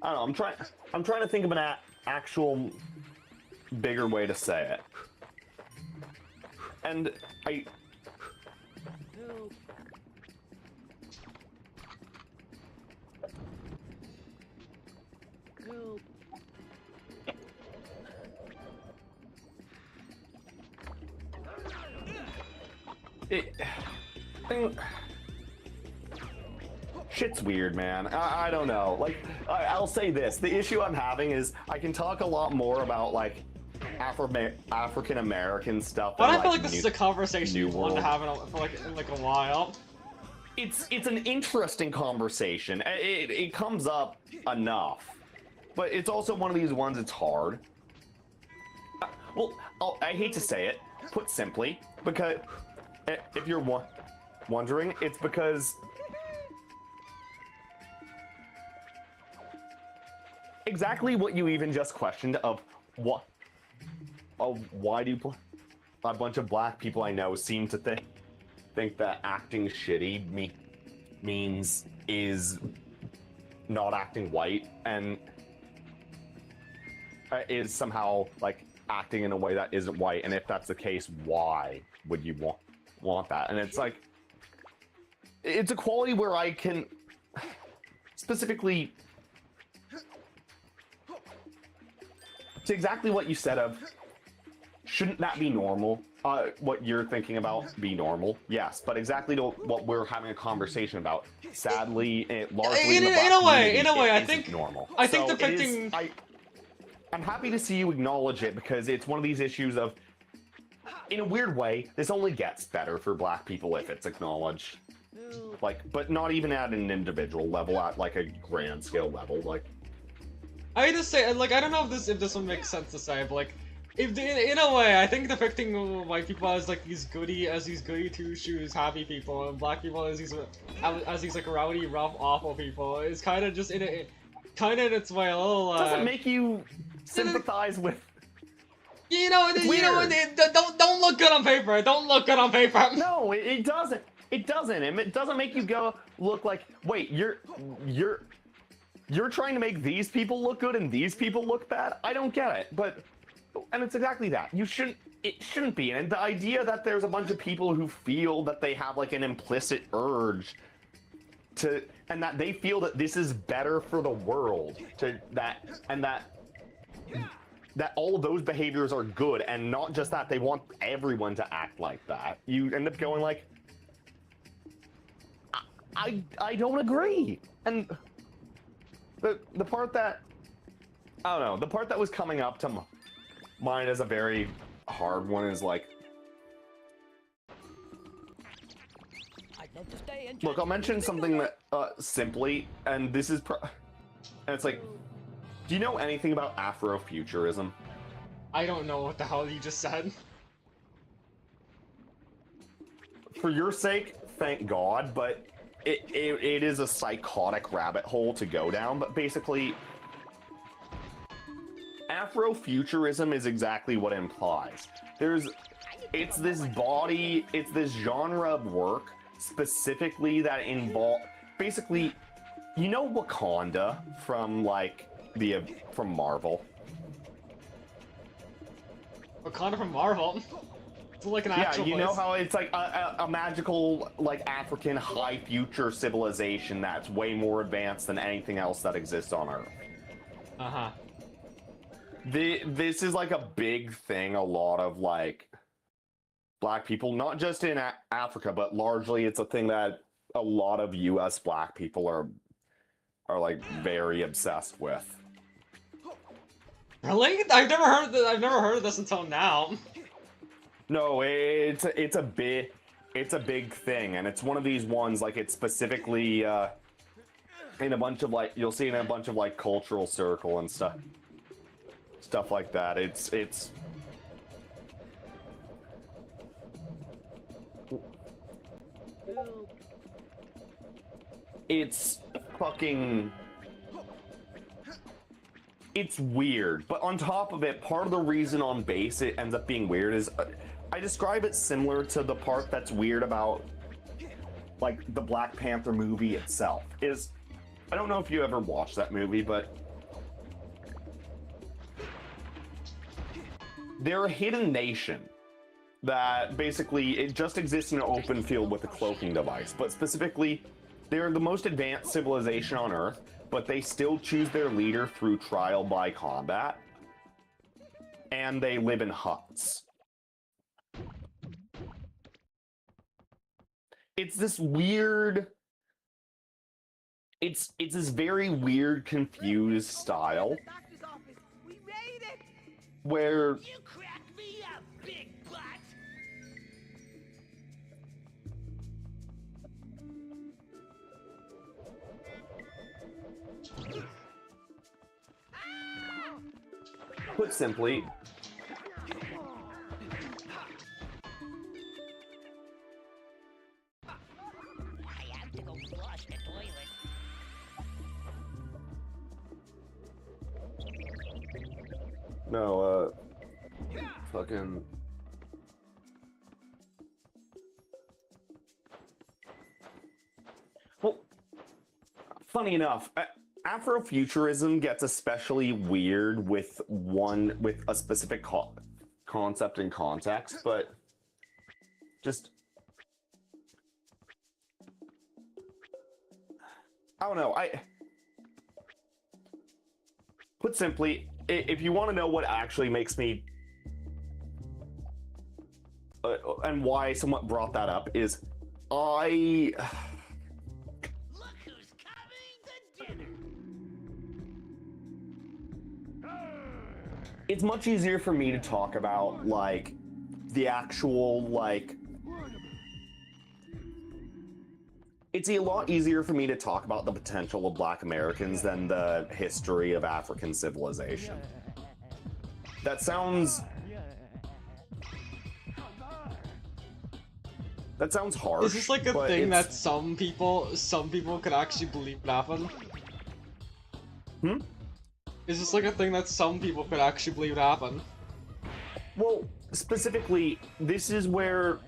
I don't know, I'm trying to think of an actual bigger way to say it. And shit's weird, man. I don't know. Like, I'll say this. The issue I'm having is I can talk a lot more about, like, African American stuff. But I feel like this is a conversation you want to have in a while. It's an interesting conversation. It comes up enough, but it's also one of these ones that's hard. Well, I hate to say it, put simply, because if you're wondering, it's because exactly what you even just questioned of why do a bunch of black people I know seem to think that acting shitty means is not acting white, and is somehow like acting in a way that isn't white, and if that's the case, why would you want that? And it's like, it's a quality where I can specifically to exactly what you said of shouldn't that be normal? What you're thinking about be normal? Yes, but exactly what we're having a conversation about. Sadly, largely in the black community, in a way, it I isn't think normal. I think So depicting. I'm happy to see you acknowledge it because it's one of these issues of, in a weird way, this only gets better for black people if it's acknowledged. Like, but not even at an individual level, at like a grand scale level. Like, I just say, like, I don't know if this one makes sense to say, but like, if in a way, I think depicting white people as like these goody two shoes happy people, and black people as these like rowdy, rough, awful people is kind of just in its way a little. Doesn't make you sympathize with. Don't look good on paper. Don't look good on paper. No, it doesn't. It doesn't. And it doesn't make you look like, wait, you're trying to make these people look good and these people look bad? I don't get it. And it's exactly that. It shouldn't be. And the idea that there's a bunch of people who feel that they have like an implicit urge and that they feel that this is better for the world, that all of those behaviors are good, and not just that, they want everyone to act like that. You end up going like, I don't agree. And the part that, I don't know, the part that was coming up to mind as a very hard one is like, look, I'll mention something that simply, and this is and it's like, do you know anything about Afrofuturism? I don't know what the hell you just said. For your sake, thank God, but it is a psychotic rabbit hole to go down. But basically, Afrofuturism is exactly what it implies. It's this genre of work specifically that involve, basically, you know Wakanda from from Marvel. Wakanda from Marvel. It's like an actual you place. know how it's like a magical, like, African high future civilization that's way more advanced than anything else that exists on Earth. Uh-huh. This is like a big thing. A lot of like black people, not just in Africa, but largely it's a thing that a lot of U.S. black people are like very obsessed with. Really? I've never heard of this until now. No, it's a big thing, and it's one of these ones, like, it's specifically in a bunch of, like, you'll see in a bunch of, like, cultural circle and stuff like that. It's fucking, it's weird, but on top of it, part of the reason on base it ends up being weird is, I describe it similar to the part that's weird about, like, the Black Panther movie itself. I don't know if you ever watched that movie, but they're a hidden nation that basically, it just exists in an open field with a cloaking device, but specifically, they're the most advanced civilization on Earth, but they still choose their leader through trial by combat, and they live in huts. It's this weird, it's this very weird, confused style where You cracked me up, big butt! put simply, I have to go flush the toilet. no, fucking. Well, funny enough, Afrofuturism gets especially weird with a specific concept and context, but just, I don't know. Put simply, if you want to know what actually makes me and why I somewhat brought that up is I. Look who's coming to dinner. It's much easier for me to talk about like the actual like. It's a lot easier for me to talk about the potential of Black Americans than the history of African civilization. That sounds harsh. Is this like a but thing it's- that some people could actually believe would happen? Is this like a thing that some people could actually believe would happen? Well, specifically, this is where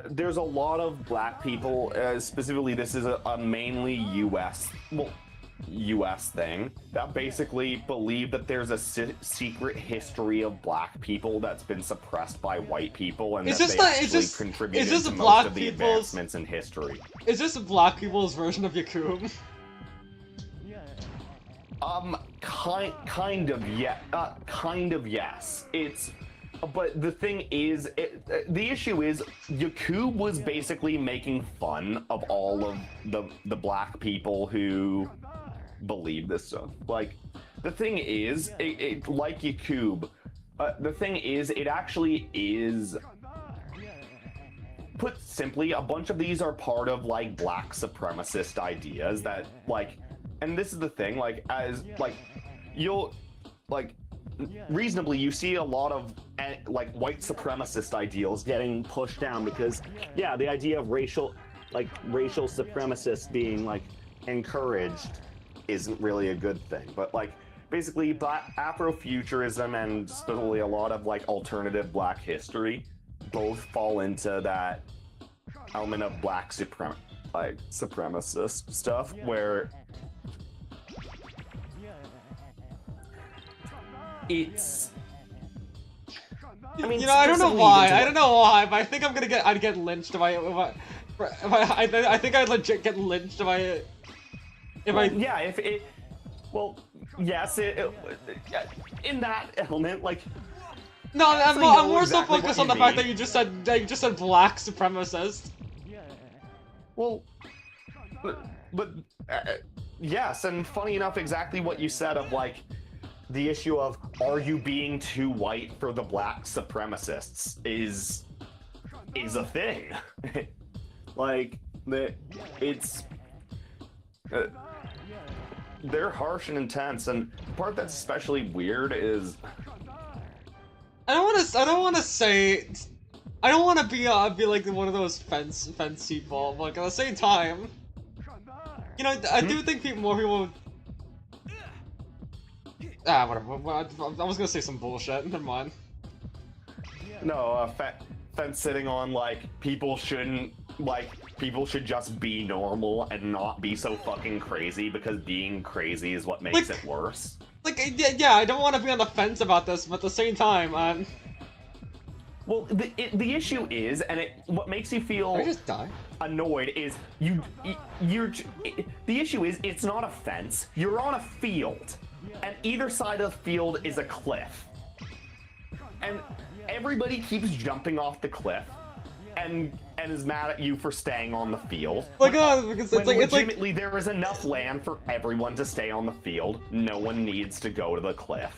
there's a lot of black people, specifically this is a mainly US thing, that basically believe that there's a secret history of black people that's been suppressed by white people and It's that just they that- actually it's just- contributed it's just to black most of the people's- advancements in history. Is this black people's version of Yakub? Kind of yes. But the thing is, the issue is, Yakub was basically making fun of all of the black people who believe this stuff. Like, the thing is, like Yakub, the thing is, it actually is. Put simply, a bunch of these are part of like black supremacist ideas that like, and this is the thing, like as like you'll like reasonably you see a lot of like white supremacist ideals getting pushed down because yeah, the idea of racial supremacists being like encouraged isn't really a good thing, but like basically Afrofuturism and specifically a lot of like alternative black history both fall into that element of black supremacist stuff where it's I don't know why, but I think I'd get lynched if I think I'd legit get lynched yes, in that element, like. No, I'm more so exactly focused what on the you fact mean. that you just said black supremacist. Well, but yes, and funny enough, exactly what you said of like the issue of are you being too white for the black supremacists is a thing. Like it's they're harsh and intense, and the part that's especially weird is I don't want to be like one of those fence people, but like at the same time, I do think more people. Whatever. I was gonna say some bullshit. Never mind. no fence sitting on like people should just be normal and not be so fucking crazy because being crazy is what makes it worse. Like, yeah, I don't want to be on the fence about this, but at the same time, well, the issue is, and what makes you feel Did I just die? annoyed is the issue is it's not a fence. You're on a field, and either side of the field is a cliff, and everybody keeps jumping off the cliff, and is mad at you for staying on the field. Like, because it's like legitimately there is enough land for everyone to stay on the field. No one needs to go to the cliff.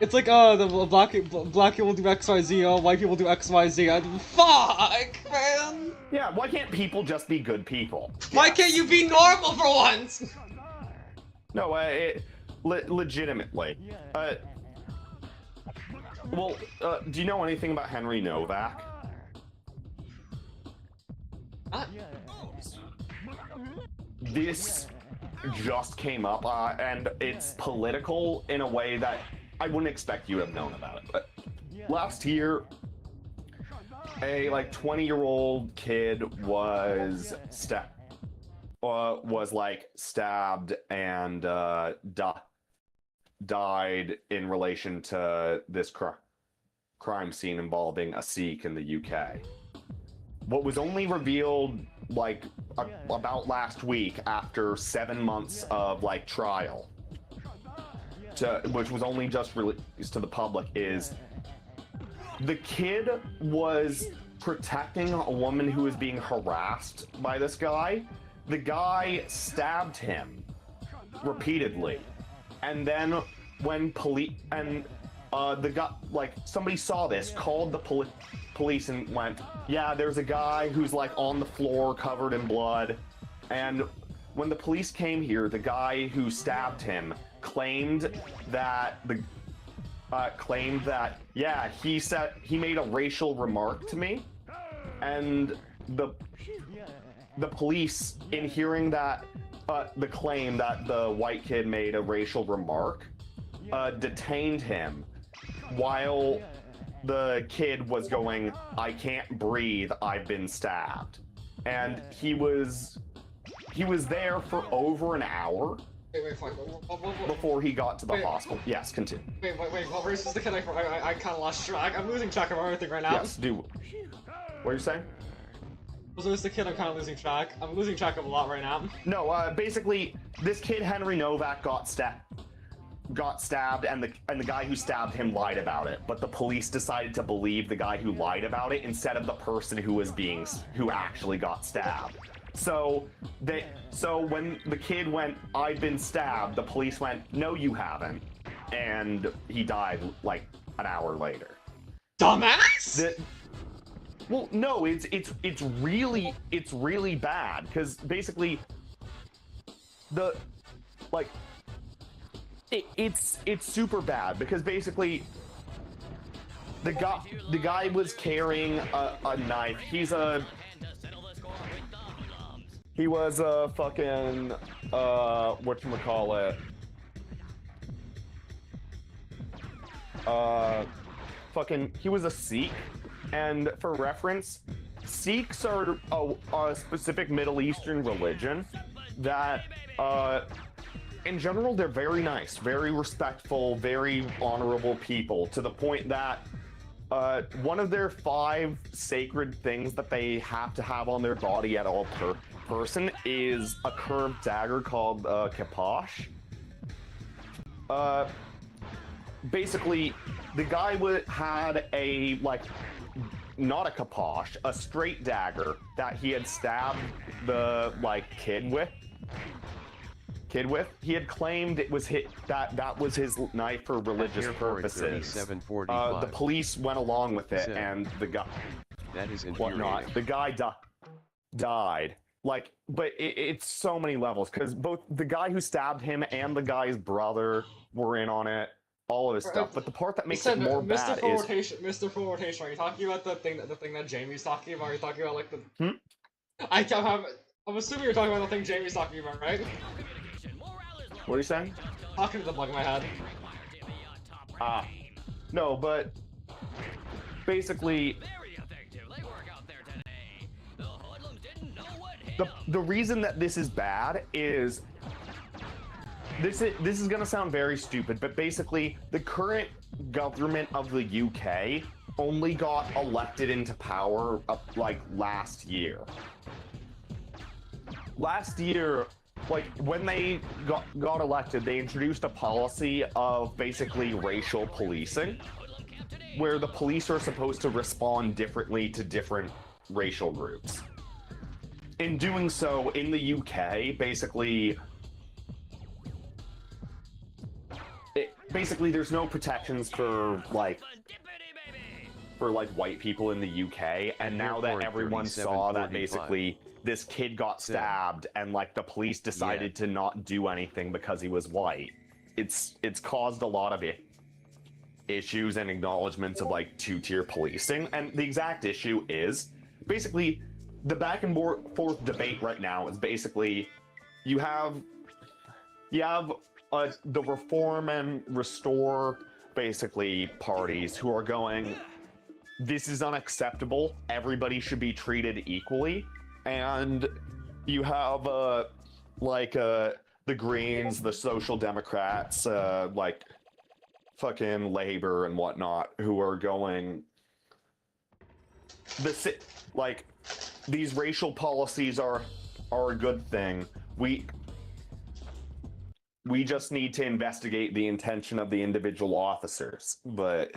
It's like, the black people do XYZ, white people do XYZ. Fuck, man! Yeah, why can't people just be good people? Why can't you be normal for once? No, legitimately. Well, do you know anything about Henry Novak? This just came up, and it's political in a way that I wouldn't expect you to have known about it. But last year, a 20-year-old kid was stabbed and died in relation to this crime scene involving a Sikh in the UK. What was only revealed about last week after 7 months of trial, which was only just released to the public, is the kid was protecting a woman who was being harassed by this guy. The guy stabbed him repeatedly, and then when police and the guy, like, somebody saw this, called the police and went, yeah, there's a guy who's like on the floor covered in blood. And when the police came here, the guy who stabbed him claimed that yeah, he said he made a racial remark to me, and the police, in hearing that the claim that the white kid made a racial remark, detained him while the kid was going, I can't breathe, I've been stabbed. And he was there for over an hour before he got to the hospital. Yes, continue. Wait, what race is the kid? I kind of lost track. I'm losing track of everything right now. Yes, do. What are you saying? Was this the kid? I'm kind of losing track. I'm losing track of a lot right now. No, basically, this kid, Henry Novak, got stabbed, and the guy who stabbed him lied about it. But the police decided to believe the guy who lied about it instead of the person who actually got stabbed. So when the kid went, I've been stabbed, the police went, no, you haven't, and he died like an hour later. Dumbass! Well, no, it's really bad, because basically it's super bad, because basically the guy was carrying a knife. He was a fucking whatchamacallit, he was a Sikh. And for reference, Sikhs are a specific Middle Eastern religion that, in general, they're very nice, very respectful, very honorable people, to the point that one of their 5 sacred things that they have to have on their body at all person is a curved dagger called kaposh. Basically, the guy had a, not a kaposh, a straight dagger that he had stabbed the kid with. He had claimed it was that was his knife for religious purposes. The police went along with it, and the guy, that is whatnot. The guy died. But it's so many levels, because both the guy who stabbed him and the guy's brother were in on it. All of this stuff, but the part that makes it more bad is Mr. Full Rotation. Are you talking about the thing that Jamie's talking about? Are you talking about I'm assuming you're talking about the thing Jamie's talking about, right? What are you saying? Talking to the bug in my head. No, but basically, the reason that this is bad is. This is gonna sound very stupid, but basically, the current government of the UK only got elected into power last year. Last year, when they got elected, they introduced a policy of basically racial policing, where the police are supposed to respond differently to different racial groups. In doing so, in the UK, basically there's no protections for white people in the UK, and now that everyone saw that basically this kid got stabbed and the police decided to not do anything because he was white, it's caused a lot of issues and acknowledgments of two-tier policing. And the exact issue is basically the back and forth debate right now is basically you have the Reform and Restore, basically, parties who are going, this is unacceptable, everybody should be treated equally. And you have, the Greens, the Social Democrats, fucking Labor and whatnot, who are going, these racial policies are a good thing. We just need to investigate the intention of the individual officers. But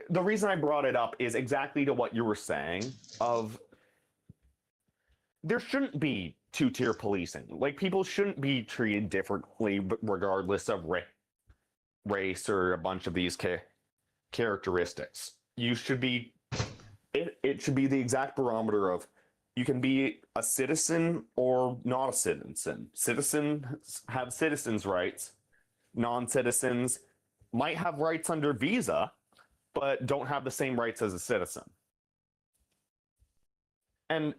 the reason I brought it up is exactly to what you were saying of there shouldn't be two-tier policing. Like, people shouldn't be treated differently regardless of race or a bunch of these characteristics. You should be it should be the exact barometer of you can be a citizen or not a citizen. Citizens have citizens' rights. Non-citizens might have rights under visa, but don't have the same rights as a citizen. And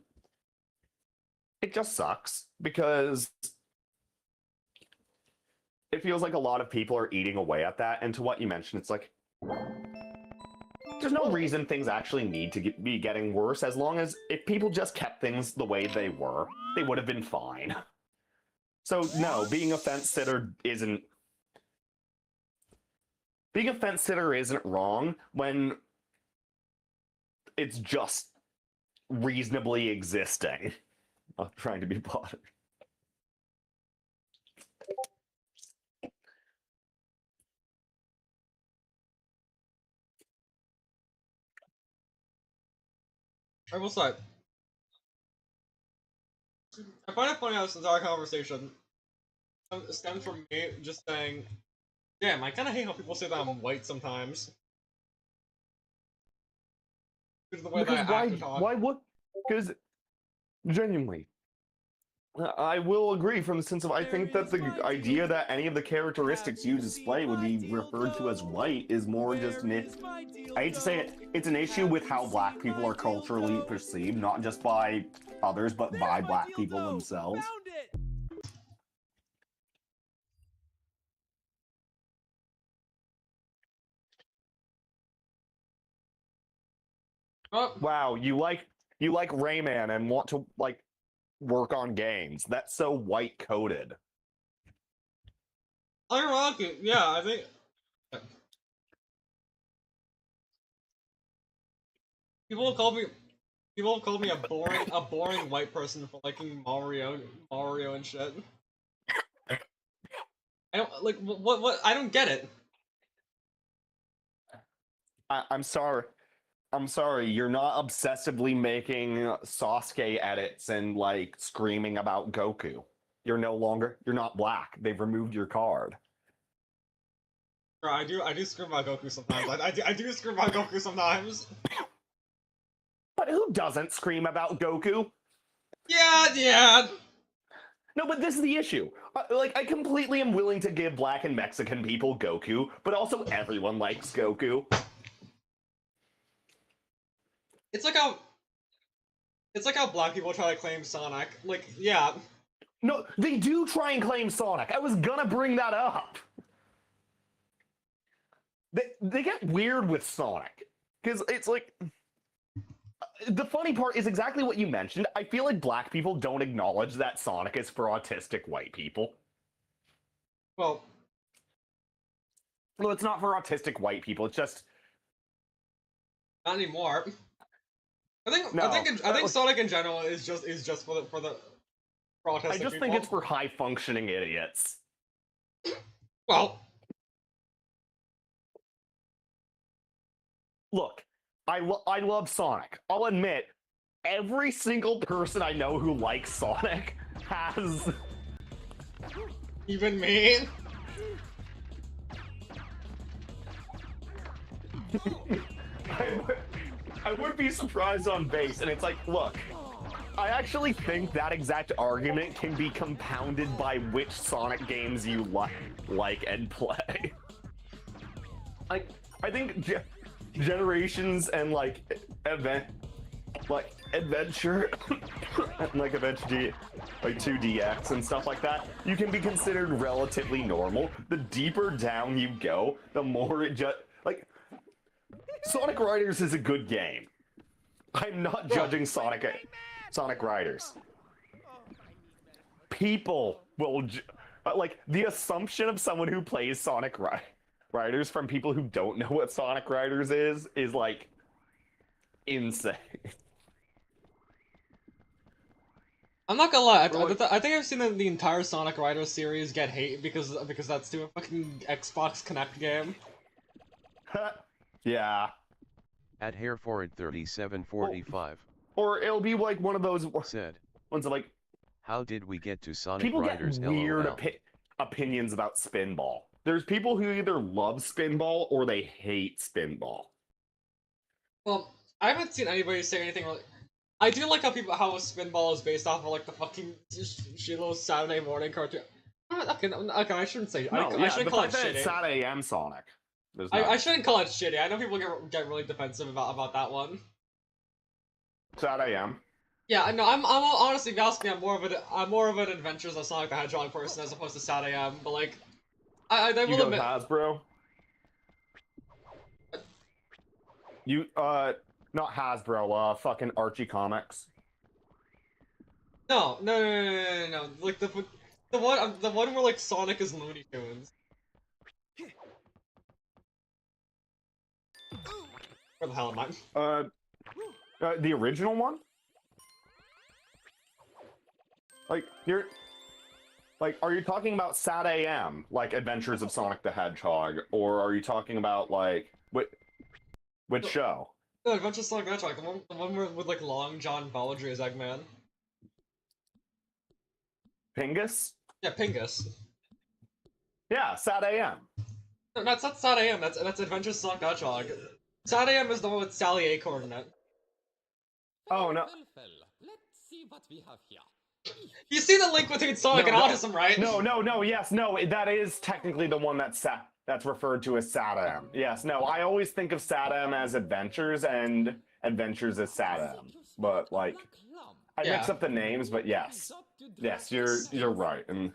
it just sucks because it feels like a lot of people are eating away at that. And to what you mentioned, it's like there's no reason things actually need to be getting worse, as long as if people just kept things the way they were, they would have been fine. So no, being a fence sitter isn't wrong when it's just reasonably existing. I'm trying to be bothered. I will say, I find it funny how this entire conversation stems from me just saying, damn, I kinda hate how people say that I'm white sometimes. Due to the way that I act and talk. Why would? Because genuinely, I will agree from the sense of I think that the idea that any of the characteristics you display would be referred to as white is more just an I hate to say it, it's an issue with how black people are culturally perceived, not just by others, but by black people themselves. Wow, you like Rayman and want to like work on games. That's so white coded. Ironically, yeah, I think people have called me a boring white person for liking Mario and shit. I don't like what I don't get it. I'm sorry. I'm sorry, you're not obsessively making Sasuke edits and like screaming about Goku. You're not black. They've removed your card. Bro, I do scream about Goku sometimes. I do scream about Goku sometimes. But who doesn't scream about Goku? Yeah. No, but this is the issue. Like, I completely am willing to give black and Mexican people Goku, but also everyone likes Goku. It's like how black people try to claim Sonic. Like, yeah. No, they do try and claim Sonic. I was gonna bring that up. They get weird with Sonic. Because it's like... The funny part is exactly what you mentioned. I feel like black people don't acknowledge that Sonic is for autistic white people. Well... No, it's not for autistic white people. It's just... Not anymore. I think Sonic in general is just for autistic I just people. think it's for high functioning idiots. Well, look, I love Sonic. I'll admit, every single person I know who likes Sonic has... Even me? I would be surprised on base, and it's like, look, I actually think that exact argument can be compounded by which Sonic games you like and play. I think Generations and Adventure, like Adventure like 2DX and stuff like that, you can be considered relatively normal. The deeper down you go, the more it just like Sonic Riders is a good game. I'm not judging Sonic Riders. People will like the assumption of someone who plays Sonic Riders from people who don't know what Sonic Riders is like insane. I'm not gonna lie. I think I've seen the entire Sonic Riders series get hate because that's to a fucking Xbox Connect game. Yeah. At Hairforward 3745 Or it'll be like one of those said, ones that like how did we get to Sonic people Riders get weird LOL? opinions about Spinball. There's people who either love Spinball or they hate Spinball. Well, I haven't seen anybody say anything really. I do like how Spinball is based off of like the fucking shitty Saturday morning cartoon. Okay, I shouldn't say. No, I shouldn't call it fact that it's shitty. Sad AM Sonic. I shouldn't call it shitty. I know people get really defensive about that one. Sad AM. Yeah, no, I'm honestly, if you ask me, I'm more of an Adventures of Sonic the Hedgehog person as opposed to Sad AM. But like, I will You admit. Hasbro. You not Hasbro. Fucking Archie Comics. No. Like the one where like Sonic is Looney Tunes. Where the hell am I? The original one? Like, are you talking about Sad AM, like Adventures of Sonic the Hedgehog, or are you talking about, like, which show? No, Adventures of Sonic the Hedgehog, the one with like Long John Baldry as Eggman. Pingus? Yeah, Pingus. Yeah, Sad AM. No, that's not Sad AM, that's Adventures of Sonic the Hedgehog. Sad AM is the one with Sally Acorn in it. Oh, no. Let's see what we have here. You see the link between Sonic and Autism, right? No, that is technically the one that's referred to as Sad AM. Yes, no, I always think of Sad AM as Adventures and Adventures as Sad AM. But, like, I mix up the names, but yes. Yes, you're right. And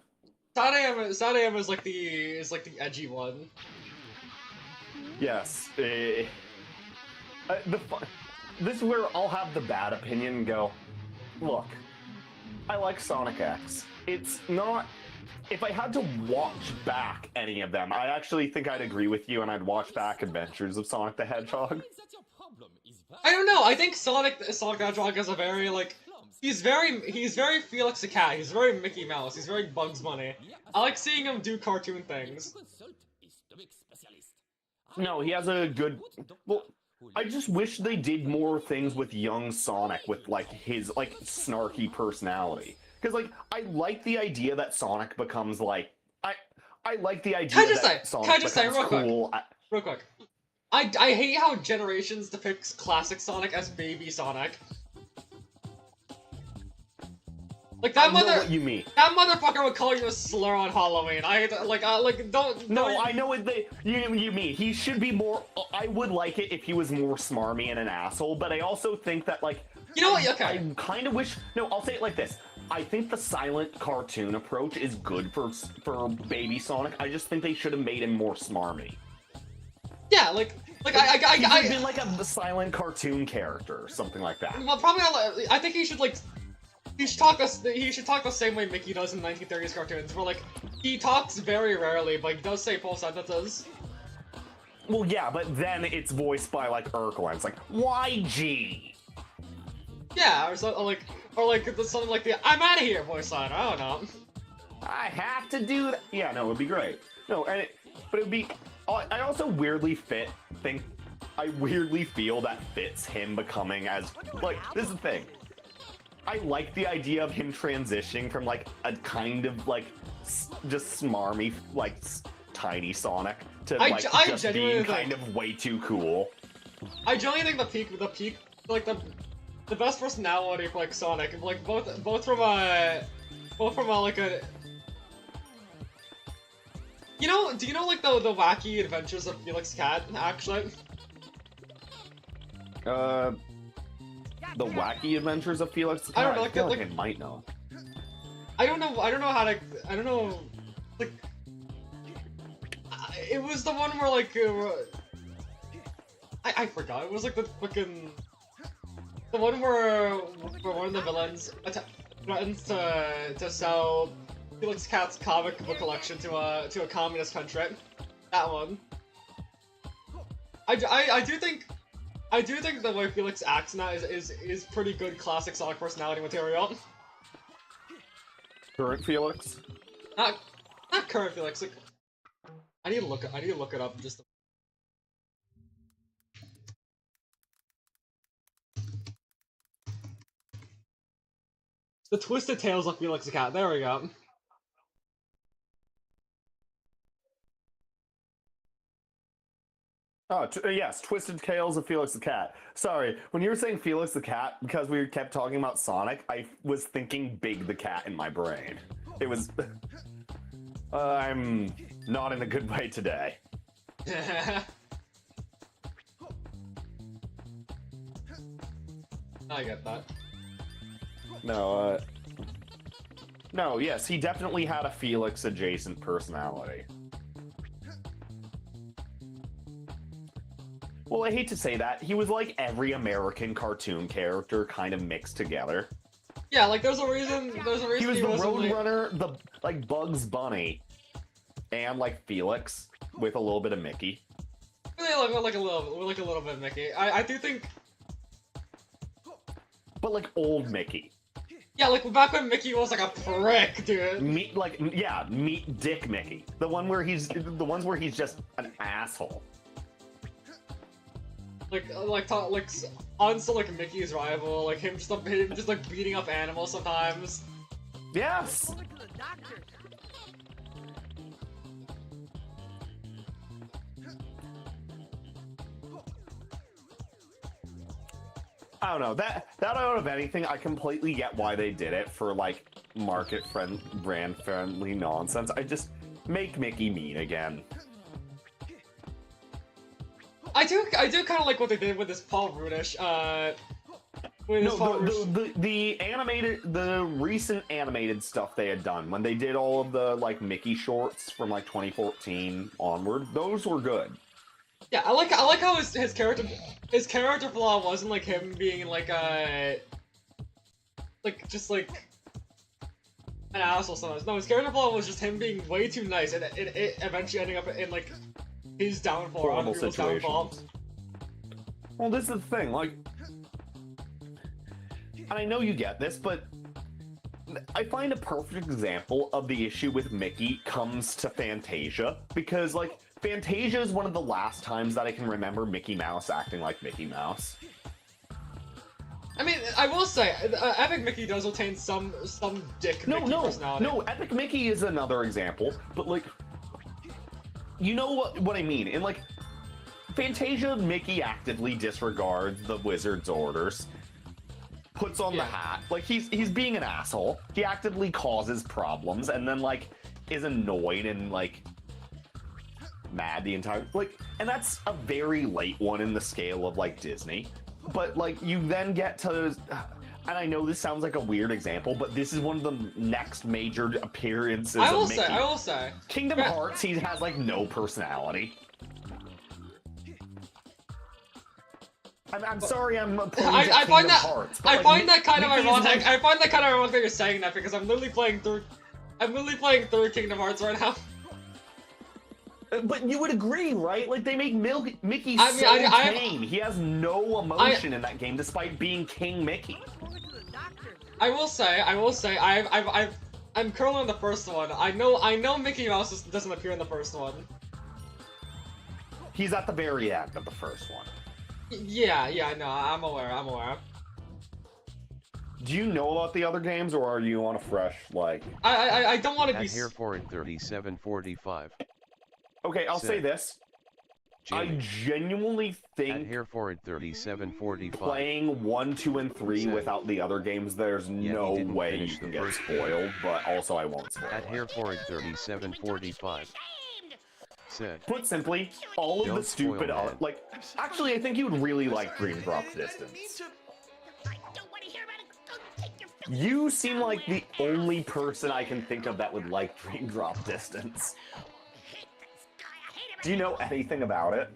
Sad AM is like the edgy one. yes. This is where I'll have the bad opinion and go, look, I like Sonic X. It's not... If I had to watch back any of them, I actually think I'd agree with you and I'd watch back Adventures of Sonic the Hedgehog. I don't know, I think Sonic the Hedgehog is a very, like... He's very Felix the Cat, he's very Mickey Mouse, he's very Bugs Bunny. I like seeing him do cartoon things. No, he has a good... Well, I just wish they did more things with young Sonic with, like, his, like, snarky personality. Because, like, I like the idea that Sonic becomes, like... I like the idea that Sonic becomes cool. Real quick. I hate how Generations depicts classic Sonic as baby Sonic. Like that what you mean. That motherfucker would call you a slur on Halloween. Don't. No, I know what you mean. He should be more. I would like it if he was more smarmy and an asshole, but I also think that, like, you know what? Okay. I kind of wish. No, I'll say it like this. I think the silent cartoon approach is good for Baby Sonic. I just think they should have made him more smarmy. Yeah, I he's been like a silent cartoon character or something like that. Well, probably not. I think he should like. He should talk the same way Mickey does in 1930s cartoons, where like he talks very rarely, but he does say full sentences. Well, yeah, but then it's voiced by like Urkel, and it's like YG. Yeah, or something like the "I'm out of here" voice line. I don't know. I have to do that. Yeah, no, it'd be great. No, but it'd be. I also weirdly I weirdly feel that fits him becoming as like this is the thing. I like the idea of him transitioning from, like, a kind of, like, just smarmy, like, tiny Sonic to, like, just being kind of way too cool. I genuinely think the peak, like, the best personality for, like, Sonic, like, both from a, like, a... You know, do you know, like, the wacky adventures of Felix Cat, actually? The Wacky Adventures of Felix the Cat? I don't know, I feel like I might know. I don't know how to, I don't know, like, it was the one where, like, I forgot, it was, like, the fucking, the one where one of the villains threatens to sell Felix Cat's comic book collection to a communist country. That one. I do think the way Felix acts now is pretty good classic Sonic personality material. Current Felix? Not current Felix. Like, I need to look it up just. The Twisted Tails of Felix the Cat. There we go. Oh, yes, Twisted Tales of Felix the Cat. Sorry, when you were saying Felix the Cat, because we kept talking about Sonic, I was thinking Big the Cat in my brain. It was... I'm not in a good way today. I get that. No, no, yes, he definitely had a Felix-adjacent personality. Well, I hate to say that. He was like every American cartoon character kind of mixed together. Yeah, like there's a reason. He was the wasn't Roadrunner, the like Bugs Bunny, and like Felix with a little bit of Mickey. Yeah, like a little bit of Mickey. I do think. But like old Mickey. Yeah, like back when Mickey was like a prick, dude. Meet Dick Mickey. The ones where he's just an asshole. Like Mickey's rival, like him just like beating up animals sometimes. Yes. I don't know, that out of anything, I completely get why they did it for like brand friendly nonsense. I just make Mickey mean again. I do kind of like what they did with this Paul Rudish. The recent animated stuff they had done when they did all of the like Mickey shorts from like 2014 onward, those were good. Yeah, I like how his character flaw wasn't like him being like just like an asshole sometimes. No, his character flaw was just him being way too nice, and it eventually ending up in like his downfall, or other people's downfall. Well, this is the thing, like, and I know you get this, but I find a perfect example of the issue with Mickey comes to Fantasia, because like Fantasia is one of the last times that I can remember Mickey Mouse acting like Mickey Mouse. I mean, I will say, Epic Mickey does retain some dick Mickey personality. No, Epic Mickey is another example, but like, you know what I mean? In like Fantasia, Mickey actively disregards the wizard's orders, puts on the hat, like he's being an asshole. He actively causes problems, and then like is annoyed and like mad the entire and that's a very late one in the scale of like Disney. But like you then get to, and I know this sounds like a weird example, but this is one of the next major appearances of Mickey. I will say. Kingdom Hearts, he has like no personality. I'm sorry, I'm I find that kind of ironic. I find that kind of ironic that you're saying that because I'm literally playing through Kingdom Hearts right now. But you would agree, right? Like they make Mickey so tame. He has no emotion in that game, despite being King Mickey. I will say, I'm currently on the first one. I know Mickey Mouse doesn't appear in the first one. He's at the very end of the first one. Yeah, no, I'm aware. Do you know about the other games, or are you on a fresh, like... I don't want to be... Here for 3745. Okay, I'll say this. I genuinely think here for 3745. Playing 1, 2, and 3 without the other games, there's no way you can get spoiled, but also I won't spoil it. Here for 3745. Put simply, all of the stupid like actually I think you would really like Dream Drop Distance. You seem like the only person I can think of that would like Dream Drop Distance. Do you know anything about it?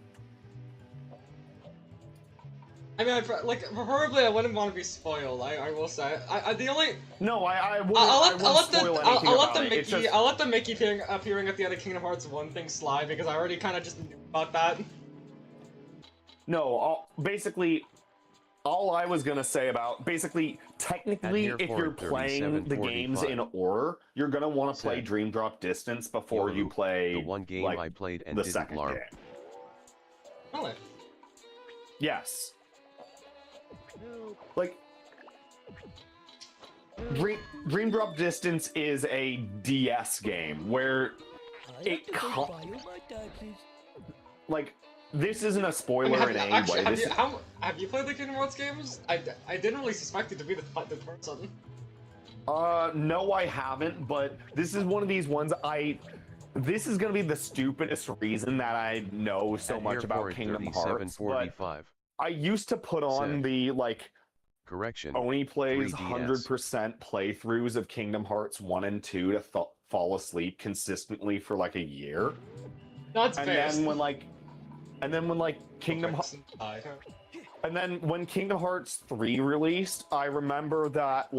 I mean, preferably I wouldn't want to be spoiled. I will say. The only. No, I won't. I'll let the Mickey appearing at the end of Kingdom Hearts 1 thing slide because I already kind of just knew about that. No, basically, all I was gonna say about technically, if you're playing the games in order, you're gonna want to play Dream Drop Distance before you play the one game I played and the didn't second LARP. game. Really? Yes. Like, Dream Drop Distance is a DS game where like this isn't a spoiler in any way. Have you played the Kingdom Hearts games? I didn't really suspect it to be the person. No, I haven't. But this is one of these ones This is gonna be the stupidest reason that I know so much about Kingdom Hearts. But I used to put on the correction. Oni plays 3DS. 100% playthroughs of Kingdom Hearts 1 and 2 to fall asleep consistently for like a year. That's and fast. then when Kingdom and then when Kingdom Hearts 3 released, I remember that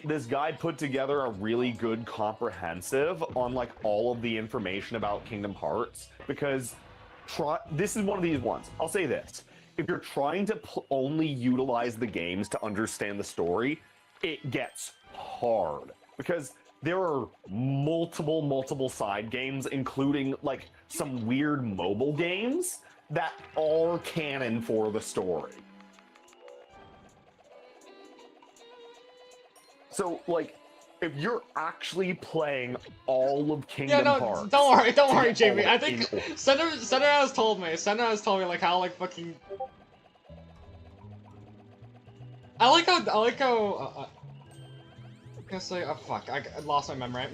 this guy put together a really good comprehensive on all of the information about Kingdom Hearts, because this is one of these ones. I'll say this. If you're trying to only utilize the games to understand the story, it gets hard. Because there are multiple side games, including some weird mobile games that are canon for the story. So, if you're actually playing all of Kingdom Hearts... Don't worry, Jamie. I think Senna has told me how fucking... I like how I can say, oh fuck, I lost my memory.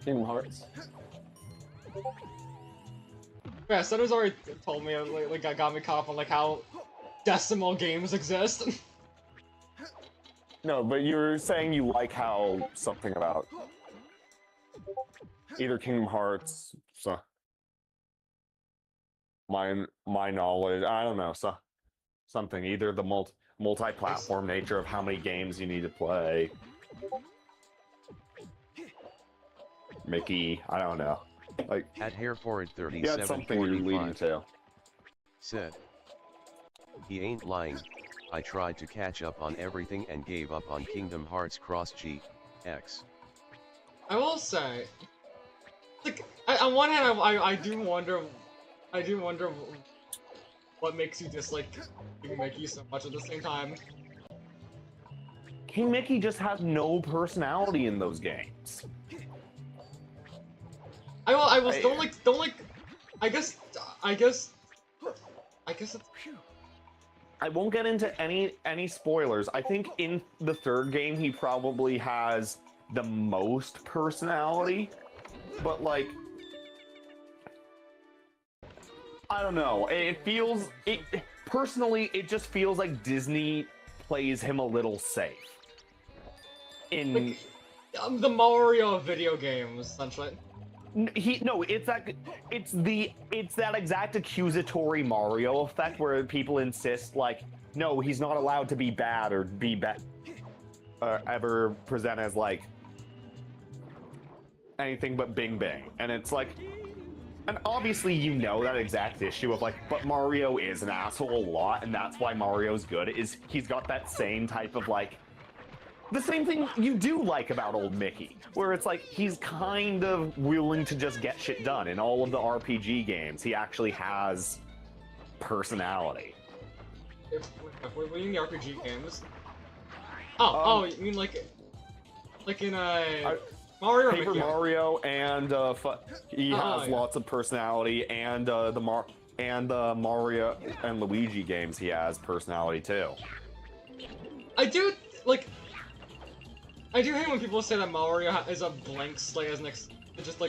Kingdom Hearts. Yeah, Senna's already told me, got me caught up on how decimal games exist. No, but you're saying you like how something about either Kingdom Hearts, my knowledge, I don't know, something, either the multi-platform nature of how many games you need to play. Mickey, I don't know. At Hairforward yeah, it's something you're leading to. Said. He ain't lying. I tried to catch up on everything and gave up on Kingdom Hearts Cross GX. I will say, on one hand, I do wonder what makes you dislike King Mickey so much at the same time. King Mickey just has no personality in those games. I will don't like. I guess it's. I won't get into any spoilers. I think in the third game he probably has the most personality, but I don't know. Personally, it just feels like Disney plays him a little safe. In the Mario of video games, essentially. It's that exact accusatory Mario effect where people insist no, he's not allowed to be bad or ever present as anything but Bing Bing, and it's and obviously you know that exact issue of but Mario is an asshole a lot, and that's why Mario's good, is he's got that same type of the same thing you do like about old Mickey, where it's he's kind of willing to just get shit done. In all of the RPG games, he actually has personality. What do you mean the RPG games? Oh, you mean in Mario or Paper Mickey? Mario, and he has lots of personality, and the Mario and Luigi games he has personality too. I do hate when people say that Mario is a blank slate as next, just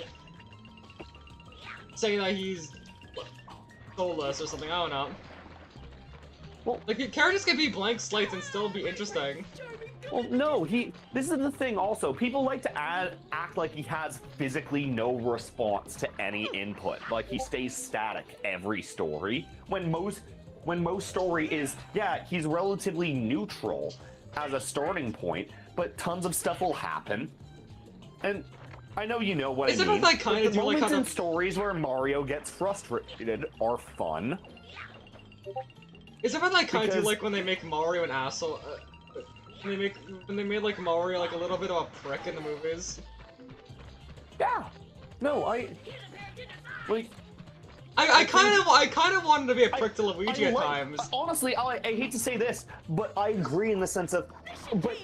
say that he's soulless or something. I don't know. Well, characters can be blank slates and still be interesting. Well, no, this is the thing also. People like to act like he has physically no response to any input. He stays static every story. When most story is, yeah, he's relatively neutral as a starting point, but tons of stuff will happen. And I know you know what I mean. The moments in stories where Mario gets frustrated are fun. Is it kind of when they make Mario an asshole? When they made Mario a little bit of a prick in the movies? Yeah. No, I kind of wanted to be a prick to Luigi at times. Honestly, I hate to say this, but I agree in the sense of, but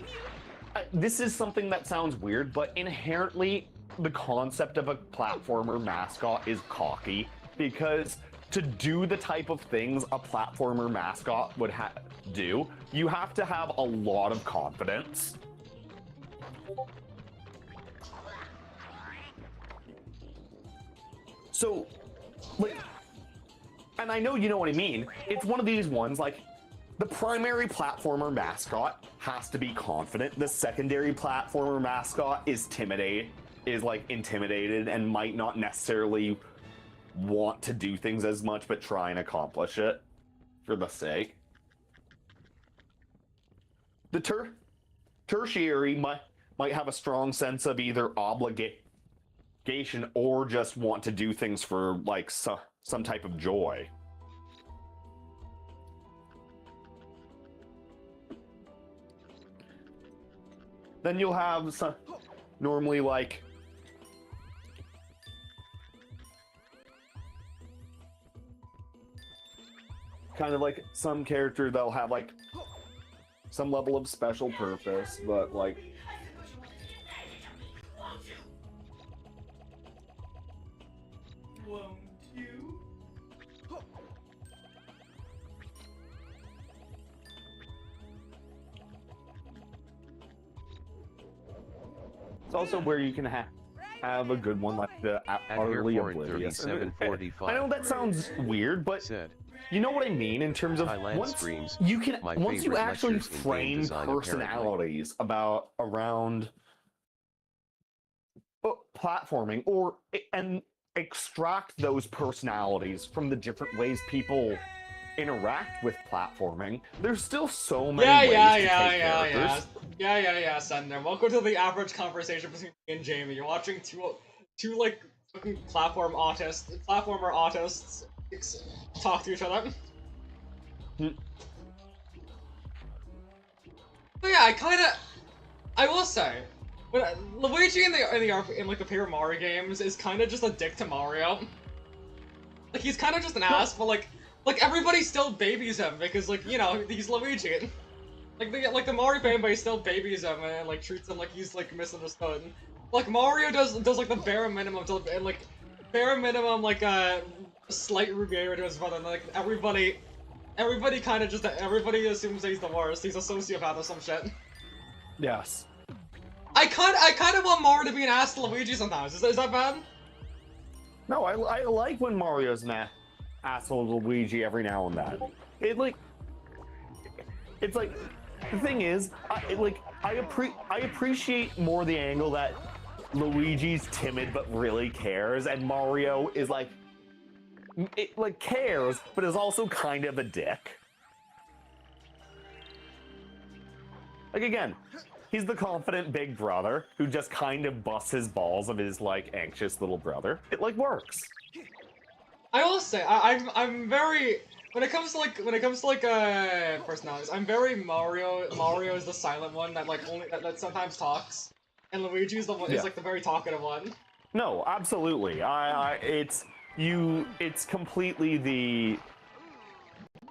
this is something that sounds weird, but inherently the concept of a platformer mascot is cocky, because to do the type of things a platformer mascot would do, you have to have a lot of confidence. So, like, and I know you know what I mean. It's one of these ones, like, the primary platformer mascot has to be confident. The secondary platformer mascot is intimidated and might not necessarily want to do things as much, but try and accomplish it for the sake. The tertiary might have a strong sense of either obligation or just want to do things for, like, some type of joy. Then you'll have some, normally, like, kind of like some character, they'll have, like, some level of special purpose, but, like, Won't you? it's also where you can have a good one, like the utterly oblivious. I know that sounds weird, but you know what I mean in terms of once you actually frame personalities around platforming, and extract those personalities from the different ways people interact with platforming, there's still so many ways to take characters. Yeah, Sender. Welcome to the average conversation between me and Jamie. You're watching two like fucking platformer autists talk to each other. But yeah, I will say, Luigi in like the Paper Mario games is kind of just a dick to Mario. Like, he's kind of just an ass, but like everybody still babies him because, like, you know, he's Luigi. Like the Mario fanbase still babies him and like treats him like he's like misunderstood. Like Mario does like the bare minimum to, and like bare minimum like slight Rubiera to his brother. And, like everybody kind of just everybody assumes that he's the worst. He's a sociopath or some shit. Yes. I kind of want Mario to be an ass to Luigi sometimes. Is that bad? No, I like when Mario's an asshole to Luigi every now and then. It's like the thing is, I appreciate more the angle that Luigi's timid but really cares, and Mario is like cares but is also kind of a dick. Like, again, he's the confident big brother who just kind of busts his balls of his, like, anxious little brother. It, like, works. I will say, I'm very, when it comes to personalities, I'm very Mario. Mario is the silent one that that sometimes talks, and Luigi is the one is like the very talkative one. No, absolutely. It's completely the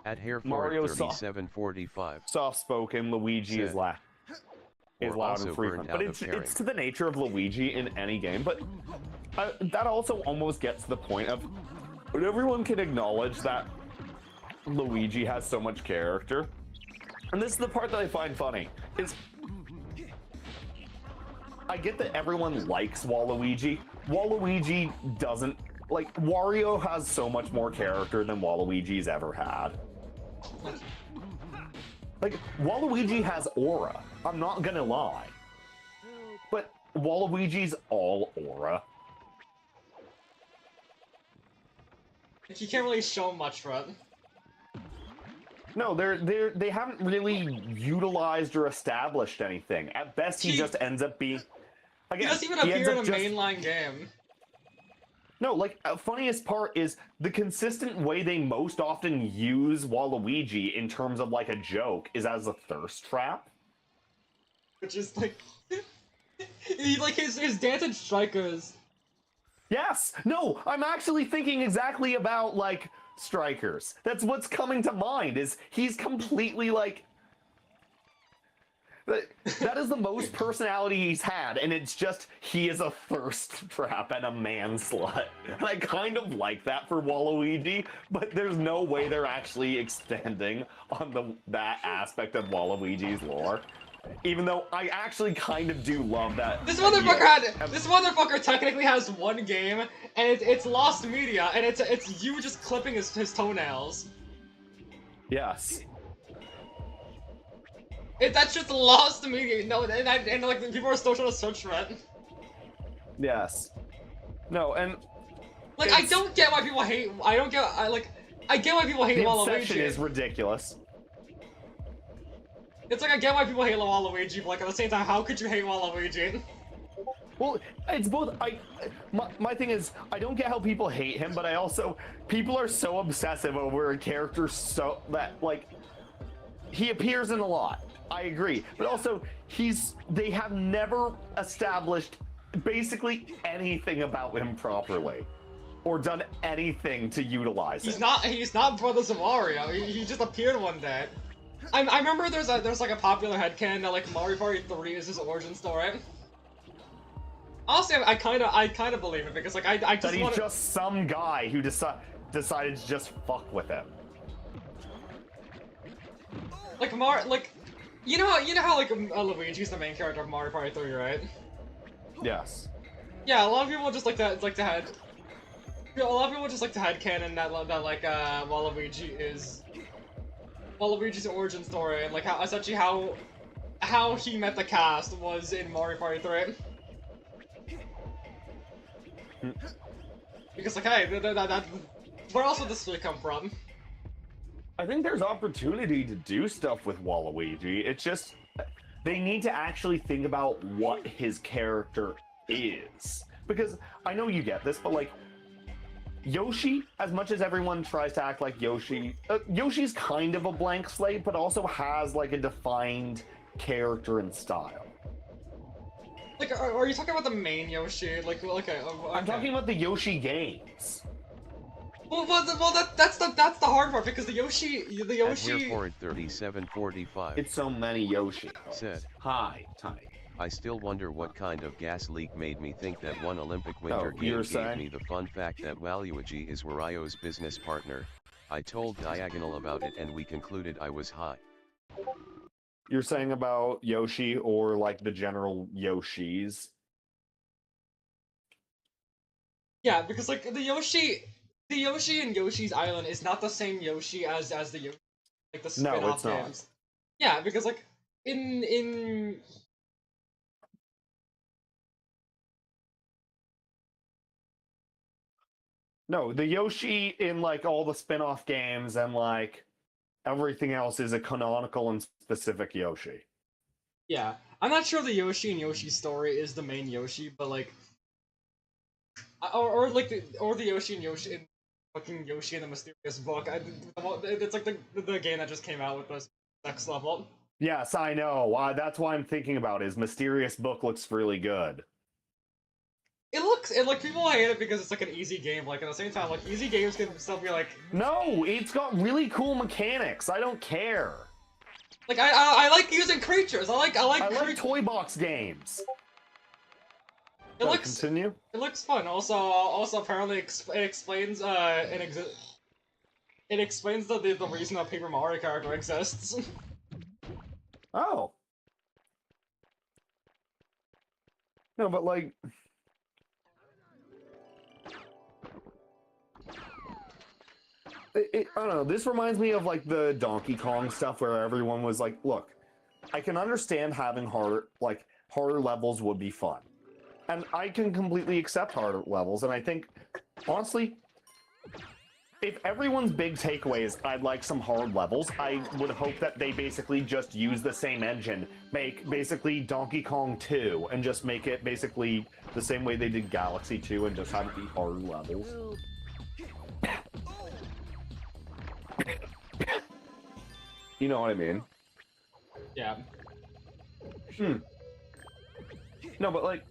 At Hair Mario 3745. soft-spoken. Luigi is loud and frequent, but it's to the nature of Luigi in any game. But that also almost gets to the point of, but everyone can acknowledge that Luigi has so much character, and this is the part that I find funny. Is I get that everyone likes Waluigi. Waluigi doesn't. Like, Wario has so much more character than Waluigi's ever had. Like, Waluigi has aura. I'm not gonna lie. But Waluigi's all aura. You can't really show much for it. No, they haven't really utilized or established anything. At best, he just ends up being. Again, he doesn't even appear in a mainline game. No, like, funniest part is the consistent way they most often use Waluigi in terms of, like, a joke is as a thirst trap. Which is, like... he, like, his Dance and Strikers... Yes. No, I'm actually thinking exactly about like Strikers. That's what's coming to mind. Is he's completely like. That is the most personality he's had, and it's just he is a thirst trap and a man slut. And I kind of like that for Waluigi, but there's no way they're actually expanding on that aspect of Waluigi's lore. Even though I actually kind of do love that. This motherfucker technically has one game, and it's Lost Media, and it's you just clipping his toenails. Yes. That's just Lost Media. No, and like people are still trying to search for it. Yes. No, and like I don't get why people hate. I get why people hate the Waluigi. obsession is ridiculous. It's like I get why people hate Waluigi, but like at the same time, how could you hate Waluigi? Well, it's both. My thing is, I don't get how people hate him, but I also people are so obsessive over a character so that like he appears in a lot. I agree, but also they have never established basically anything about him properly, or done anything to utilize He's it. not Brothers of Mario. He just appeared one day. I remember there's like a popular headcanon that like Mario Party 3 is his origin story. Honestly, I kind of believe it because like I just that he's just some guy who decided to just fuck with him. Like you know how like Luigi's the main character of Mario Party 3, right? Yes. Yeah, a lot of people just like to headcanon that like Waluigi's origin story and like how essentially how he met the cast was in Mario Party 3. Because like hey, where else would this really come from? I think there's opportunity to do stuff with Waluigi. It's just they need to actually think about what his character is. Because I know you get this, but like Yoshi, as much as everyone tries to act like Yoshi, Yoshi's kind of a blank slate, but also has like a defined character and style. Like, are you talking about the main Yoshi? Like, okay. I'm talking about the Yoshi games. Well, that's the hard part because the Yoshi. At Hereford 3745. It's so many Yoshi. Said. Hi, Tiny. I still wonder what kind of gas leak made me think that one Olympic Winter Game you're gave saying? me the fun fact that Waluigi is Wario's business partner. I told Diagonal about it and we concluded I was high. You're saying about Yoshi or like the general Yoshis? Yeah, because like the Yoshi in Yoshi's Island is not the same Yoshi as the Yoshi like the spin-off games. Yeah, because like in No, the Yoshi in like all the spin-off games and like everything else is a canonical and specific Yoshi. Yeah, I'm not sure the Yoshi and Yoshi story is the main Yoshi, but like, or the Yoshi and Yoshi in fucking Yoshi and the Mysterious Book. It's like the game that just came out with the next level. Yes, I know. That's why I'm thinking about it. Is Mysterious Book looks really good. It like people hate it because it's like an easy game. Like at the same time, like easy games can still be like. No, it's got really cool mechanics. I don't care. Like I like using creatures. I like toy box games. It looks continue. It looks fun. Also apparently it explains it explains the reason that Paper Mario character exists. Oh. No, but like. I don't know, this reminds me of like the Donkey Kong stuff where everyone was like, look, I can understand having harder levels would be fun. And I can completely accept harder levels, and I think, honestly, if everyone's big takeaway is I'd like some hard levels, I would hope that they basically just use the same engine, make basically Donkey Kong 2, and just make it basically the same way they did Galaxy 2 and just have it be harder levels. You know what I mean? Yeah. No, but like,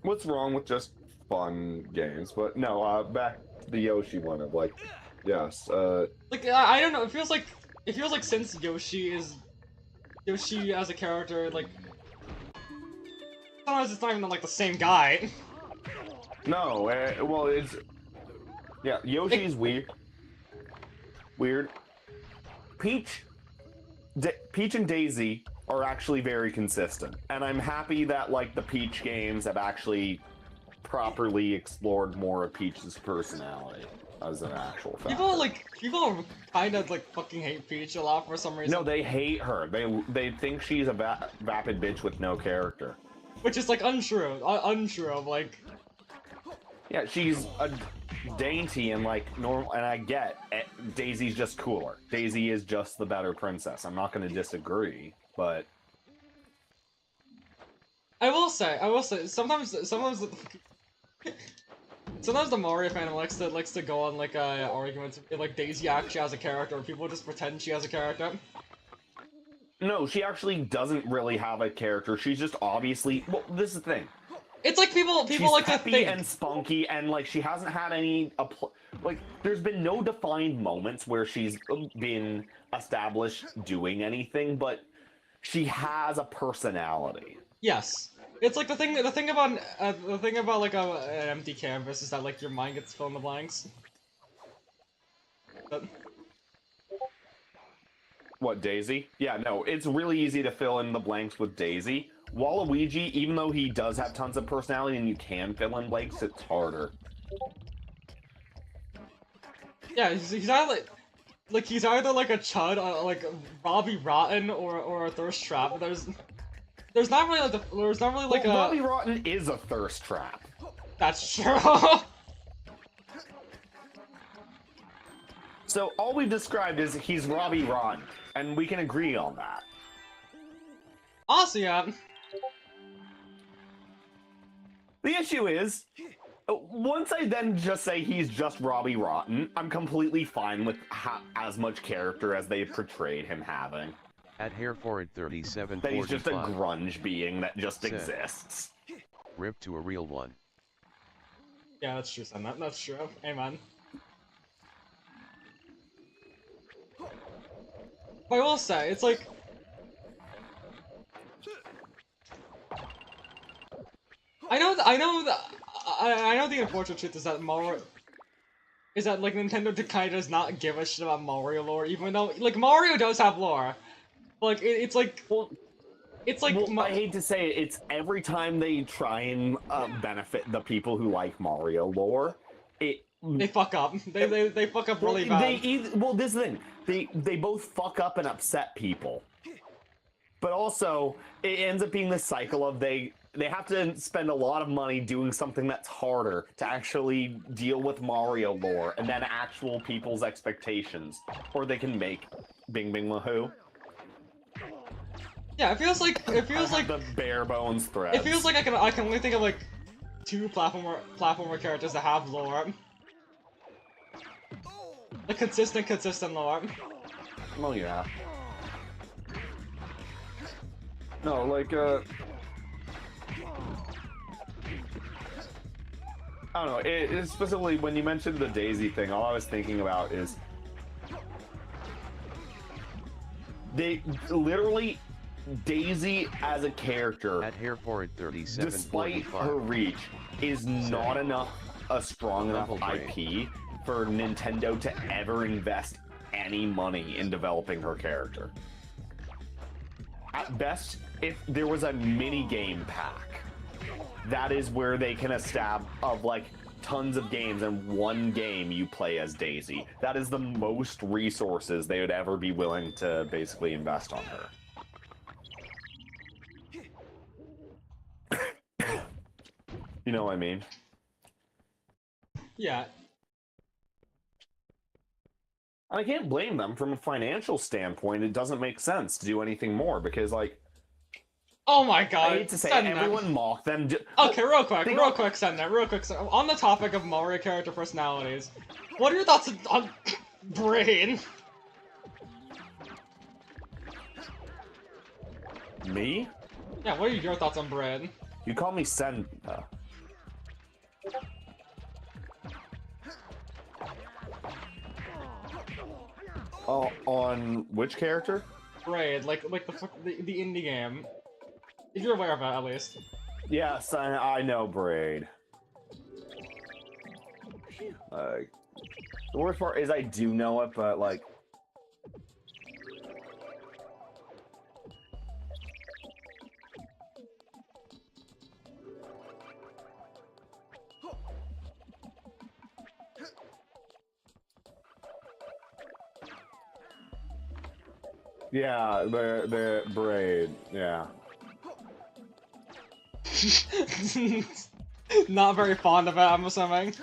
What's wrong with just fun games? But no, back to the Yoshi one of like, yes, Like I don't know. It feels like since Yoshi as a character, like sometimes it's not even like the same guy. no, well, it's yeah, Yoshi's weird. Weird. Peach and Daisy are actually very consistent, and I'm happy that like the Peach games have actually properly explored more of Peach's personality as an actual factor. People kind of like fucking hate Peach a lot for some reason. No, they hate her. They think she's a vapid bitch with no character. Which is like untrue. Untrue of like. Yeah, she's a dainty and like normal, and I get it. Daisy's just cooler. Daisy is just the better princess. I'm not going to disagree, but I will say, sometimes the Mario fan likes to go on like arguments like Daisy actually has a character, or people just pretend she has a character. no, she actually doesn't really have a character. She's just obviously. Well, this is the thing. It's like people She's like to peppy think and spunky, and like she hasn't had any like. There's been no defined moments where she's been established doing anything, but she has a personality. Yes, it's like the thing about like an empty canvas is that like your mind gets fill in the blanks. But... What, Daisy? Yeah, no, it's really easy to fill in the blanks with Daisy. Waluigi, even though he does have tons of personality and you can fill in blanks, it's harder. Yeah, he's either he's either like a chud, like Robbie Rotten, or a thirst trap. There's not really like well, Robbie Rotten is a thirst trap. That's true. So all we've described is he's Robbie Rotten, and we can agree on that. Awesome, yeah. The issue is, once I then just say he's just Robbie Rotten, I'm completely fine with as much character as they portrayed him having. At Hairforward3745. That he's just a grunge being that just exists. Rip to a real one. Yeah, that's true, son. That's true. Amen. But I will say, it's like... I know the unfortunate truth is that like Nintendo kind of does not give a shit about Mario lore, even though like Mario does have lore. But, like it's like I hate to say it, it's every time they try and benefit the people who like Mario lore, they fuck up. They fuck up really bad. This thing, they both fuck up and upset people. But also, it ends up being this cycle of they have to spend a lot of money doing something that's harder to actually deal with Mario lore and then actual people's expectations, or they can make Bing Bing Wahoo. Yeah, it feels like the bare bones threads. It feels like I can only think of like 2 platformer characters that have lore. The consistent lore. Well, yeah. No, like, I don't know, it specifically, when you mentioned the Daisy thing, all I was thinking about is they literally, Daisy as a character, at Hairforward3745, despite her reach, is not a strong enough IP for Nintendo to ever invest any money in developing her character. At best, if there was a mini game pack, that is where they can establish of like tons of games and one game you play as Daisy. That is the most resources they would ever be willing to basically invest on her. You know what I mean? Yeah. I can't blame them from a financial standpoint. It doesn't make sense to do anything more because, like, oh my god! I hate to say it, everyone mocked them. Okay, real quick, send that. Real quick, on the topic of Mario character personalities, what are your thoughts on Brain? Me? Yeah, what are your thoughts on Brain? You call me Sen. Oh, on which character? Braid, like the indie game. If you're aware of it, at least. Yes, I know Braid. The worst part is I do know it, but like. Yeah, the Braid, yeah. Not very fond of it, I'm assuming.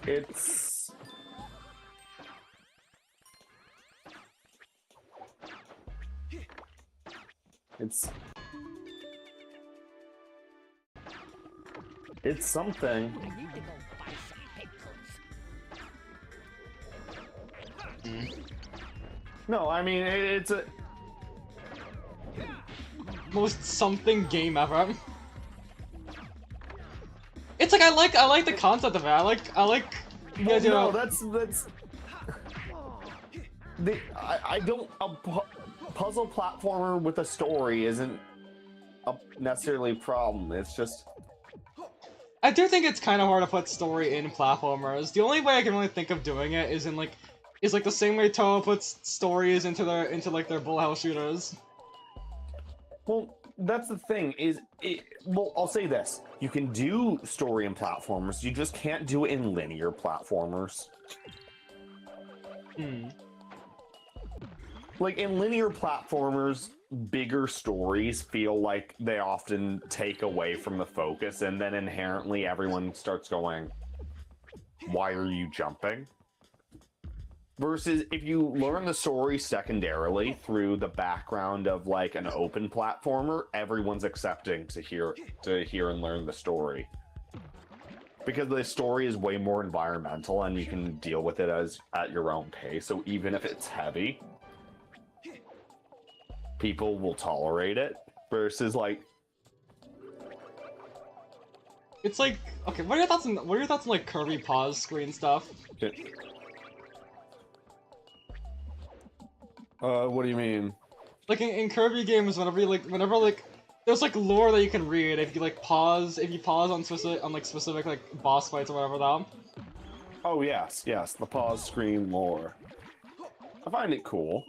It's... It's something. No, I mean, it's a... Most something game ever. It's like I like the concept of it. I like Well, no, that's I don't puzzle platformer with a story isn't necessarily a problem. It's just I do think it's kind of hard to put story in platformers. The only way I can really think of doing it is in like the same way Toho puts stories into their bullet hell shooters. Well, that's the thing, well, I'll say this. You can do story in platformers, you just can't do it in linear platformers. Like, in linear platformers, bigger stories feel like they often take away from the focus, and then inherently everyone starts going, why are you jumping? Versus if you learn the story secondarily through the background of like an open platformer, everyone's accepting to hear and learn the story. Because the story is way more environmental and you can deal with it at your own pace. So even if it's heavy, people will tolerate it. Versus like it's like, okay, what are your thoughts on like Kirby pause screen stuff? What do you mean? Like in Kirby games, whenever there's like lore that you can read if you pause on specific like boss fights or whatever though. Oh yes, the pause screen lore. I find it cool.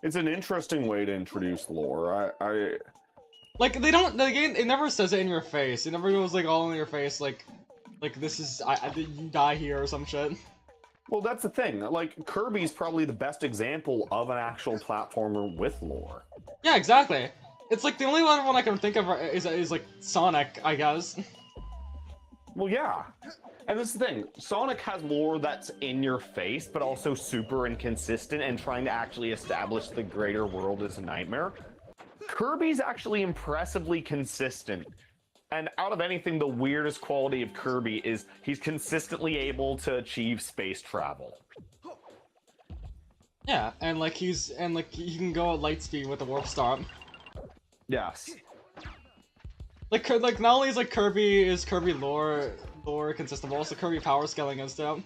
It's an interesting way to introduce lore. Like the game it never says it in your face. It never goes like all in your face like this is you die here or some shit. Well, that's the thing. Like, Kirby's probably the best example of an actual platformer with lore. Yeah, exactly. It's like the only one I can think of is like Sonic, I guess. Well, yeah. And that's the thing. Sonic has lore that's in your face, but also super inconsistent and trying to actually establish the greater world as a nightmare. Kirby's actually impressively consistent. And out of anything, the weirdest quality of Kirby is he's consistently able to achieve space travel. Yeah, and he can go at light speed with the warp star. Yes. Like not only is Kirby lore consistent, but also Kirby power scaling is too.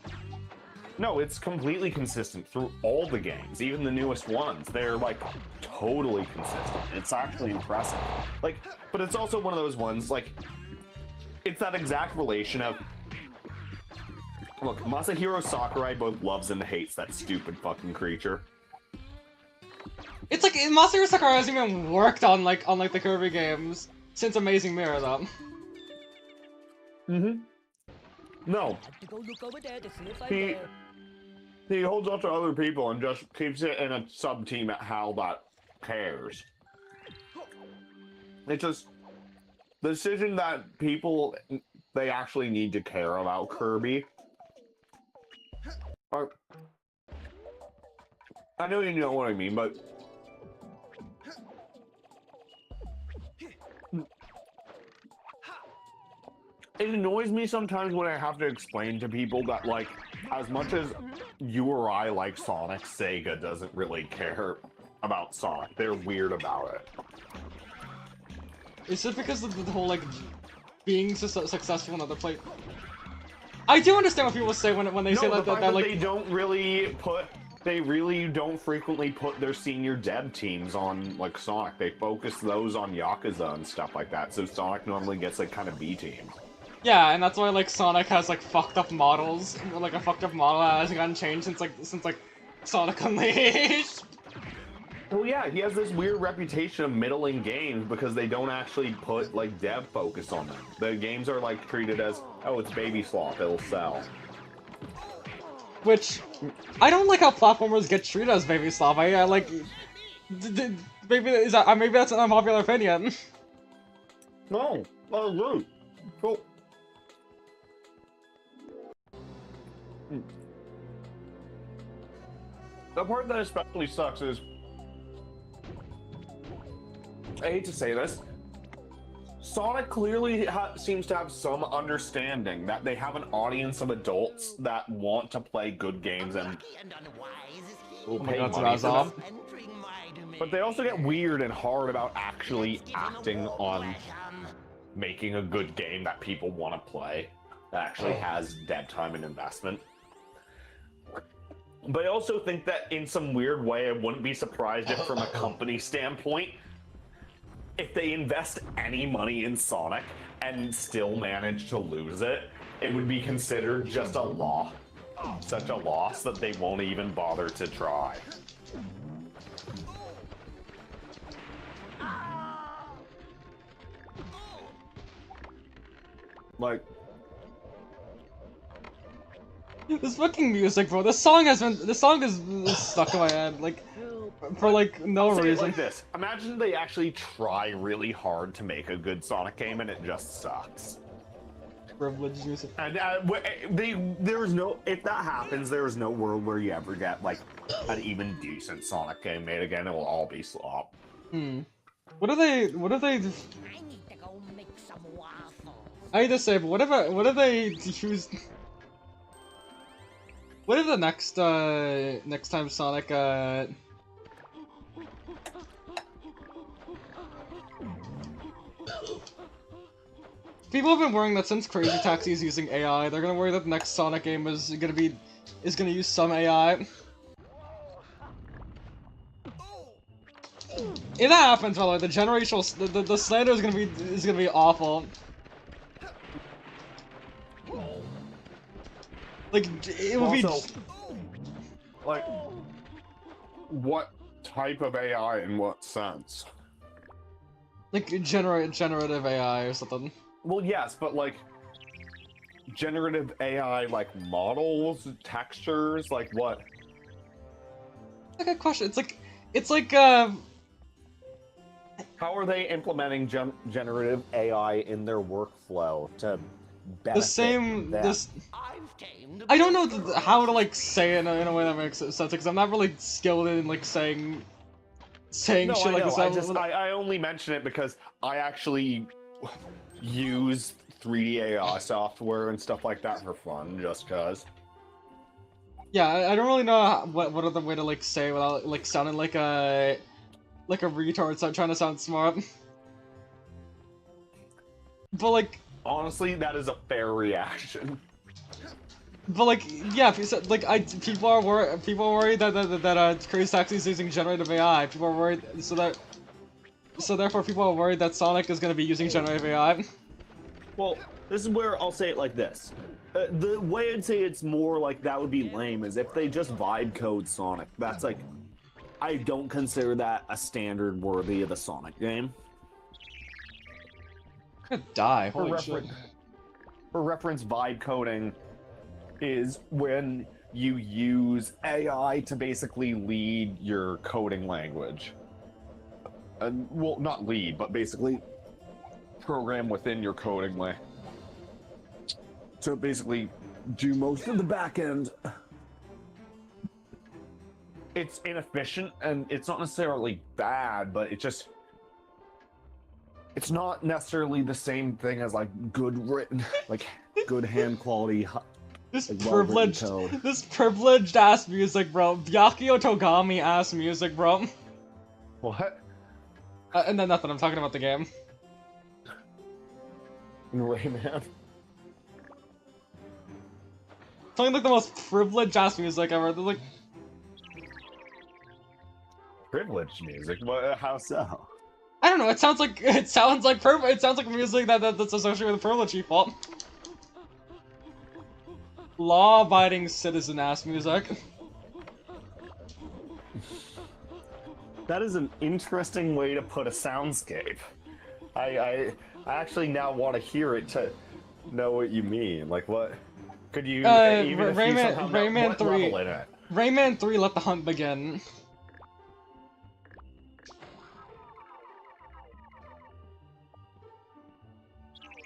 No, it's completely consistent through all the games, even the newest ones. They're like totally consistent. It's actually impressive. Like, but it's also one of those ones like it's that exact relation of look, Masahiro Sakurai both loves and hates that stupid fucking creature. It's like Masahiro Sakurai hasn't even worked on the Kirby games since Amazing Mirror though. No. He holds up to other people and just keeps it in a sub-team at HAL that cares. It's just the decision that people, they actually need to care about Kirby. I know you know what I mean, but it annoys me sometimes when I have to explain to people that, like, as much as you or I like Sonic, Sega doesn't really care about Sonic. They're weird about it. Is it because of the whole, like, being successful in other play. I do understand what people say when they say that like they really don't frequently put their senior dev teams on like Sonic. They focus those on Yakuza and stuff like that. So Sonic normally gets like kind of B teams. Yeah, and that's why like Sonic has like fucked up models. Like a fucked up model that hasn't gotten changed since like Sonic Unleashed. Well, yeah, he has this weird reputation of middling games because they don't actually put like dev focus on them. The games are like treated as, oh, it's baby sloth, it'll sell. Which I don't like how platformers get treated as baby sloth. I like maybe that's an unpopular opinion. No, I agree. Cool. The part that especially sucks is, I hate to say this, Sonic clearly seems to have some understanding that they have an audience of adults that want to play good games and will pay money for them. But they also get weird and hard about actually acting on making a good game that people want to play, that actually has dev time and investment. But I also think that in some weird way, I wouldn't be surprised if from a company standpoint, if they invest any money in Sonic and still manage to lose it, it would be considered just a loss. Such a loss that they won't even bother to try. Like, this fucking music, bro. This song is stuck in my head, like, for like no I'll say reason. it like this: imagine they actually try really hard to make a good Sonic game and it just sucks. Privileged music. And there's no, if that happens, there is no world where you ever get like an even decent Sonic game made again. It will all be slop. What are they? I hate to say, but what if they use? What if the next time Sonic people have been worrying that since Crazy Taxi is using AI, they're gonna worry that the next Sonic game is gonna use some AI. If that happens, by the way, the generational the slander is gonna be awful. Like it would also, like, what type of AI in what sense? Like generative AI or something. Well, yes, but like generative AI, like models, textures, like what? That's a good question. It's like how are they implementing generative AI in their workflow to benefit the same them? I don't know how to like say it in a way that makes sense because I'm not really skilled in like saying No, shit like this. I only mention it because I actually use 3D AI software and stuff like that for fun, just cause. Yeah, I don't really know what other way to like say without like sounding like a retard. So I'm trying to sound smart. But like honestly, that is a fair reaction. But like, yeah, people are worried that Crazy Taxi is using generative AI. People are worried, so therefore people are worried that Sonic is going to be using generative AI. Well, this is where I'll say it like this. The way I'd say it's more like that would be lame is if they just vibe code Sonic. That's like, I don't consider that a standard worthy of the Sonic game. I'm gonna die. Holy shit. For reference, vibe coding is when you use AI to basically lead your coding language. And, well, not lead, but basically program within your coding language. So basically do most of the back end. It's inefficient and it's not necessarily bad, but it's not necessarily the same thing as like good written, like good hand quality. This privileged ass music, bro. Byakuyo Togami ass music, bro. What? And then nothing. I'm talking about the game. in Rayman. Something like the most privileged ass music ever. They're like, Privileged music? What? How so? I don't know. It sounds like it sounds like music that's associated with privileged people. Law-abiding citizen ass music. That is an interesting way to put a soundscape. I actually now want to hear it to know what you mean. Like what? Could you even if you somehow know Rayman what 3. level in it? Rayman 3, let the hunt begin.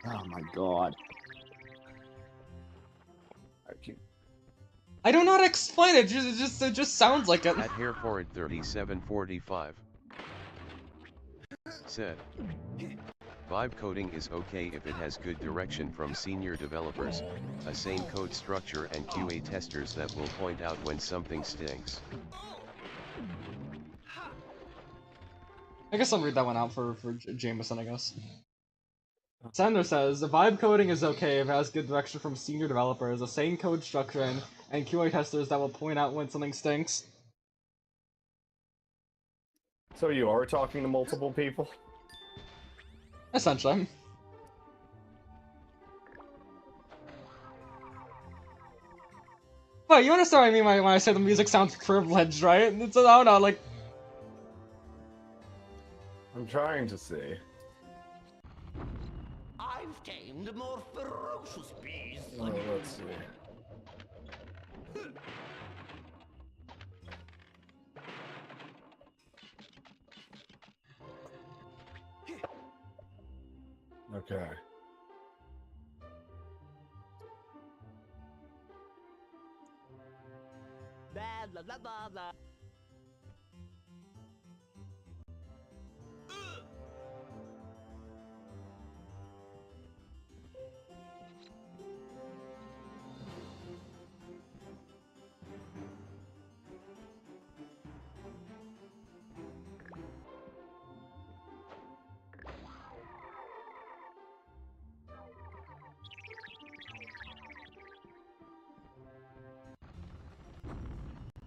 Oh my god. I don't know how to explain it. It just sounds like it. At Hareforward 3745 said, vibe coding is okay if it has good direction from senior developers, a sane code structure and QA testers that will point out when something stinks. I guess I'll read that one out for Jameson, I guess. Sander says, the vibe coding is okay if it has good direction from senior developers, a sane code structure, and QA testers that will point out when something stinks. So you are talking to multiple people? Essentially. But you understand what I mean when I say the music sounds privileged, right? It's, I don't know, like... I'm trying to see. I've tamed more ferocious beasts. Oh, let's see. Okay. Blah, blah, blah, blah, blah.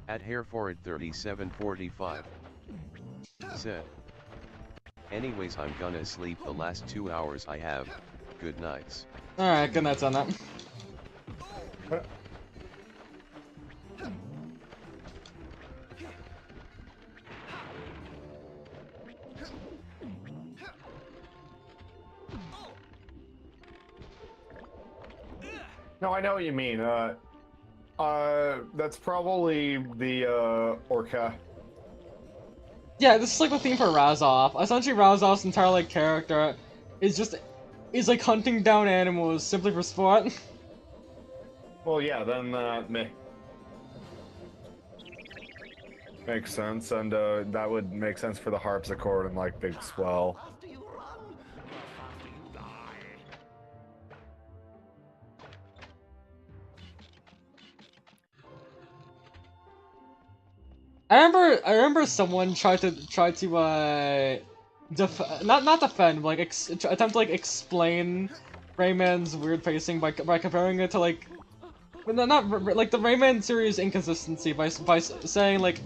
At Hareforward 3745 said, anyways I'm gonna sleep the last 2 hours I have, good nights. Alright, good nights on that. No, I know what you mean. That's probably the, Orca. Yeah, this is like the theme for Razov. Essentially, Razov's entire like character is like hunting down animals simply for sport. Well, yeah, then makes sense, and that would make sense for the harpsichord and like Big Swell. I remember someone tried to not defend, but like attempt to like explain Rayman's weird pacing by comparing it to like not like the Rayman series inconsistency by saying like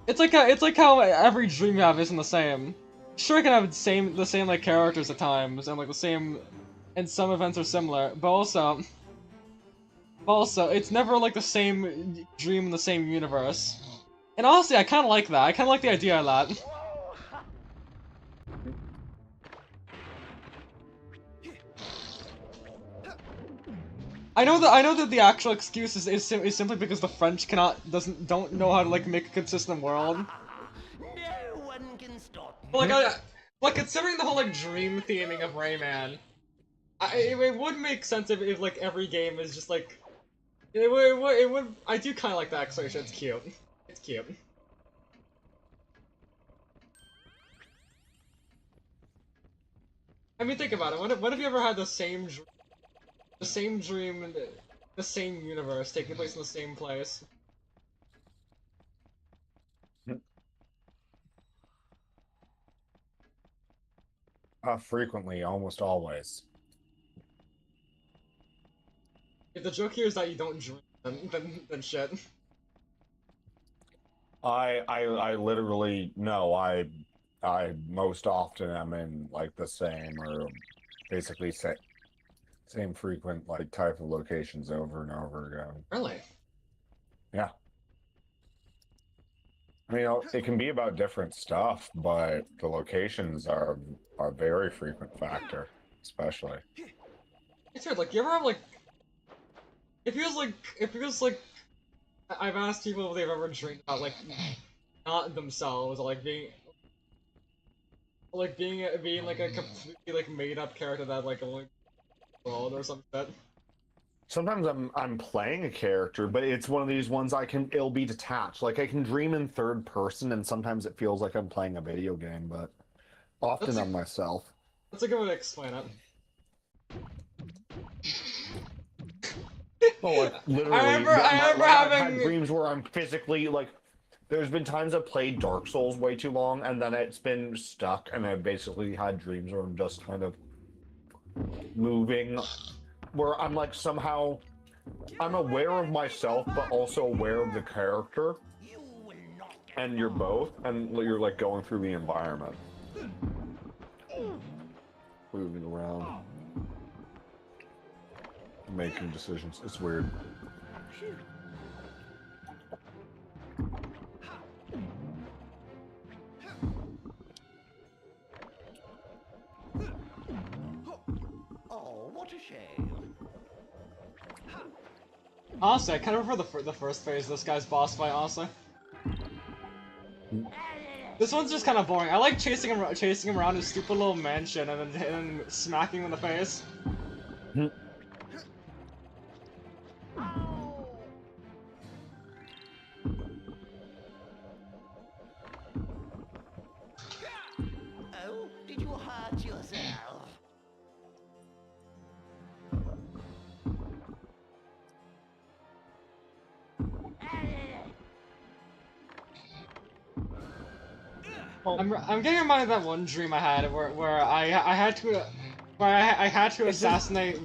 it's like how every dream you have isn't the same. Sure, it can have the same like characters at times and like the same, and some events are similar, but also it's never like the same dream in the same universe. And honestly, I kind of like that. I kind of like the idea of that. I know that the actual excuse is simply because the French don't know how to like make a consistent world. No one can stop me. But, like considering the whole like dream theming of Rayman, it would make sense if like every game is just like it would. I do kind of like that explanation. It's cute. It's cute. I mean, think about it. When have you ever had the same dream in the same universe taking place in the same place? Frequently, almost always. If the joke here is that you don't dream, then shit. I literally no. I most often am in like the same or basically same frequent like type of locations over and over again. Really? Yeah. I mean, it can be about different stuff, but the locations are a very frequent factor, especially. It's weird, like, you ever have, like... It feels like... I've asked people if they've ever dreamed about, like, not themselves, like, being... Like, being like, a completely, like, made-up character that, like, only... world or some shit. Sometimes I'm playing a character, but it's one of these ones it'll be detached. Like I can dream in third person, and sometimes it feels like I'm playing a video game, but often I'm myself. That's a good way to explain it. Oh, like literally, I remember I've had having dreams where I'm physically like. There's been times I've played Dark Souls way too long, and then it's been stuck, and I've basically had dreams where I'm just kind of moving, where I'm like somehow I'm aware of myself, but also aware of the character, and you're both, and you're like going through the environment, moving around, making decisions. It's weird. Oh, what a shame. Honestly, I kind of prefer the first phase of this guy's boss fight, honestly. This one's just kind of boring. I like chasing him around his stupid little mansion and then smacking him in the face. Oh, did you hurt yourself? I'm getting reminded of that one dream I had where I had to assassinate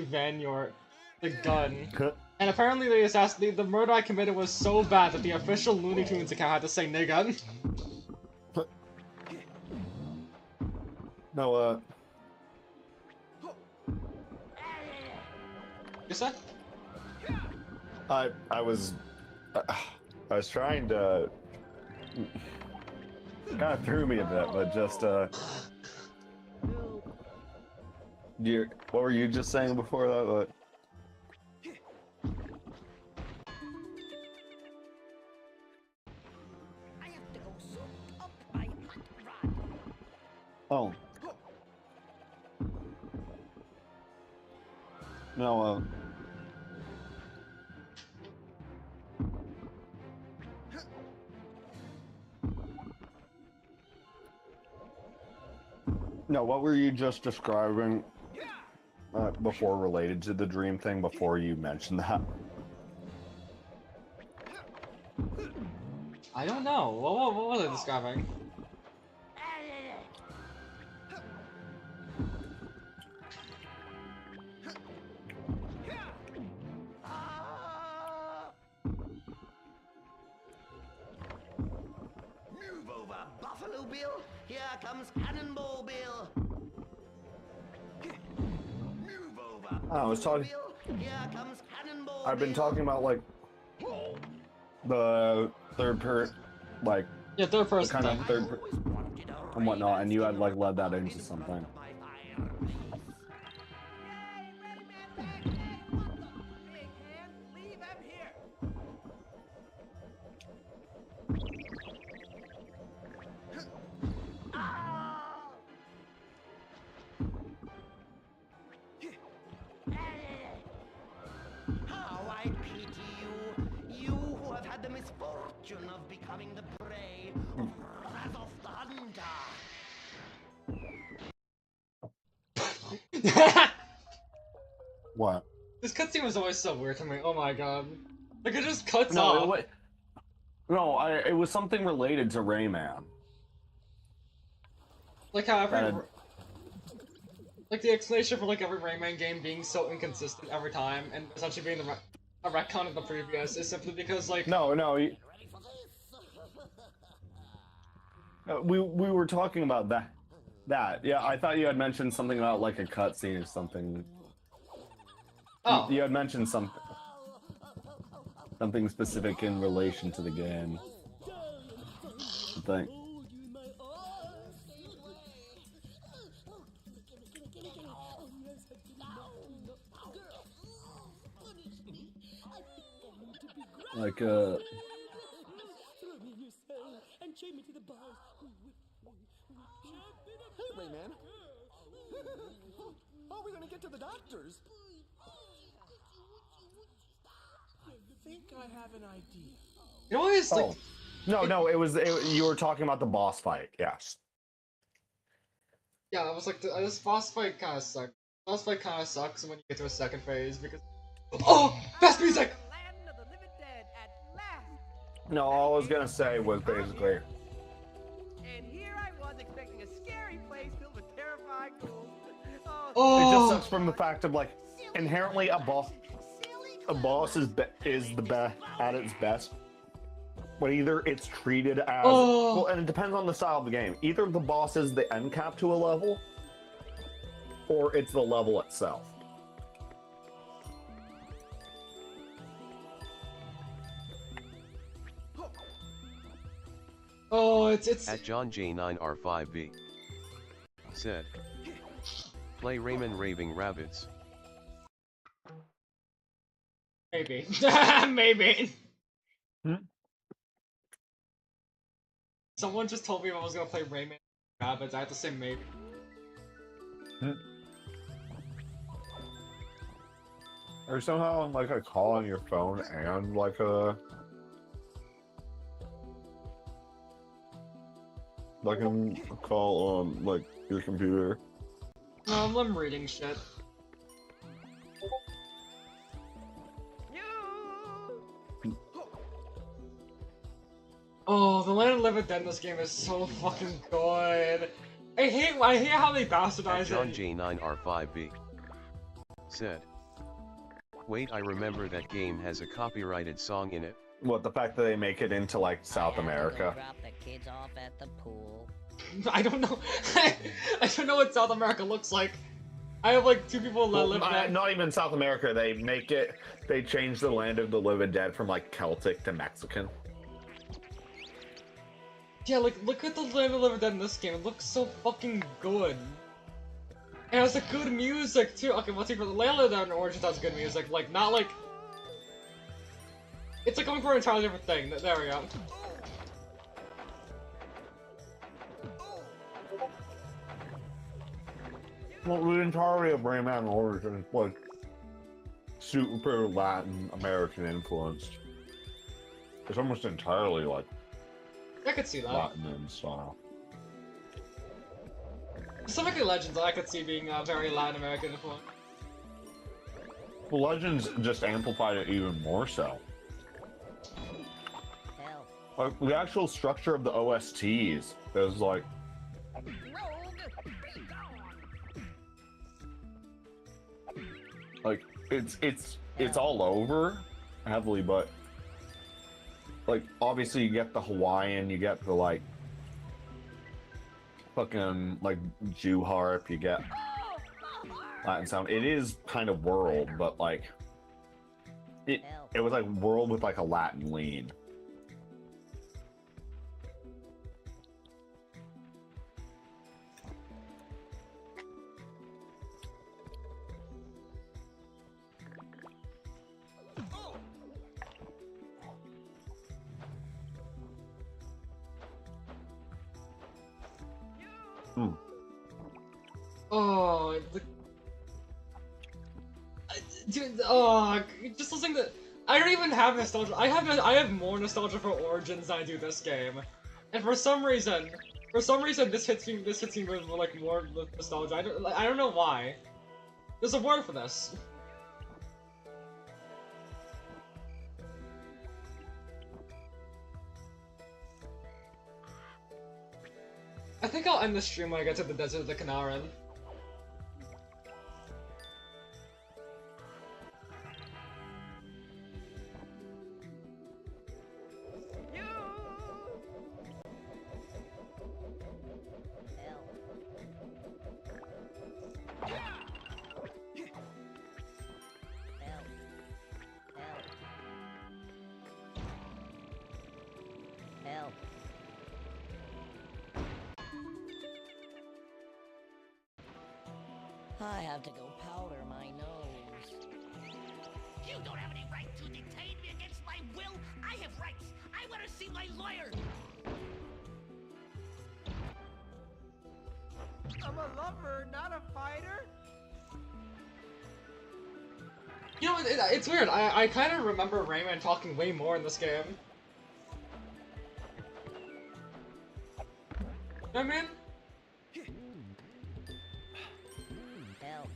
Van Yort, the gun. And apparently the murder I committed was so bad that the official Looney Tunes account had to say nigga. No, You said? I was trying to. Kind of threw me a bit, but just what were you just saying before that? What? Oh. No, No, what were you just describing before related to the dream thing before you mentioned that? I don't know. What was I describing? Move over, Buffalo Bill. Here comes Cannonball Bill. Move over. I was talking. Here comes Cannonball I've been Bill. talking about like the third third person kind of thing. and whatnot, and you had like led that into something. How I pity you, you who have had the misfortune of becoming the prey of Razov the Hunter. What? This cutscene was always so weird to me. Oh my god. Like it just cuts No, off. it was something related to Rayman. Like how every like the explanation for like every Rayman game being so inconsistent every time and essentially being a retcon of the previous is simply because like No. We were talking about that. Yeah, I thought you had mentioned something about like a cutscene or something. Oh. You had mentioned something specific in relation to the game. I think. Like Hey, Rayman. How are we gonna get to the doctors? I think I have an idea. You always like. No, you were talking about the boss fight. Yes. Yeah, I was like, this boss fight kind of sucks. Boss fight kind of sucks when you get to a second phase because. Oh, fast music. No, all I was gonna say was basically. And here I was expecting a scary place filled with terrifying ghouls. It just sucks from the fact of like inherently a boss is the best at its best. But either it's treated as well, and it depends on the style of the game. Either the boss is the end cap to a level, or it's the level itself. Oh, it's At John J9R5B said, play Rayman Raving Rabbits. Maybe. Maybe. Someone just told me if I was gonna play Rayman Rabbits, I have to say maybe. Or somehow like a call on your phone and like a call on like your computer. No, I'm reading shit. Oh, the Land of the Living Dead in this game is so fucking good. I hate how they bastardize At John it. J9R5B said, wait, I remember that game has a copyrighted song in it. What, the fact that they make it into like South America? Drop the kids off at the pool. I don't know. I don't know what South America looks like. I have like two people that live there. Not even South America. They changed the Land of the Living Dead from like Celtic to Mexican. Yeah, like look at the Land of the Living Dead in this game. It looks so fucking good. And it has a good music too. Okay, let's see, for the Land of the Dead in Origins has good music. Like not like. It's like going for an entirely different thing. There we go. Well, the entirety of Rayman Origins was super Latin American influenced. It's almost entirely like I could see that. Latin in style. Specifically Legends, I could see being very Latin American influence. Well, Legends just amplified it even more so. Like, the actual structure of the OSTs is like. Like, it's all over heavily, but like obviously you get the Hawaiian, you get the like fucking like Jew harp, you get Latin sound. It is kind of world, but like it was like world with like a Latin lean. Oh, dude, just listening to. I don't even have nostalgia. I have more nostalgia for Origins than I do this game, and for some reason, this hits me with like more nostalgia. I don't know why. There's a word for this. I think I'll end the stream when I get to the Desert of the Canaran. Help. I have to go powder my nose. You don't have any right to detain me against my will. I have rights. I want to see my lawyer. I'm a lover, not a fighter. You know, it's weird. I kind of remember Rayman talking way more in this game. You know what I mean? Help.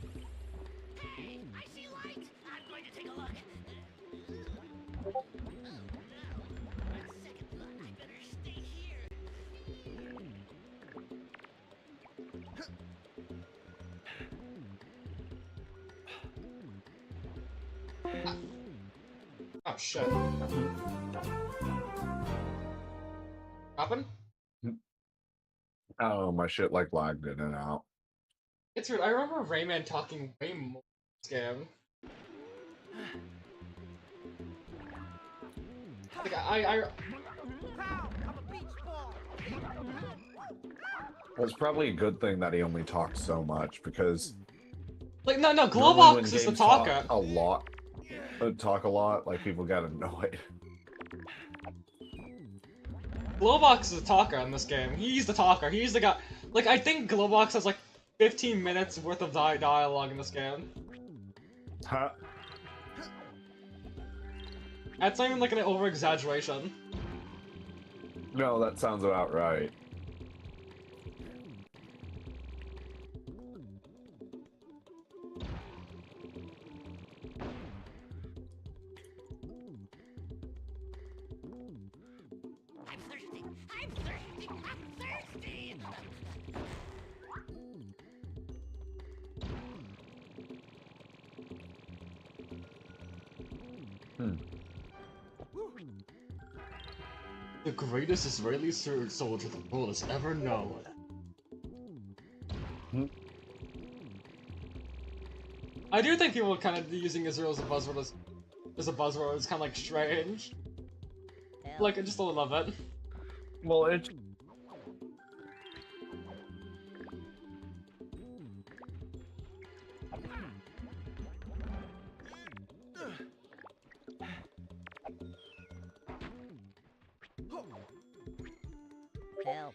Hey, I see light. I'm going to take a look. Oh, no. On second thought, I better stay here. Oh shit. Happened? Oh, my shit like lagged in and out. It's weird. I remember Rayman talking way more in this game. Like Pow! I'm a beach ball. Well, it's probably a good thing that he only talked so much because like no, normally Globox when is the games talker. talk a lot, like people get annoyed. Globox is the talker in this game. He's the talker. He's the guy. Like, I think Globox has like 15 minutes worth of dialogue in this game. Huh? That's not even like an over-exaggeration. No, that sounds about right. I'm thirsty. I'm thirsty. I'm thirsty. The greatest Israeli soldier the world has ever known. I do think people kind of using Israel as a buzzword is kind of like strange. Like, I just don't love it. Well, it's Help.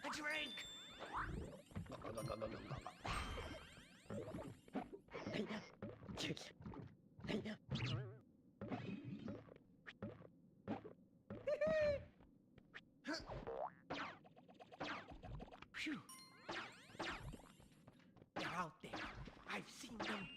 A drink. Phew. They're out there. I've seen them.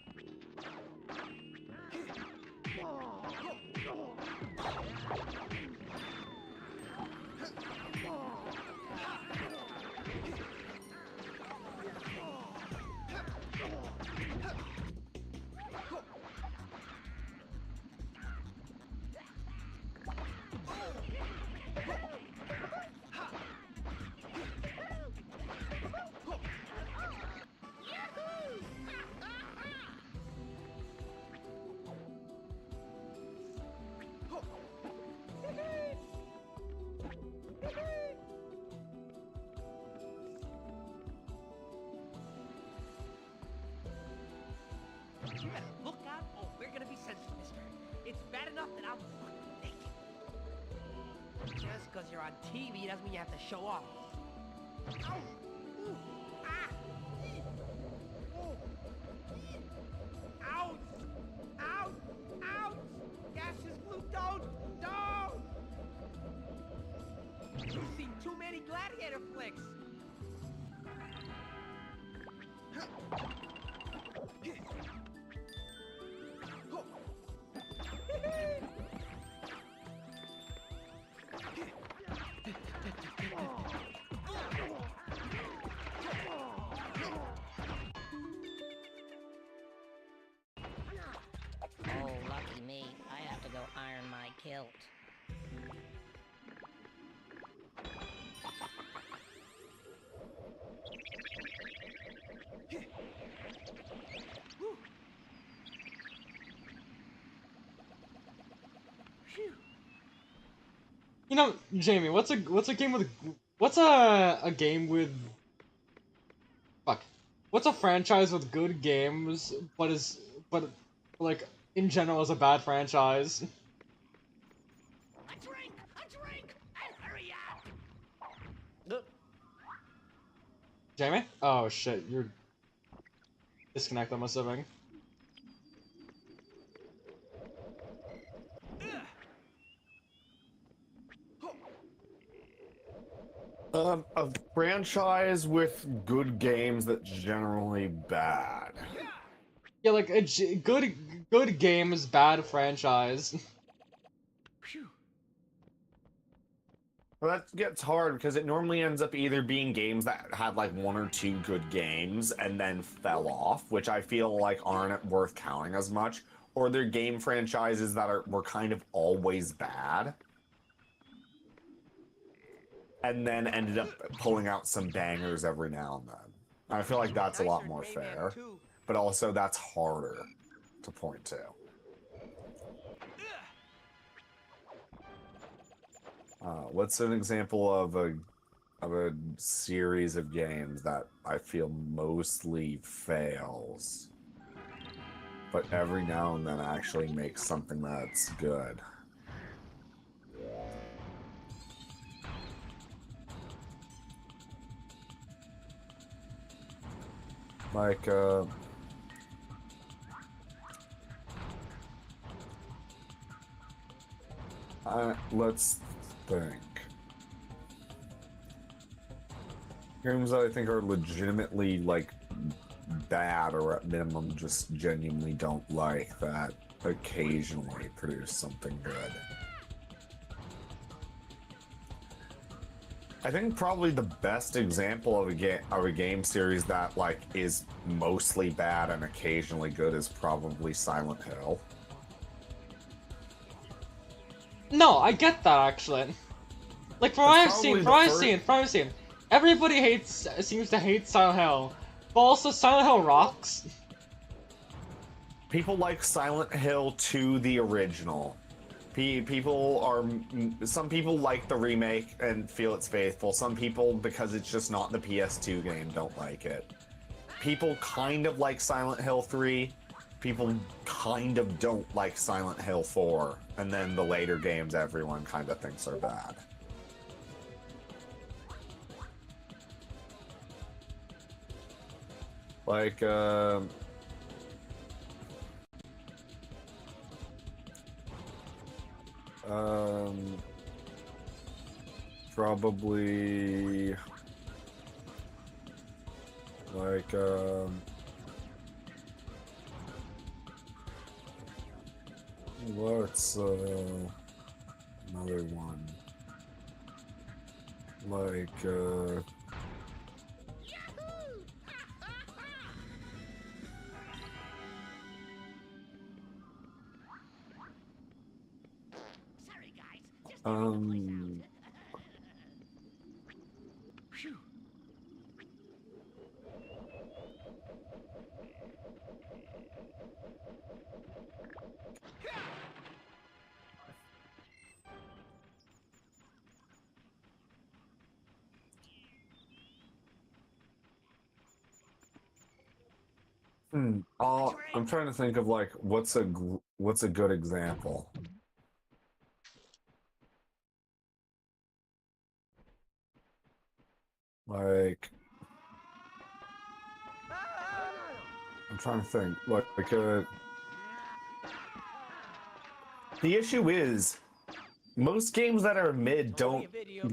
You better look out or we're gonna be censored, mister. It's bad enough that I'm fucking naked. Just because you're on TV doesn't mean you have to show off. Ow! Ooh! Ah! Ee! Oh! Ee! Ouch! Ouch! Ouch! Gaseous glue, don't! You've seen too many gladiator flicks! go iron my kilt. You know, Jamie, what's a game with a game with fuck? What's a franchise with good games but like in general is a bad franchise? A drink, and hurry up. Jamie? Oh shit, you're disconnected, I'm assuming. A franchise with good games that's generally bad. Yeah, like a good game is bad franchise. Well, that gets hard because it normally ends up either being games that had like one or two good games and then fell off, which I feel like aren't worth counting as much, or they're game franchises that were kind of always bad, and then ended up pulling out some bangers every now and then. I feel like that's a lot more fair, but also that's harder to point to. What's an example of a series of games that I feel mostly fails, but every now and then actually makes something that's good? Like, let's think. Games that I think are legitimately, like, bad or at minimum just genuinely don't like that occasionally produce something good. I think probably the best example of a game series that like is mostly bad and occasionally good is probably Silent Hill. No, I get that actually. Like from what I've seen, everybody seems to hate Silent Hill, but also Silent Hill rocks. People like Silent Hill 2, the original. Some people like the remake and feel it's faithful. Some people, because it's just not the PS2 game, don't like it. People kind of like Silent Hill 3. People kind of don't like Silent Hill 4. And then the later games everyone kind of thinks are bad. Like, probably like what's another one, like I'm trying to think of like what's a good example. Like, I'm trying to think. The issue is most games that are mid don't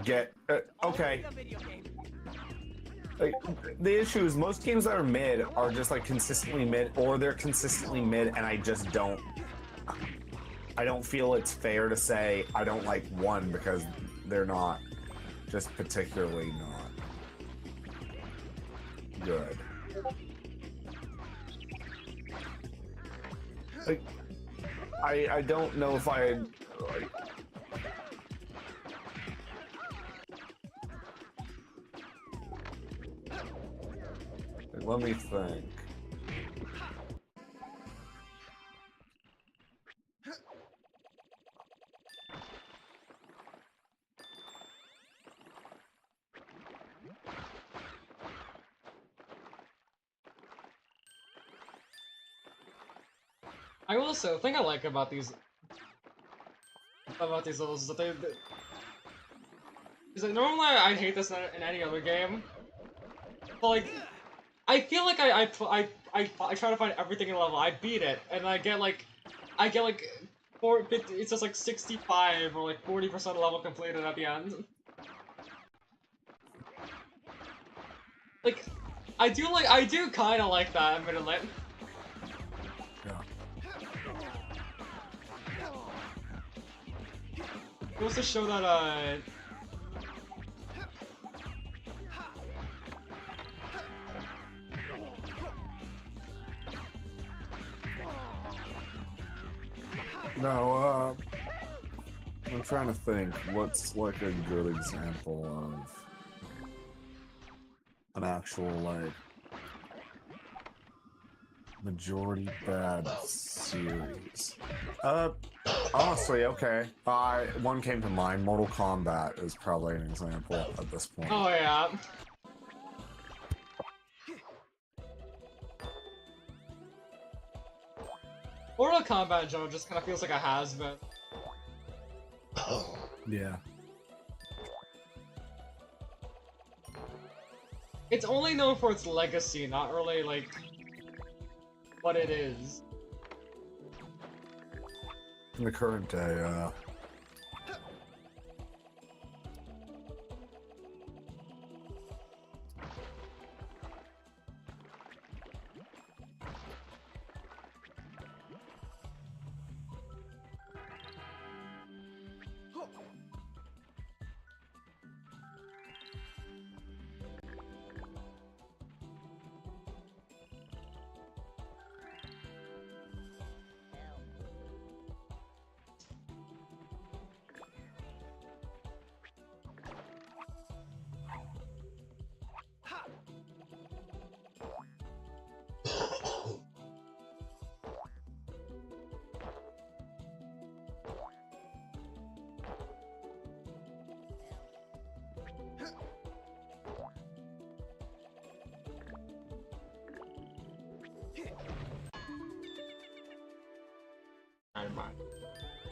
get okay. Like, the issue is most games that are mid are just like consistently mid, or they're consistently mid, and I don't feel it's fair to say I don't like one because they're not just particularly not good. Like, I don't know if I. Let me think. I will say, the thing I like about these levels is that is that normally I'd hate this in any other game, but like I feel like I try to find everything in a level. I beat it, and I get like 50, it says like 65 or like 40% level completed at the end. Like I do kind of like that, admittedly. It goes to show that, No, I'm trying to think. What's like a good example of an actual like majority bad series? Honestly, okay. One came to mind. Mortal Kombat is probably an example at this point. oh yeah. Mortal Kombat in general just kind of feels like a has-been. Yeah. It's only known for its legacy, not really, like, what it is. In the current day,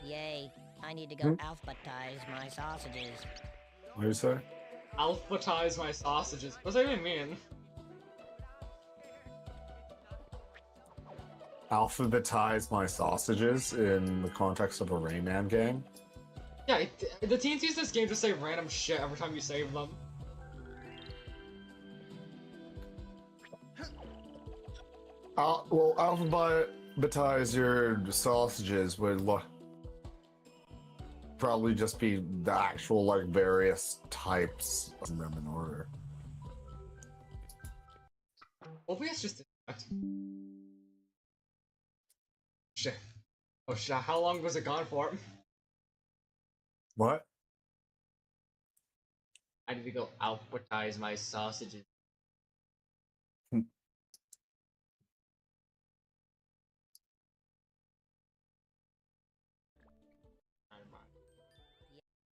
Yay, I need to go alphabetize my sausages. what do you say? Alphabetize my sausages. What does that even mean? Alphabetize my sausages in the context of a Rayman game? Yeah, the teens use this game to say random shit every time you save them. Well, alphabetize your sausages would probably just be the actual, like, various types of them in order. OBS just did that. Shit. Oh shit, how long was it gone for? What? I need to go alphabetize my sausages.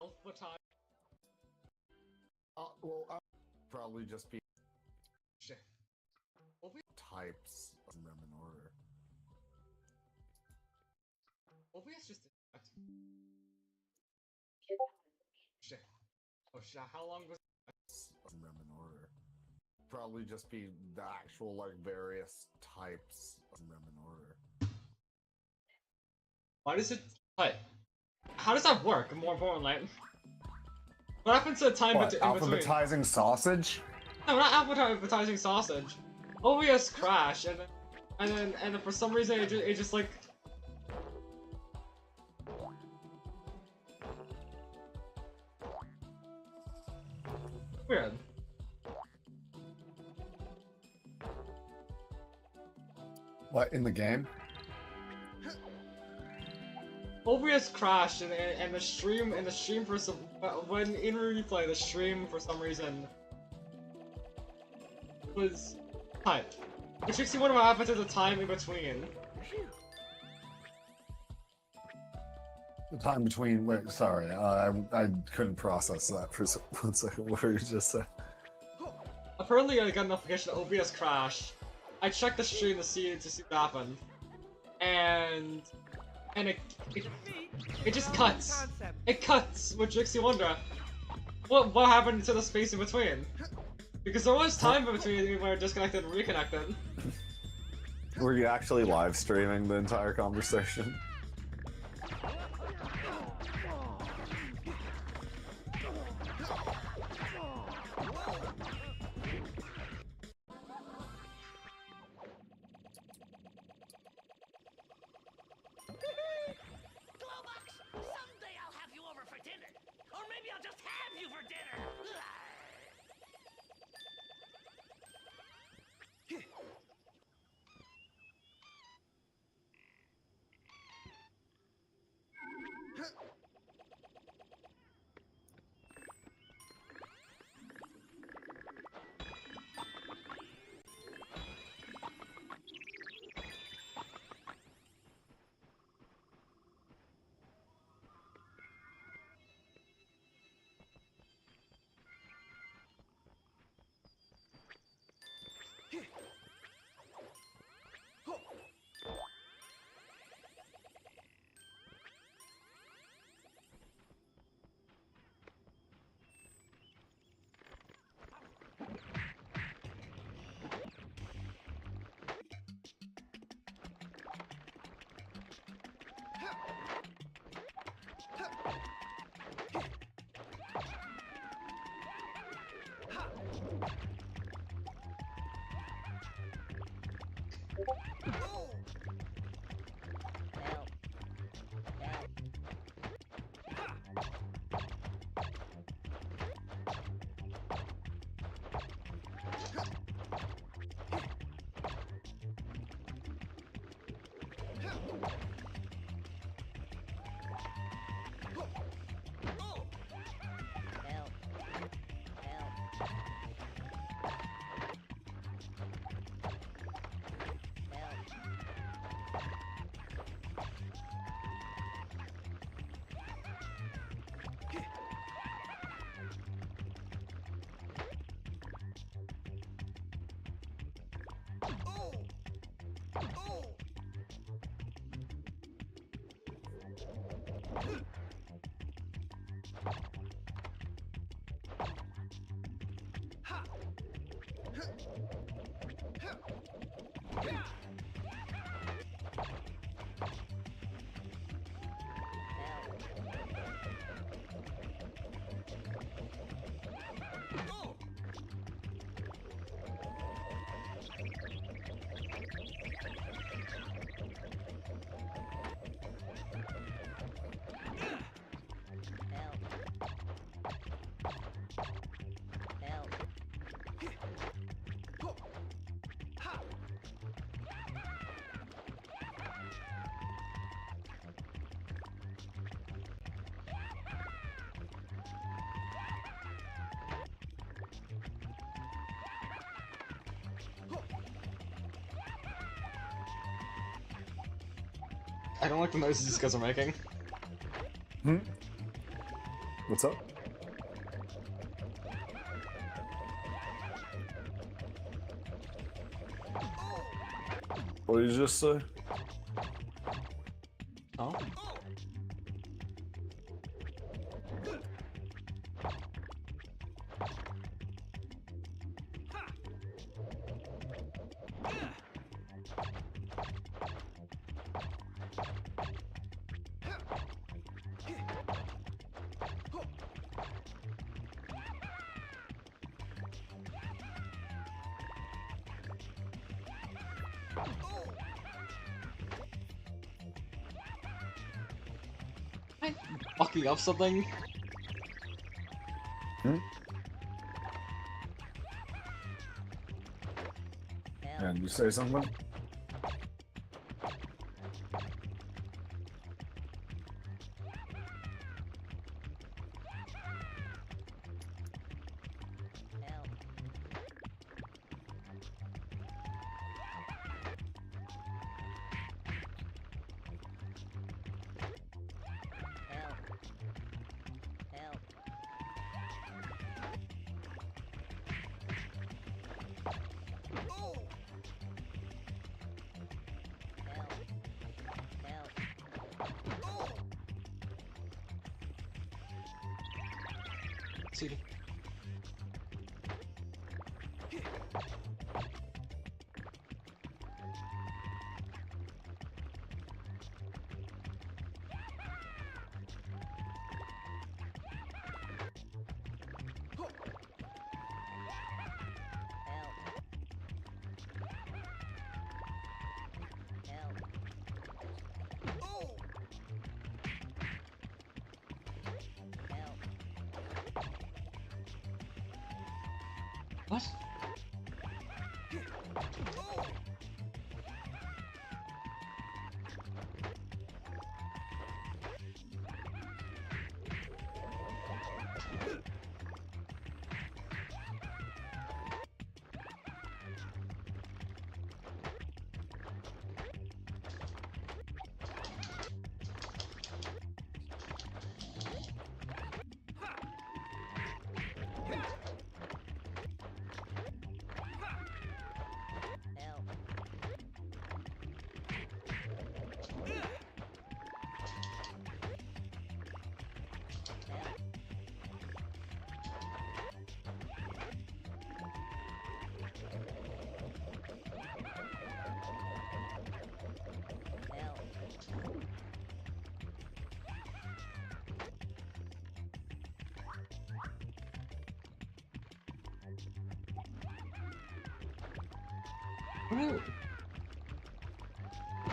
Alphabetize. Well, probably just be Shit. types of them in order. OBS just did that. Shit. Oh shit, how long was Of them in order. Probably just be the actual, like, various types of them in order. Why does it what? How does that work, more importantly? What happens to the time in between? Alphabetizing sausage? No, not alphabetizing sausage. OBS crashed, and then for some reason it just like. Weird. What, in the game? OBS crashed and the stream for some when in replay the stream for some reason was cut. Which makes me wonder what happened to the time in between. The time between. Wait, sorry, I couldn't process that for 1 second. What were you just saying? Apparently, I got a notification that OBS crashed. I checked the stream to see what happened, and it just cuts. It cuts, which makes you wonder what happened to the space in between. Because there was time in between where it disconnected and reconnected. Were you actually live streaming the entire conversation? Someday I'll have you over for dinner. Or maybe I'll just have you for dinner. I don't like the noises these guys are making. Hmm? What's up? What did you just say? Oh? Fucking up something? Hmm? And you say something? CD. What?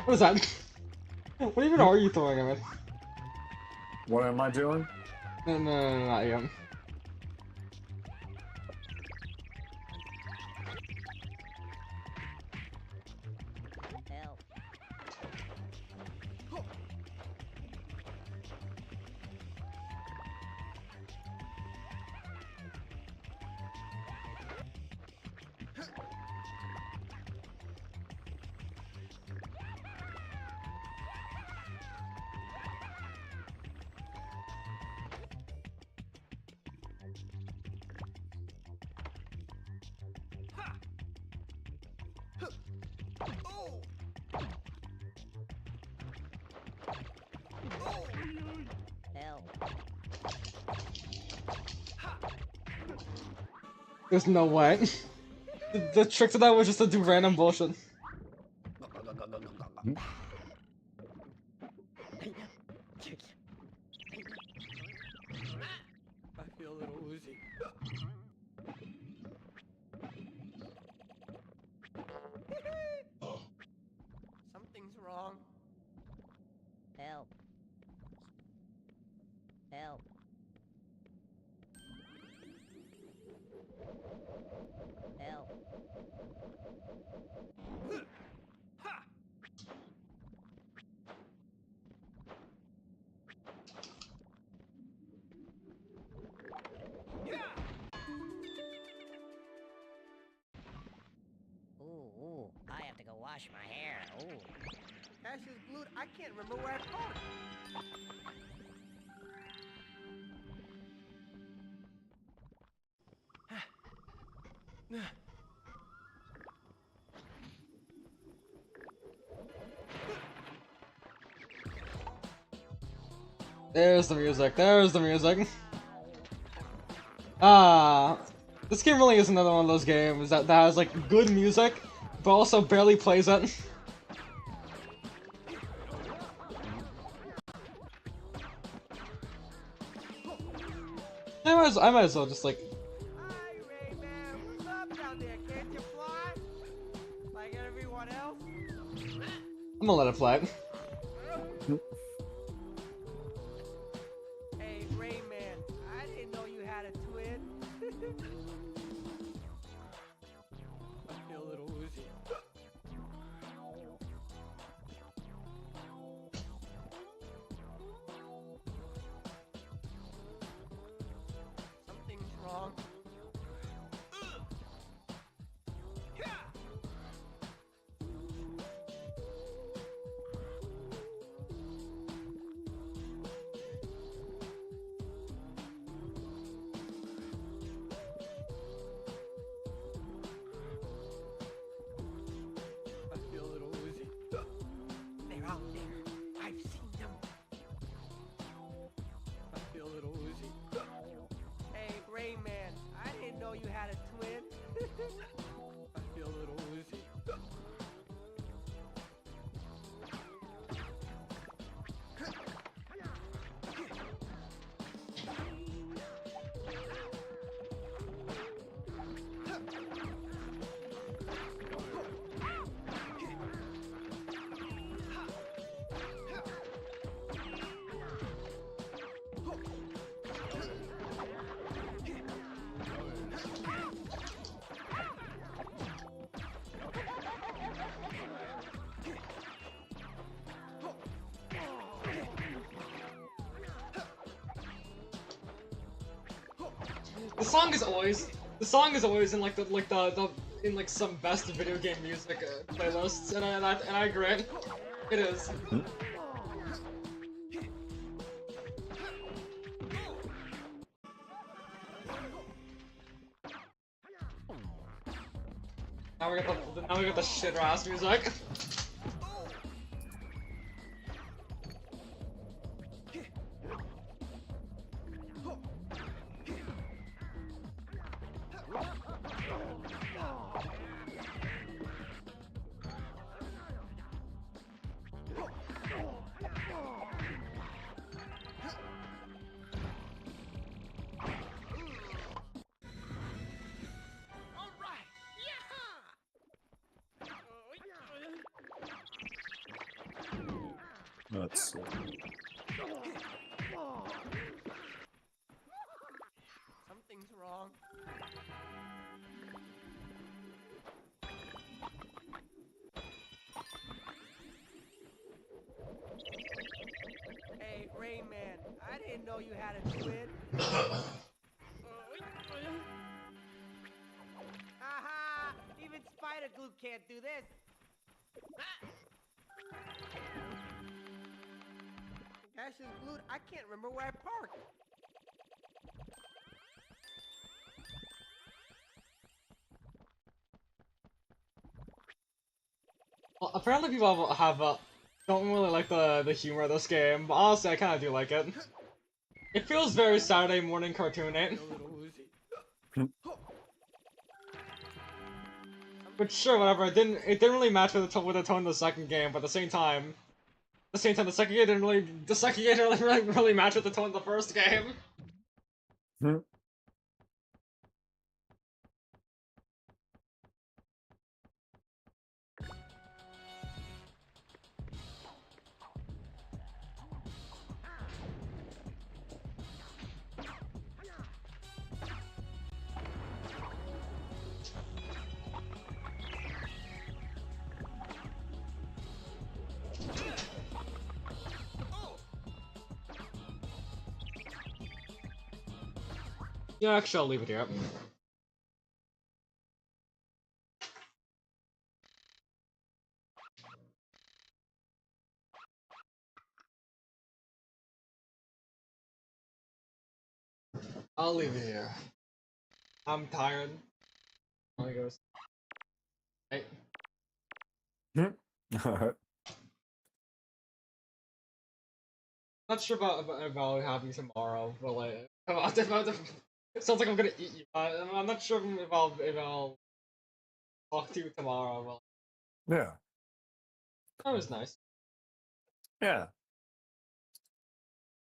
What is that? What even are you throwing at me? What am I doing? No, not yet. There's no way. The trick to that was just to do random bullshit. I feel a little woozy. Something's wrong. Help. Help. Help. Ooh, I have to go wash my hair. Ooh. Ash is glued. I can't remember where I put it. There's the music. There's the music. Ah, this game really is another one of those games that has like good music, but also barely plays it. I might as well just like. Hi, Rayman. What's up down there? Can't you fly? Like everyone else? I'm gonna let it fly. Hey, Rayman. I didn't know you had a twin. I feel a little woozy. Something's wrong. The song is always in like the in like some best video game music playlists, and I agree. It is. Now we got the shit ass music. Let's see. Something's wrong. Hey, Rayman, I didn't know you had a twin. Haha! Even Spider Glue can't do this. Dash is glued. I can't remember where I parked. Well, apparently people have don't really like the humor of this game, but honestly I kind of do like it. It feels very Saturday morning cartoony. But sure, whatever. It didn't really match with the tone of the second game, but at the same time, the second game didn't really match with the tone of the first game. Yeah, actually, I'll leave it here. I'll leave it here. I'm tired. I wanna go. Hey. Not sure about what happening tomorrow, but like, it sounds like I'm gonna eat you. I'm not sure if I'll talk to you tomorrow. But Yeah. that was nice. Yeah.